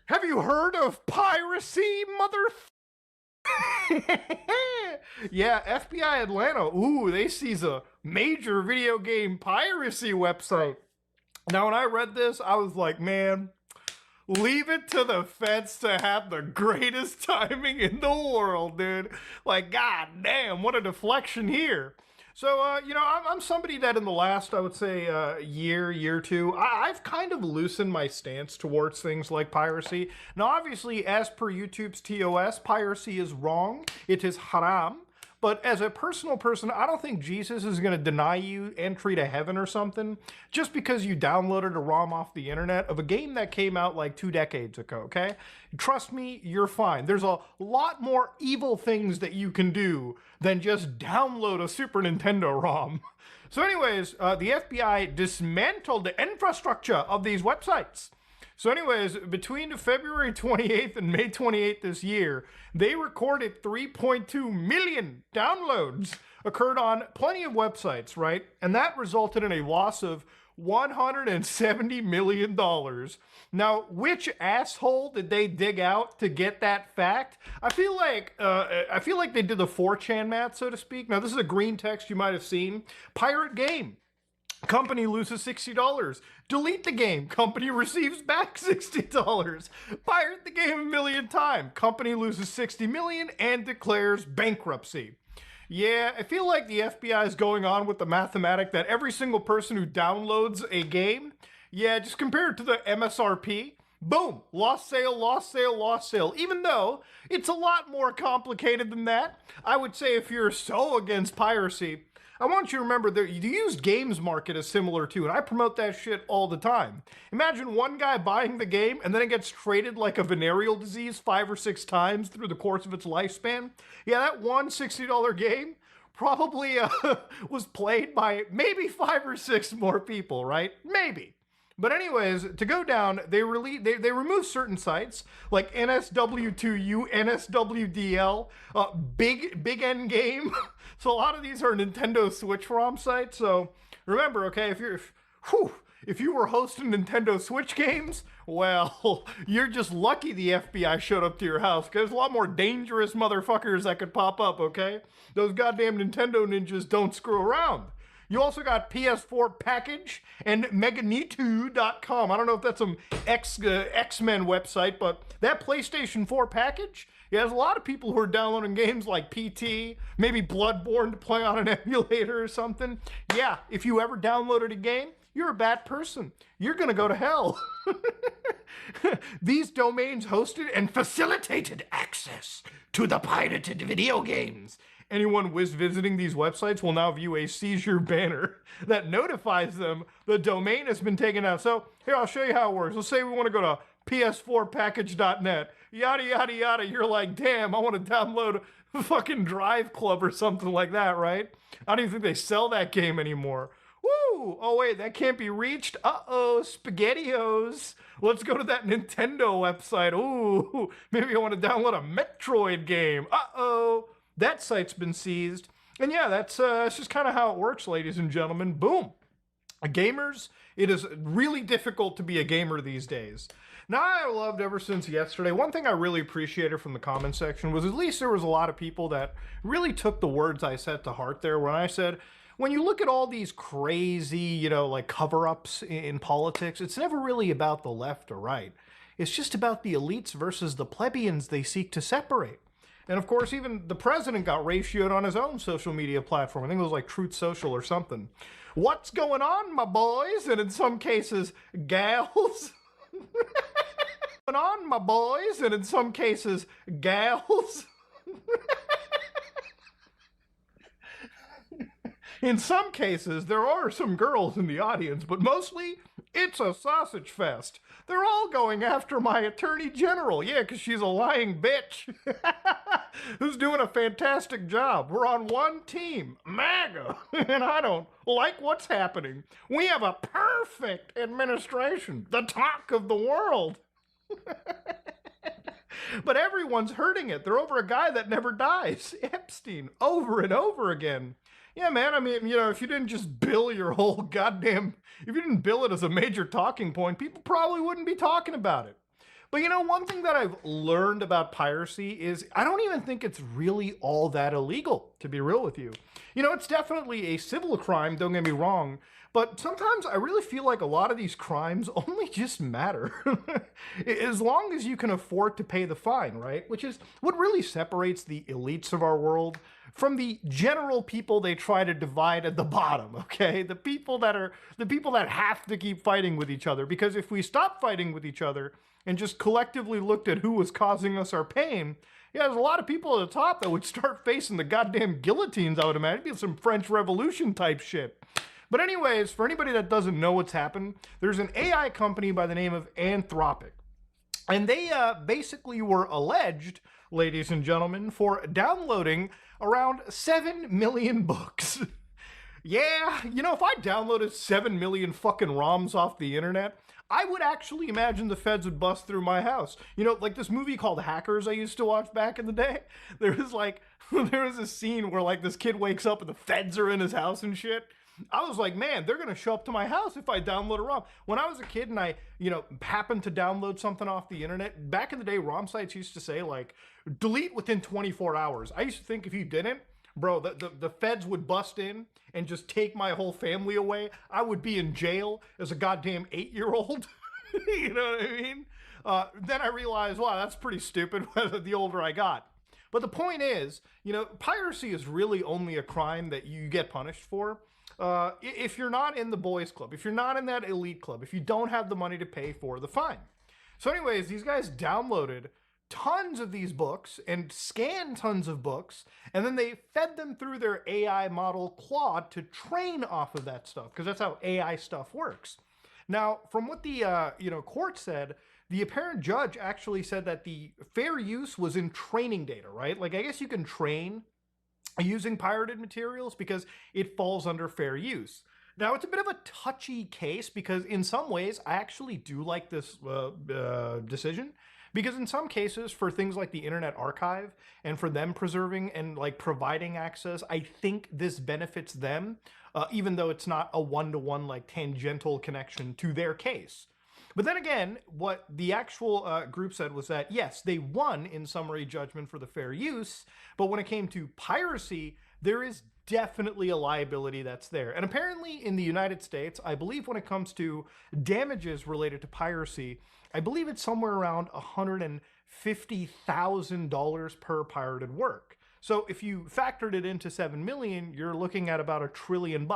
Have you heard of piracy, Yeah, FBI Atlanta. Ooh, they seize a major video game piracy website. Now, when I read this, I was like, man, leave it to the feds to have the greatest timing in the world, dude. Like, god damn, what a deflection here. So, I'm somebody that in the last, I would say, year or two, I've kind of loosened my stance towards things like piracy. Now, obviously, as per YouTube's TOS, piracy is wrong. It is haram. But as a personal person, I don't think Jesus is going to deny you entry to heaven or something just because you downloaded a ROM off the internet of a game that came out like 2 decades ago, okay? Trust me, you're fine. There's a lot more evil things that you can do than just download a Super Nintendo ROM. So anyways, the FBI dismantled the infrastructure of these websites. So anyways, between February 28th and May 28th this year, they recorded 3.2 million downloads occurred on plenty of websites, right? And that resulted in a loss of $170 million. Now, which asshole did they dig out to get that fact? I feel like they did the 4chan math, so to speak. Now, this is a green text you might have seen. Pirate game. Company loses $60. Delete the game. Company receives back $60. Pirate the game 1 million times. Company loses $60 million and declares bankruptcy. Yeah, I feel like the FBI is going on with the mathematic that every single person who downloads a game, yeah, just compare it to the MSRP. Boom, lost sale, lost sale, lost sale. Even though it's a lot more complicated than that, I would say if you're so against piracy, I want you to remember that the used games market is similar too, and I promote that shit all the time. Imagine one guy buying the game and then it gets traded like a venereal disease 5 or 6 times through the course of its lifespan. Yeah, that one $60 game probably was played by maybe 5 or 6 more people, right? Maybe. But anyways, to go down, they remove certain sites like NSW2U, NSWDL, Big N Game. So a lot of these are Nintendo Switch ROM sites. So remember, okay, if you were hosting Nintendo Switch games, well, you're just lucky the FBI showed up to your house, because there's a lot more dangerous motherfuckers that could pop up, okay? Those goddamn Nintendo ninjas don't screw around. You also got PS4 Package and Meganitu.com. I don't know if that's some X-Men website, but that PlayStation 4 Package, yeah, there's a lot of people who are downloading games like PT, maybe Bloodborne to play on an emulator or something. Yeah, if you ever downloaded a game, you're a bad person. You're gonna go to hell. These domains hosted and facilitated access to the pirated video games. Anyone visiting these websites will now view a seizure banner that notifies them the domain has been taken out. So here, I'll show you how it works. Let's say we want to go to ps4package.net, yada, yada, yada. You're like, damn, I want to download fucking Drive Club or something like that, right? I don't even think they sell that game anymore. Woo! Oh, wait, that can't be reached? Uh-oh, SpaghettiOs. Let's go to that Nintendo website. Ooh, maybe I want to download a Metroid game. Uh-oh. That site's been seized. And yeah, that's just kind of how it works, ladies and gentlemen. Boom. Gamers, it is really difficult to be a gamer these days. Now, I loved ever since yesterday, one thing I really appreciated from the comment section was at least there was a lot of people that really took the words I said to heart there when I said, when you look at all these crazy, like cover-ups in politics, it's never really about the left or right. It's just about the elites versus the plebeians they seek to separate. And of course, even the president got ratioed on his own social media platform. I think it was like Truth Social or something. What's going on, my boys? And in some cases, gals. Going on, my boys? And in some cases, gals. In some cases, there are some girls in the audience, but mostly, it's a sausage fest. They're all going after my attorney general. Yeah, because she's a lying bitch who's doing a fantastic job. We're on one team, MAGA, and I don't like what's happening. We have a perfect administration, the talk of the world. But everyone's hurting it. They're over a guy that never dies, Epstein, over and over again. Yeah, man, I mean, if you didn't just bill your whole goddamn, if you didn't bill it as a major talking point, people probably wouldn't be talking about it. But one thing that I've learned about piracy is I don't even think it's really all that illegal, to be real with you. It's definitely a civil crime, don't get me wrong, but sometimes I really feel like a lot of these crimes only just matter. As long as you can afford to pay the fine, right? Which is what really separates the elites of our world from the general people they try to divide at the bottom, okay? The people that have to keep fighting with each other, because if we stop fighting with each other and just collectively looked at who was causing us our pain, yeah, there's a lot of people at the top that would start facing the goddamn guillotines, I would imagine. It'd be some French Revolution type shit. But anyways, for anybody that doesn't know what's happened, there's an AI company by the name of Anthropic. And they basically were alleged, ladies and gentlemen, for downloading around 7 million books. Yeah, if I downloaded 7 million fucking ROMs off the internet, I would actually imagine the feds would bust through my house. Like this movie called Hackers I used to watch back in the day. There was a scene where this kid wakes up and the feds are in his house and shit. I was like, man, they're going to show up to my house if I download a ROM. When I was a kid and I, happened to download something off the internet, back in the day, ROM sites used to say, delete within 24 hours. I used to think if you didn't, bro, the feds would bust in and just take my whole family away. I would be in jail as a goddamn 8-year-old. You know what I mean? Then I realized, wow, that's pretty stupid the older I got. But the point is, piracy is really only a crime that you get punished for if you're not in the boys club, if you're not in that elite club, if you don't have the money to pay for the fine. So anyways, these guys downloaded tons of these books and scanned tons of books, and then they fed them through their AI model Claude to train off of that stuff, because that's how AI stuff works. Now, from what the court said, the apparent judge actually said that the fair use was in training data, right? I guess you can train using pirated materials because it falls under fair use. Now, it's a bit of a touchy case because in some ways, I actually do like this decision. Because in some cases, for things like the Internet Archive and for them preserving and providing access, I think this benefits them, even though it's not a one-to-one tangential connection to their case. But then again, what the actual group said was that, yes, they won in summary judgment for the fair use, but when it came to piracy, there is definitely a liability that's there. And apparently in the United States, I believe when it comes to damages related to piracy, I believe it's somewhere around $150,000 per pirated work. So if you factored it into 7 million, you're looking at about $1 trillion.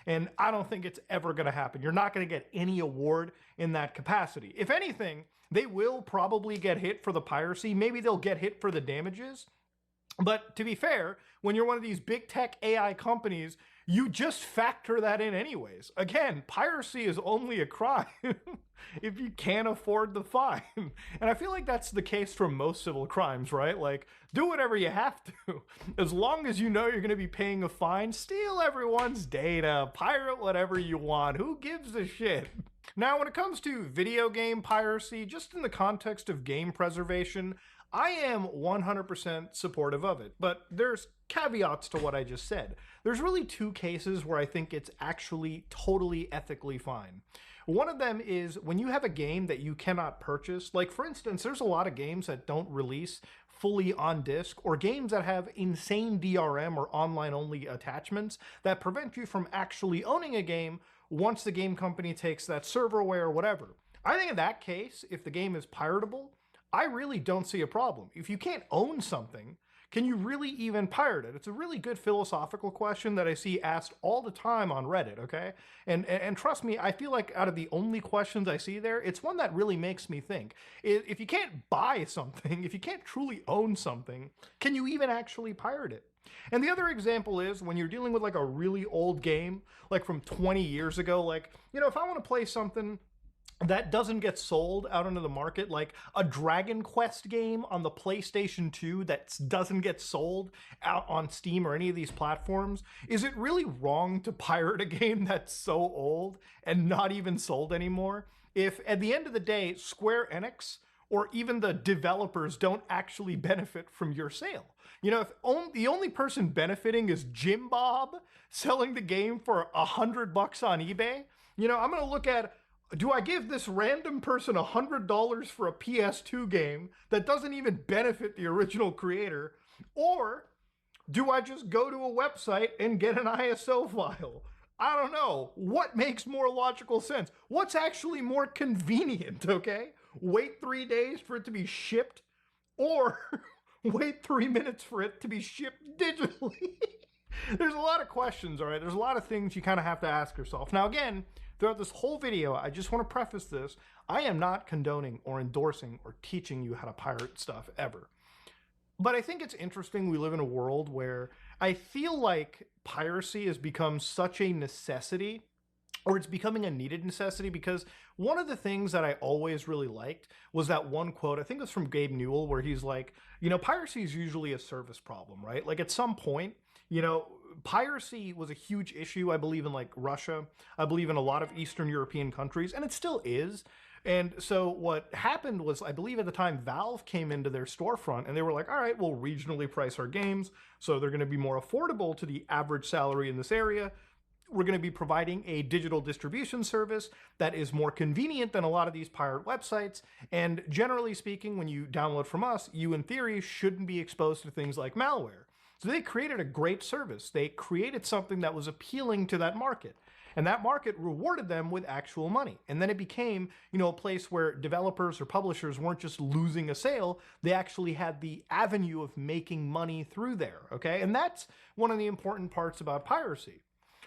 And I don't think it's ever going to happen. You're not going to get any award in that capacity. If anything, they will probably get hit for the piracy. Maybe they'll get hit for the damages. But to be fair, when you're one of these big tech AI companies, you just factor that in anyways. Again, piracy is only a crime if you can't afford the fine. And I feel like that's the case for most civil crimes, right? Like, do whatever you have to. As long as you know you're going to be paying a fine, steal everyone's data, pirate whatever you want. Who gives a shit? Now, when it comes to video game piracy, just in the context of game preservation, I am 100% supportive of it, but there's caveats to what I just said. There's really two cases where I think it's actually totally ethically fine. One of them is when you have a game that you cannot purchase. Like, for instance, there's a lot of games that don't release fully on disc, or games that have insane DRM or online-only attachments that prevent you from actually owning a game once the game company takes that server away or whatever. I think in that case, if the game is piratable, I really don't see a problem. If you can't own something, can you really even pirate it? It's a really good philosophical question that I see asked all the time on Reddit, okay? And trust me, I feel like out of the only questions I see there, it's one that really makes me think. If you can't buy something, if you can't truly own something, can you even actually pirate it? And the other example is when you're dealing with like a really old game, like from 20 years ago, like, you know, if I want to play something that doesn't get sold out into the market, like a Dragon Quest game on the PlayStation 2 that doesn't get sold out on Steam or any of these platforms, is it really wrong to pirate a game that's so old and not even sold anymore? If at the end of the day, Square Enix or even the developers don't actually benefit from your sale. You know, if the only person benefiting is Jim Bob selling the game for $100 on eBay, you know, I'm gonna look at, do I give this random person $100 for a PS2 game that doesn't even benefit the original creator? Or do I just go to a website and get an ISO file? I don't know. What makes more logical sense? What's actually more convenient, okay? Wait 3 days for it to be shipped, or wait 3 minutes for it to be shipped digitally? There's a lot of questions, all right? There's a lot of things you kind of have to ask yourself. Now, again, throughout this whole video, I just want to preface this. I am not condoning or endorsing or teaching you how to pirate stuff ever. But I think it's interesting we live in a world where I feel like piracy has become such a necessity, or it's becoming a needed necessity, because one of the things that I always really liked was that one quote, I think it was from Gabe Newell, where he's like, you know, piracy is usually a service problem, right? Like at some point, you know, piracy was a huge issue, I believe, in like Russia, I believe in a lot of Eastern European countries, and it still is. And so what happened was, I believe at the time, Valve came into their storefront and they were like, all right, we'll regionally price our games, so they're going to be more affordable to the average salary in this area. We're going to be providing a digital distribution service that is more convenient than a lot of these pirate websites. And generally speaking, when you download from us, you in theory shouldn't be exposed to things like malware. So they created a great service. They created something that was appealing to that market. And that market rewarded them with actual money. And then it became, you know, a place where developers or publishers weren't just losing a sale, they actually had the avenue of making money through there, okay? And that's one of the important parts about piracy.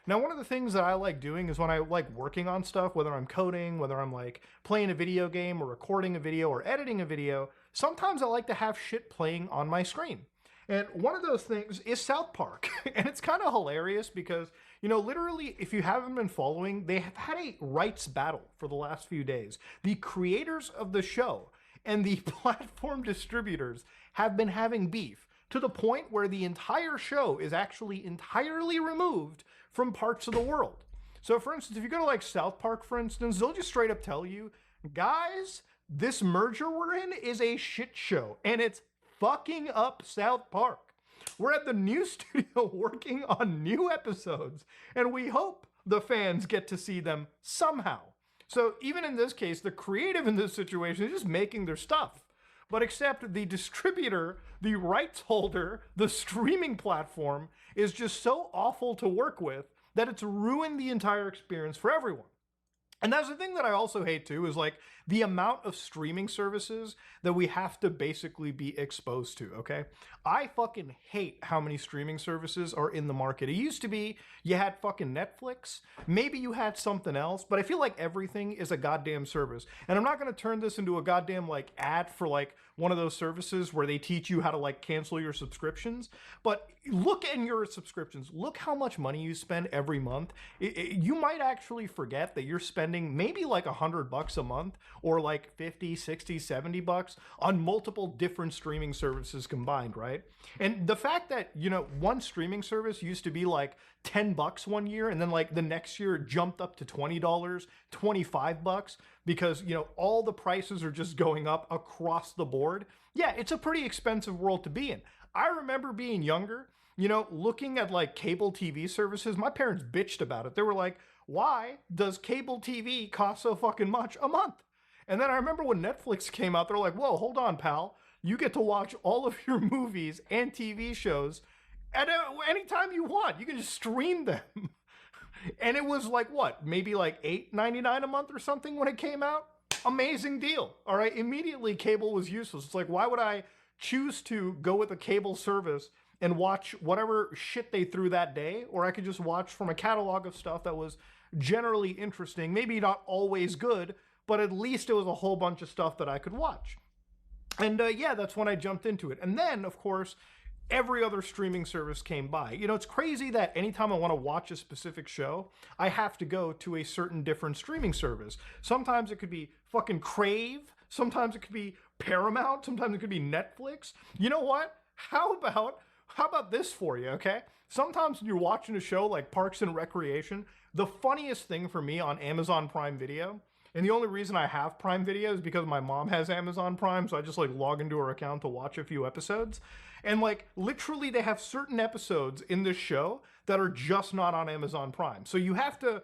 Now, one of the things that I like doing is when I like working on stuff, whether I'm coding, whether I'm like playing a video game or recording a video or editing a video, sometimes I like to have shit playing on my screen. And one of those things is South Park. And it's kind of hilarious because, you know, literally, if you haven't been following, they have had a rights battle for the last few days. The creators of the show and the platform distributors have been having beef to the point where the entire show is actually entirely removed from parts of the world. So for instance, if you go to like South Park, for instance, they'll just straight up tell you, guys, this merger we're in is a shit show and it's fucking up South Park. We're at the new studio working on new episodes and we hope the fans get to see them somehow. So even in this case, the creative in this situation is just making their stuff. But except the distributor, the rights holder, the streaming platform is just so awful to work with that it's ruined the entire experience for everyone. And that's the thing that I also hate too, is like the amount of streaming services that we have to basically be exposed to, okay? I fucking hate how many streaming services are in the market. It used to be you had fucking Netflix, maybe you had something else, but I feel like everything is a goddamn service. And I'm not gonna turn this into a goddamn like ad for like one of those services where they teach you how to like cancel your subscriptions, but look at your subscriptions. Look how much money you spend every month. You might actually forget that you're spending maybe like $100 a month or like 50, 60, 70 bucks on multiple different streaming services combined, right? And the fact that, you know, one streaming service used to be like 10 bucks one year and then like the next year it jumped up to $20, 25 bucks because, you know, all the prices are just going up across the board. Yeah, it's a pretty expensive world to be in. I remember being younger, you know, looking at like cable TV services. My parents bitched about it. They were like, why does cable TV cost so fucking much a month? And then I remember when Netflix came out, they're like, whoa, hold on, pal. You get to watch all of your movies and TV shows at any time you want. You can just stream them. And it was like, what, maybe like $8.99 a month or something when it came out? Amazing deal. All right, immediately cable was useless. It's like, why would I choose to go with a cable service and watch whatever shit they threw that day, or I could just watch from a catalog of stuff that was generally interesting, maybe not always good, but at least it was a whole bunch of stuff that I could watch. And yeah, that's when I jumped into it. And then, of course, every other streaming service came by. You know, it's crazy that anytime I want to watch a specific show, I have to go to a certain different streaming service. Sometimes it could be fucking Crave, sometimes it could be Paramount, sometimes it could be Netflix. You know what? How about this for you, okay? Sometimes when you're watching a show like Parks and Recreation, the funniest thing for me on Amazon Prime Video, and the only reason I have Prime Video is because my mom has Amazon Prime, so I just like log into her account to watch a few episodes. And like literally they have certain episodes in this show that are just not on Amazon Prime. So you have to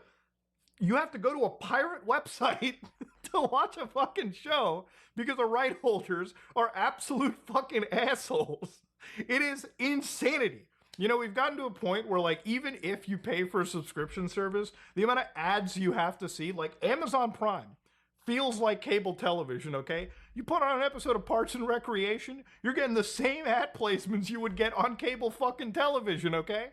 go to a pirate website to watch a fucking show because the right holders are absolute fucking assholes. It is insanity. You know, we've gotten to a point where, like, even if you pay for a subscription service, the amount of ads you have to see, like Amazon Prime, feels like cable television, okay? You put on an episode of Parks and Recreation, you're getting the same ad placements you would get on cable fucking television, okay?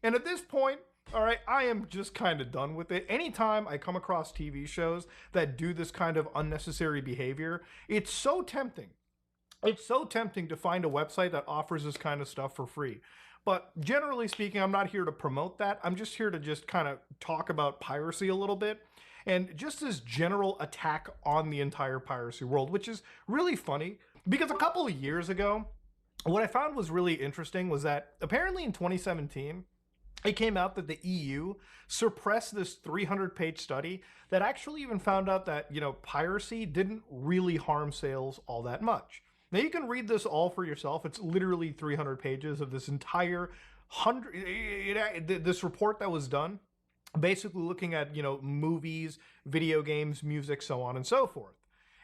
And at this point, all right, I am just kind of done with it. Anytime I come across TV shows that do this kind of unnecessary behavior, it's so tempting. It's so tempting to find a website that offers this kind of stuff for free. But generally speaking, I'm not here to promote that. I'm just here to just kind of talk about piracy a little bit and just this general attack on the entire piracy world, which is really funny because a couple of years ago, what I found was really interesting was that apparently in 2017, it came out that the EU suppressed this 300-page study that actually even found out that, you know, piracy didn't really harm sales all that much. Now, you can read this all for yourself. It's literally 300 pages of this entire this report that was done, basically looking at, you know, movies, video games, music, so on and so forth.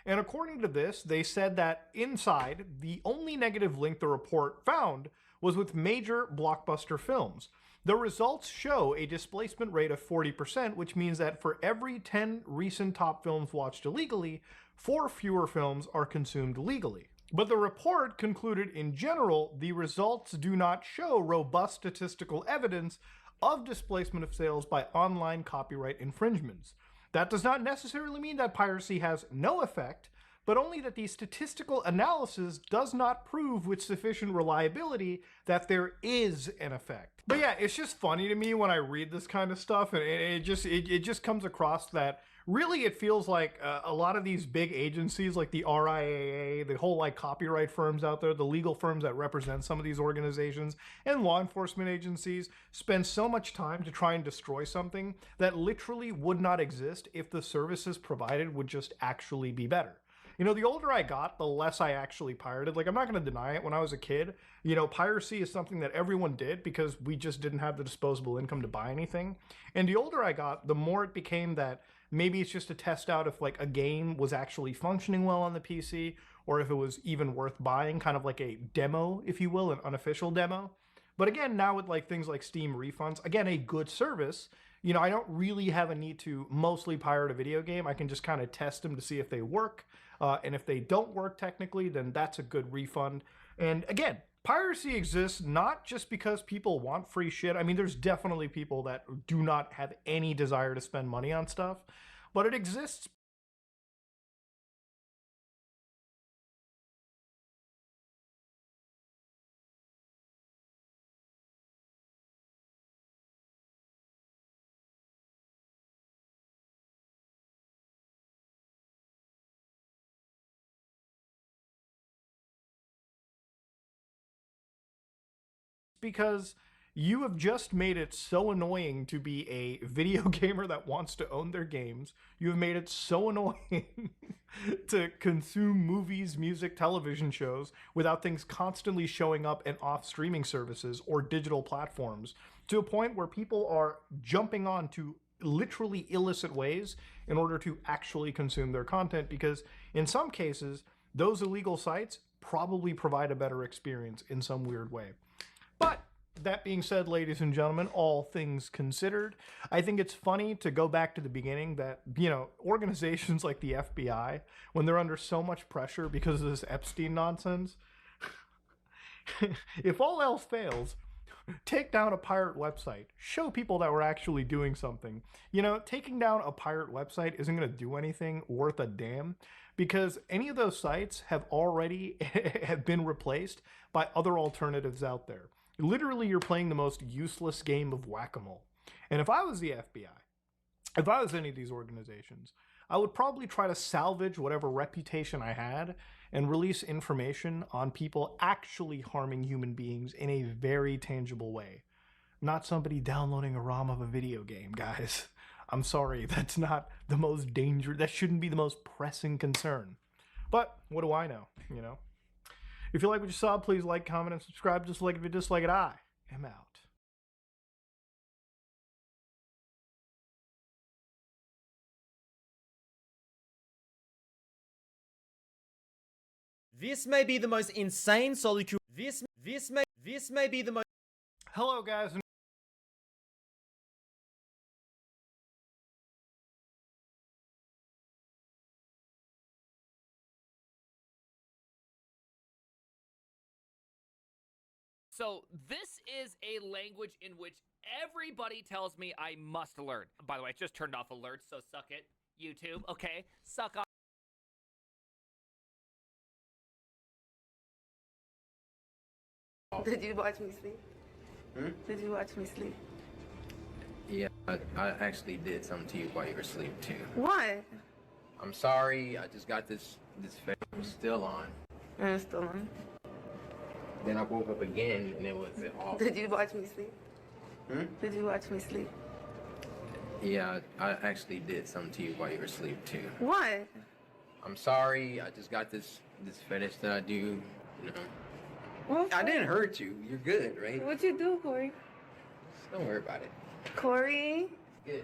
And according to this, they said that inside, the only negative link the report found was with major blockbuster films. The results show a displacement rate of 40%, which means that for every 10 recent top films watched illegally, 4 fewer films are consumed legally. But the report concluded in general, the results do not show robust statistical evidence of displacement of sales by online copyright infringements. That does not necessarily mean that piracy has no effect, but only that the statistical analysis does not prove with sufficient reliability that there is an effect. But yeah, it's just funny to me when I read this kind of stuff, and it just comes across that really it feels like a lot of these big agencies like the RIAA, the whole like copyright firms out there, the legal firms that represent some of these organizations, and law enforcement agencies spend so much time to try and destroy something that literally would not exist if the services provided would just actually be better. You know, the older I got, the less I actually pirated. Like, I'm not going to deny it. When I was a kid, you know, piracy is something that everyone did because we just didn't have the disposable income to buy anything. And the older I got, the more it became that maybe it's just to test out if, like, a game was actually functioning well on the PC or if it was even worth buying, kind of like a demo, if you will, an unofficial demo. But again, now with, like, things like Steam refunds, again, a good service, you know, I don't really have a need to mostly pirate a video game. I can just kind of test them to see if they work. And if they don't work technically, then that's a good refund. And again, piracy exists not just because people want free shit. I mean, there's definitely people that do not have any desire to spend money on stuff, but it exists because you have just made it so annoying to be a video gamer that wants to own their games. You have made it so annoying to consume movies, music, television shows without things constantly showing up and off streaming services or digital platforms, to a point where people are jumping on to literally illicit ways in order to actually consume their content, because in some cases, those illegal sites probably provide a better experience in some weird way. But that being said, ladies and gentlemen, all things considered, I think it's funny to go back to the beginning that, you know, organizations like the FBI, when they're under so much pressure because of this Epstein nonsense, if all else fails, take down a pirate website. Show people that we're actually doing something. You know, taking down a pirate website isn't going to do anything worth a damn, because any of those sites have already have been replaced by other alternatives out there. Literally, you're playing the most useless game of whack-a-mole. And if I was the FBI, if I was any of these organizations, I would probably try to salvage whatever reputation I had and release information on people actually harming human beings in a very tangible way. Not somebody downloading a ROM of a video game, guys. I'm sorry, that's not the most dangerous, that shouldn't be the most pressing concern. But what do I know, you know? If you like what you saw, please like, comment, and subscribe. Just like if you dislike it, I am out. This may be the most insane solitude. This may be the most. Hello, guys. So this is a language in which everybody tells me I must learn. By the way, I just turned off alerts, so suck it, YouTube. Okay, suck off. Did you watch me sleep? Did you watch me sleep? Yeah, I actually did something to you while you were asleep too. What? I'm sorry. I just got this film still on. And it's still on. Then I woke up again and it was off. Did you watch me sleep? Did you watch me sleep? Yeah, I actually did something to you while you were asleep too. What? I'm sorry. I just got this fetish that I do. You know. Well, I didn't hurt you. You're good, right? What'd you do, Corey? Don't worry about it. Corey? Good.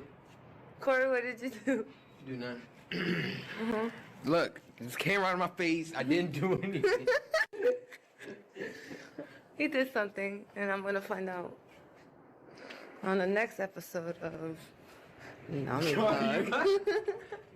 Corey, what did you do? Do nothing. Look, this camera out of my face. I didn't do anything. He did something, and I'm gonna find out on the next episode of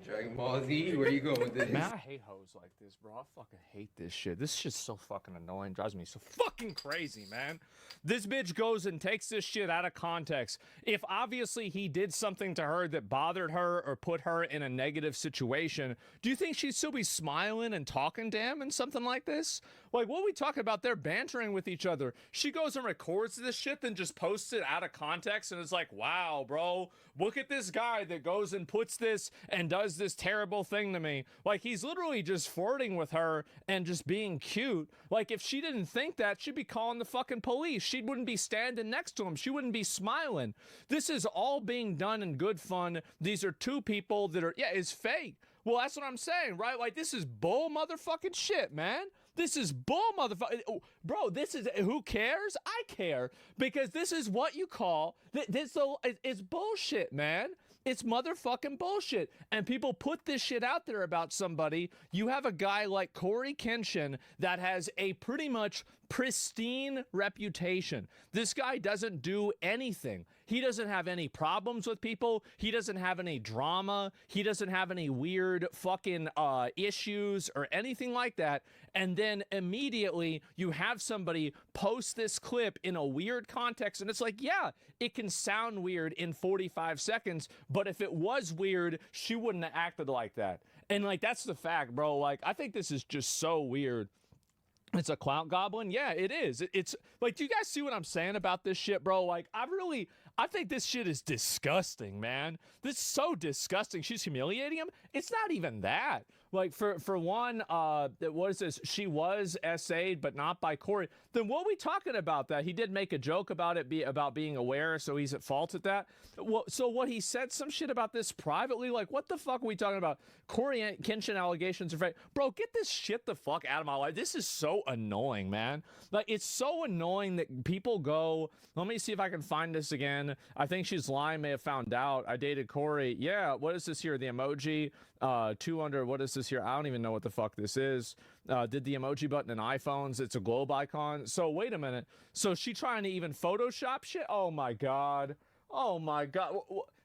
Dragon Ball Z, where you going with this? Man, I hate hoes like this, bro. I fucking hate this shit. This shit's so fucking annoying. Drives me so fucking crazy, man. This bitch goes and takes this shit out of context. If obviously he did something to her that bothered her or put her in a negative situation, do you think she'd still be smiling and talking to him and something like this? Like, what are we talking about? They're bantering with each other. She goes and records this shit, then just posts it out of context, and it's like, wow, bro, look at this guy that goes and puts this and does this terrible thing to me. Like, he's literally just flirting with her and just being cute. Like, if she didn't think that, she'd be calling the fucking police. She wouldn't be standing next to him. She wouldn't be smiling. This is all being done in good fun. These are two people that are, yeah, it's fake. Well, that's what I'm saying, right? Like, this is bull motherfucking shit, man. This is bull motherfucking, bro, this is, who cares? I care, because this is what you call, it's bullshit, man. It's motherfucking bullshit. And people put this shit out there about somebody. You have a guy like Corey Kenshin that has a pretty much pristine reputation. This guy doesn't do anything. he doesn't have any problems with people. He doesn't have any drama. He doesn't have any weird fucking issues or anything like that. And then immediately you have somebody post this clip in a weird context, and it's like, yeah, it can sound weird in 45 seconds, but if it was weird, she wouldn't have acted like that. And like, that's the fact, bro. Like, I think this is just so weird. It's a clout goblin. Yeah, it is. It's like, do you guys see what I'm saying about this shit, bro? Like, I think this shit is disgusting, man. This is so disgusting. She's humiliating him. It's not even that. Like, for one, what is this? She was SA'd, but not by Corey. Then what are we talking about that? He did make a joke about it, about being aware, so he's at fault at that. Well, so what, he said some shit about this privately? Like, what the fuck are we talking about? Corey Kenshin allegations are fake. Bro, get this shit the fuck out of my life. This is so annoying, man. Like, it's so annoying that people go, let me see if I can find this again. I think she's lying, may have found out. I dated Corey. Yeah, what is this here? The emoji, 200, what is this here? I don't even know what the fuck this is. Did the emoji button in iPhones? It's a globe icon. So wait a minute. So she trying to even Photoshop shit? Oh my God. Oh my God.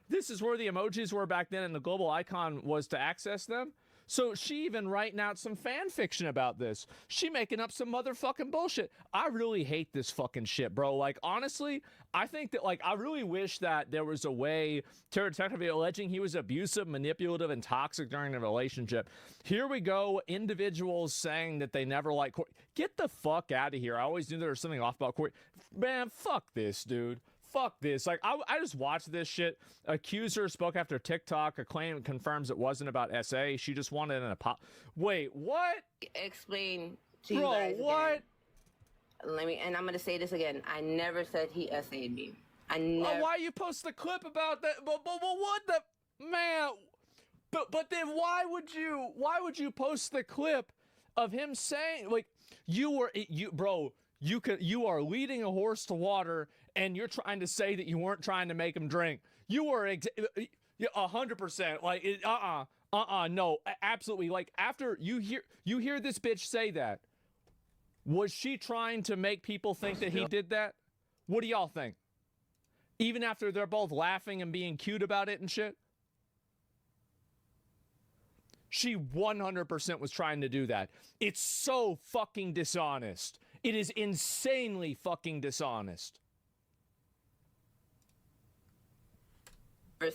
This is where the emojis were back then and the global icon was to access them? So she even writing out some fan fiction about this. She making up some motherfucking bullshit. I really hate this fucking shit, bro. Like, honestly, I think that, like, I really wish that there was a way to technically alleging he was abusive, manipulative, and toxic during the relationship. Here we go. Individuals saying that they never liked Corey. Get the fuck out of here. I always knew there was something off about Corey. Man, fuck this, dude. Fuck this. Like, I just watched this shit. Accuser spoke after TikTok. A claim confirms it wasn't about SA. She just wanted an apology. Wait, what? Explain to you guys what? Again. And I'm going to say this again. I never said he SA'd me. I never. Why you post the clip about that? But what the, man? But then why would you post the clip of him saying, like, you are leading a horse to water, and you're trying to say that you weren't trying to make him drink. You were 100%. Like, no, absolutely. Like, after you hear this bitch say that, was she trying to make people think that he did that? What do y'all think? Even after they're both laughing and being cute about it and shit? She 100% was trying to do that. It's so fucking dishonest. It is insanely fucking dishonest.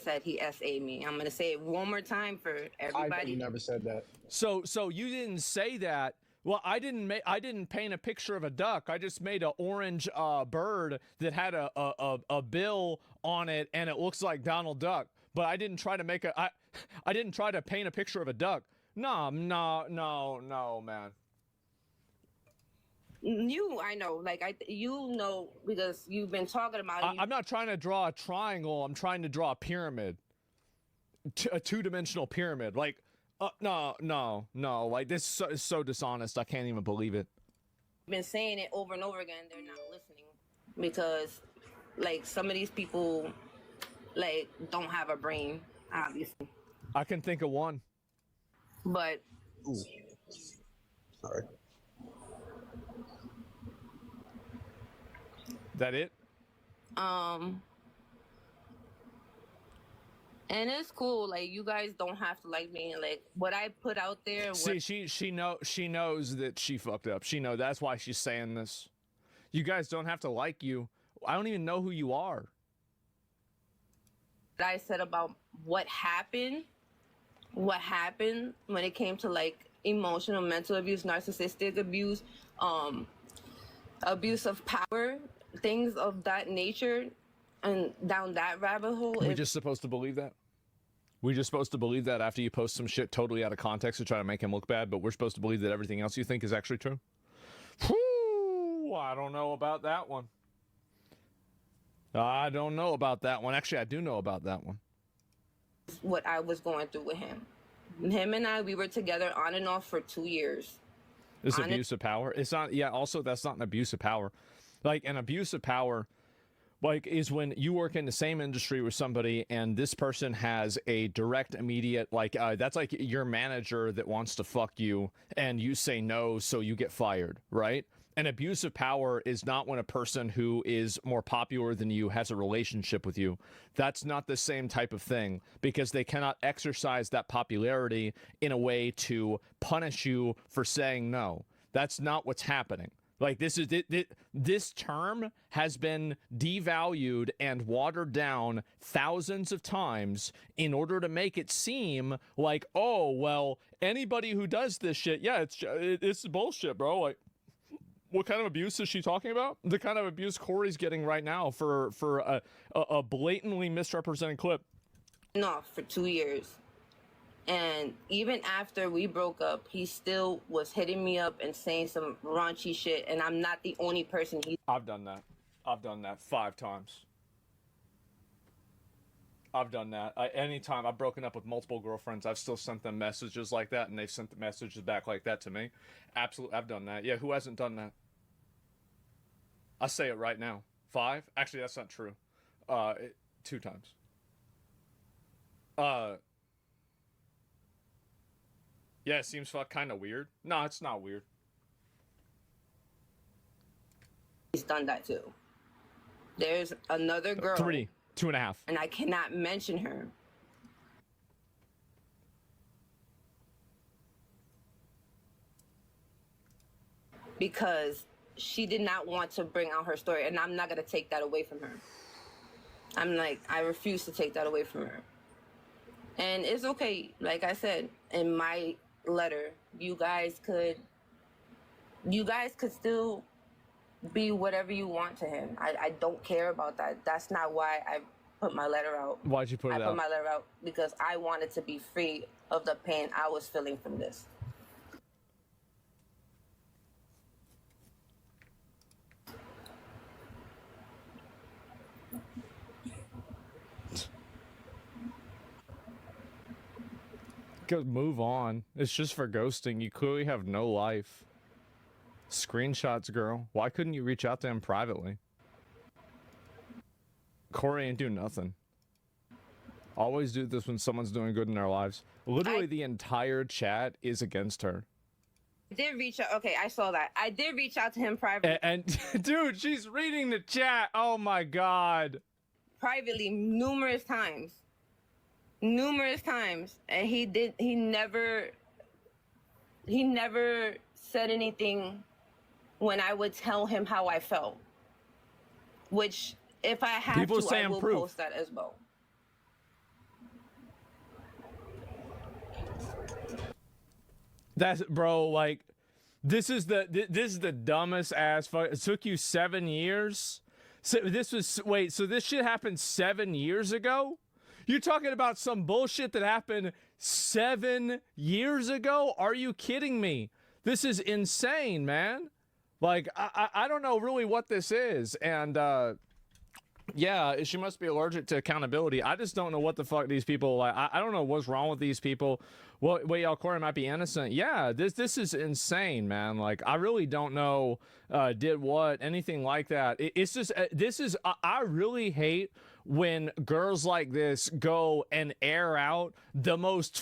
Said he SA'd me. I'm gonna say it one more time for everybody. I never said that. So you didn't say that. Well, I didn't paint a picture of a duck. I just made an orange bird that had a bill on it, and it looks like Donald Duck. But I didn't try to make I didn't try to paint a picture of a duck. No, man. I know, like you know, because you've been talking about it. I'm not trying to draw a triangle. I'm trying to draw a pyramid, a two-dimensional pyramid. Like, no. Like, this is so dishonest. I can't even believe it. Been saying it over and over again. They're not listening because, like, some of these people, like, don't have a brain, obviously. I can think of one. But. Ooh. Sorry. That it? And it's cool. Like, you guys don't have to like me. Like, what I put out there. See, she knows that she fucked up. She knows that's why she's saying this. You guys don't have to like you. I don't even know who you are. I said about what happened when it came to, like, emotional, mental abuse, narcissistic abuse, abuse of power, things of that nature, and down that rabbit hole. We just supposed to believe that? We're just supposed to believe that after you post some shit totally out of context to try to make him look bad, but we're supposed to believe that everything else you think is actually true? Whew, I don't know about that one. I don't know about that one. Actually, I do know about that one. What I was going through with him. Him and I, we were together on and off for 2 years. It's abuse of power. It's not, yeah, also that's not an abuse of power. Like, an abuse of power, like, is when you work in the same industry with somebody and this person has a direct, immediate, like, that's like your manager that wants to fuck you and you say no, so you get fired, right? An abuse of power is not when a person who is more popular than you has a relationship with you. That's not the same type of thing, because they cannot exercise that popularity in a way to punish you for saying no. That's not what's happening. Like, this term has been devalued and watered down thousands of times in order to make it seem like, oh, well, anybody who does this shit, yeah, it's bullshit, bro. Like, what kind of abuse is she talking about? The kind of abuse Corey's getting right now for a blatantly misrepresented clip. No, for 2 years. And even after we broke up, he still was hitting me up and saying some raunchy shit. And I'm not the only person I've done that. I've done that 5 times. I've done that. Anytime I've broken up with multiple girlfriends, I've still sent them messages like that, and they've sent the messages back like that to me. Absolutely, I've done that. Yeah, who hasn't done that? I say it right now. 5? Actually, that's not true. 2 times. Yeah, it seems kind of weird. No, it's not weird. he's done that too. There's another girl. 3, 2.5. And I cannot mention her. Because she did not want to bring out her story, and I'm not going to take that away from her. I refuse to take that away from her. And it's okay. Like I said, in my letter, you guys could still be whatever you want to him. I don't care about that. That's not why I put my letter out. Why'd you put it out? I put my letter out because I wanted to be free of the pain I was feeling from this. Go move on. It's just for ghosting. You clearly have no life. Screenshots, girl. Why couldn't you reach out to him privately? Corey ain't doing nothing. Always do this when someone's doing good in their lives. Literally, the entire chat is against her. I did reach out. Okay, I saw that. I did reach out to him privately. And dude, she's reading the chat. Oh my god. Privately, numerous times. And he never said anything when I would tell him how I felt. Which, if I have People to, say I will proof. post that as well. That's, bro, like, this is the dumbest ass fuck. It took you 7 years? So this shit happened 7 years ago? You're talking about some bullshit that happened 7 years ago? Are you kidding me? This is insane, man. Like, I don't know really what this is. And, yeah, she must be allergic to accountability. I just don't know what the fuck these people, like, I don't know what's wrong with these people. Well, wait, y'all, Corey might be innocent. Yeah, this is insane, man. Like, I really don't know, did what, anything like that. It's just, I really hate when girls like this go and air out the most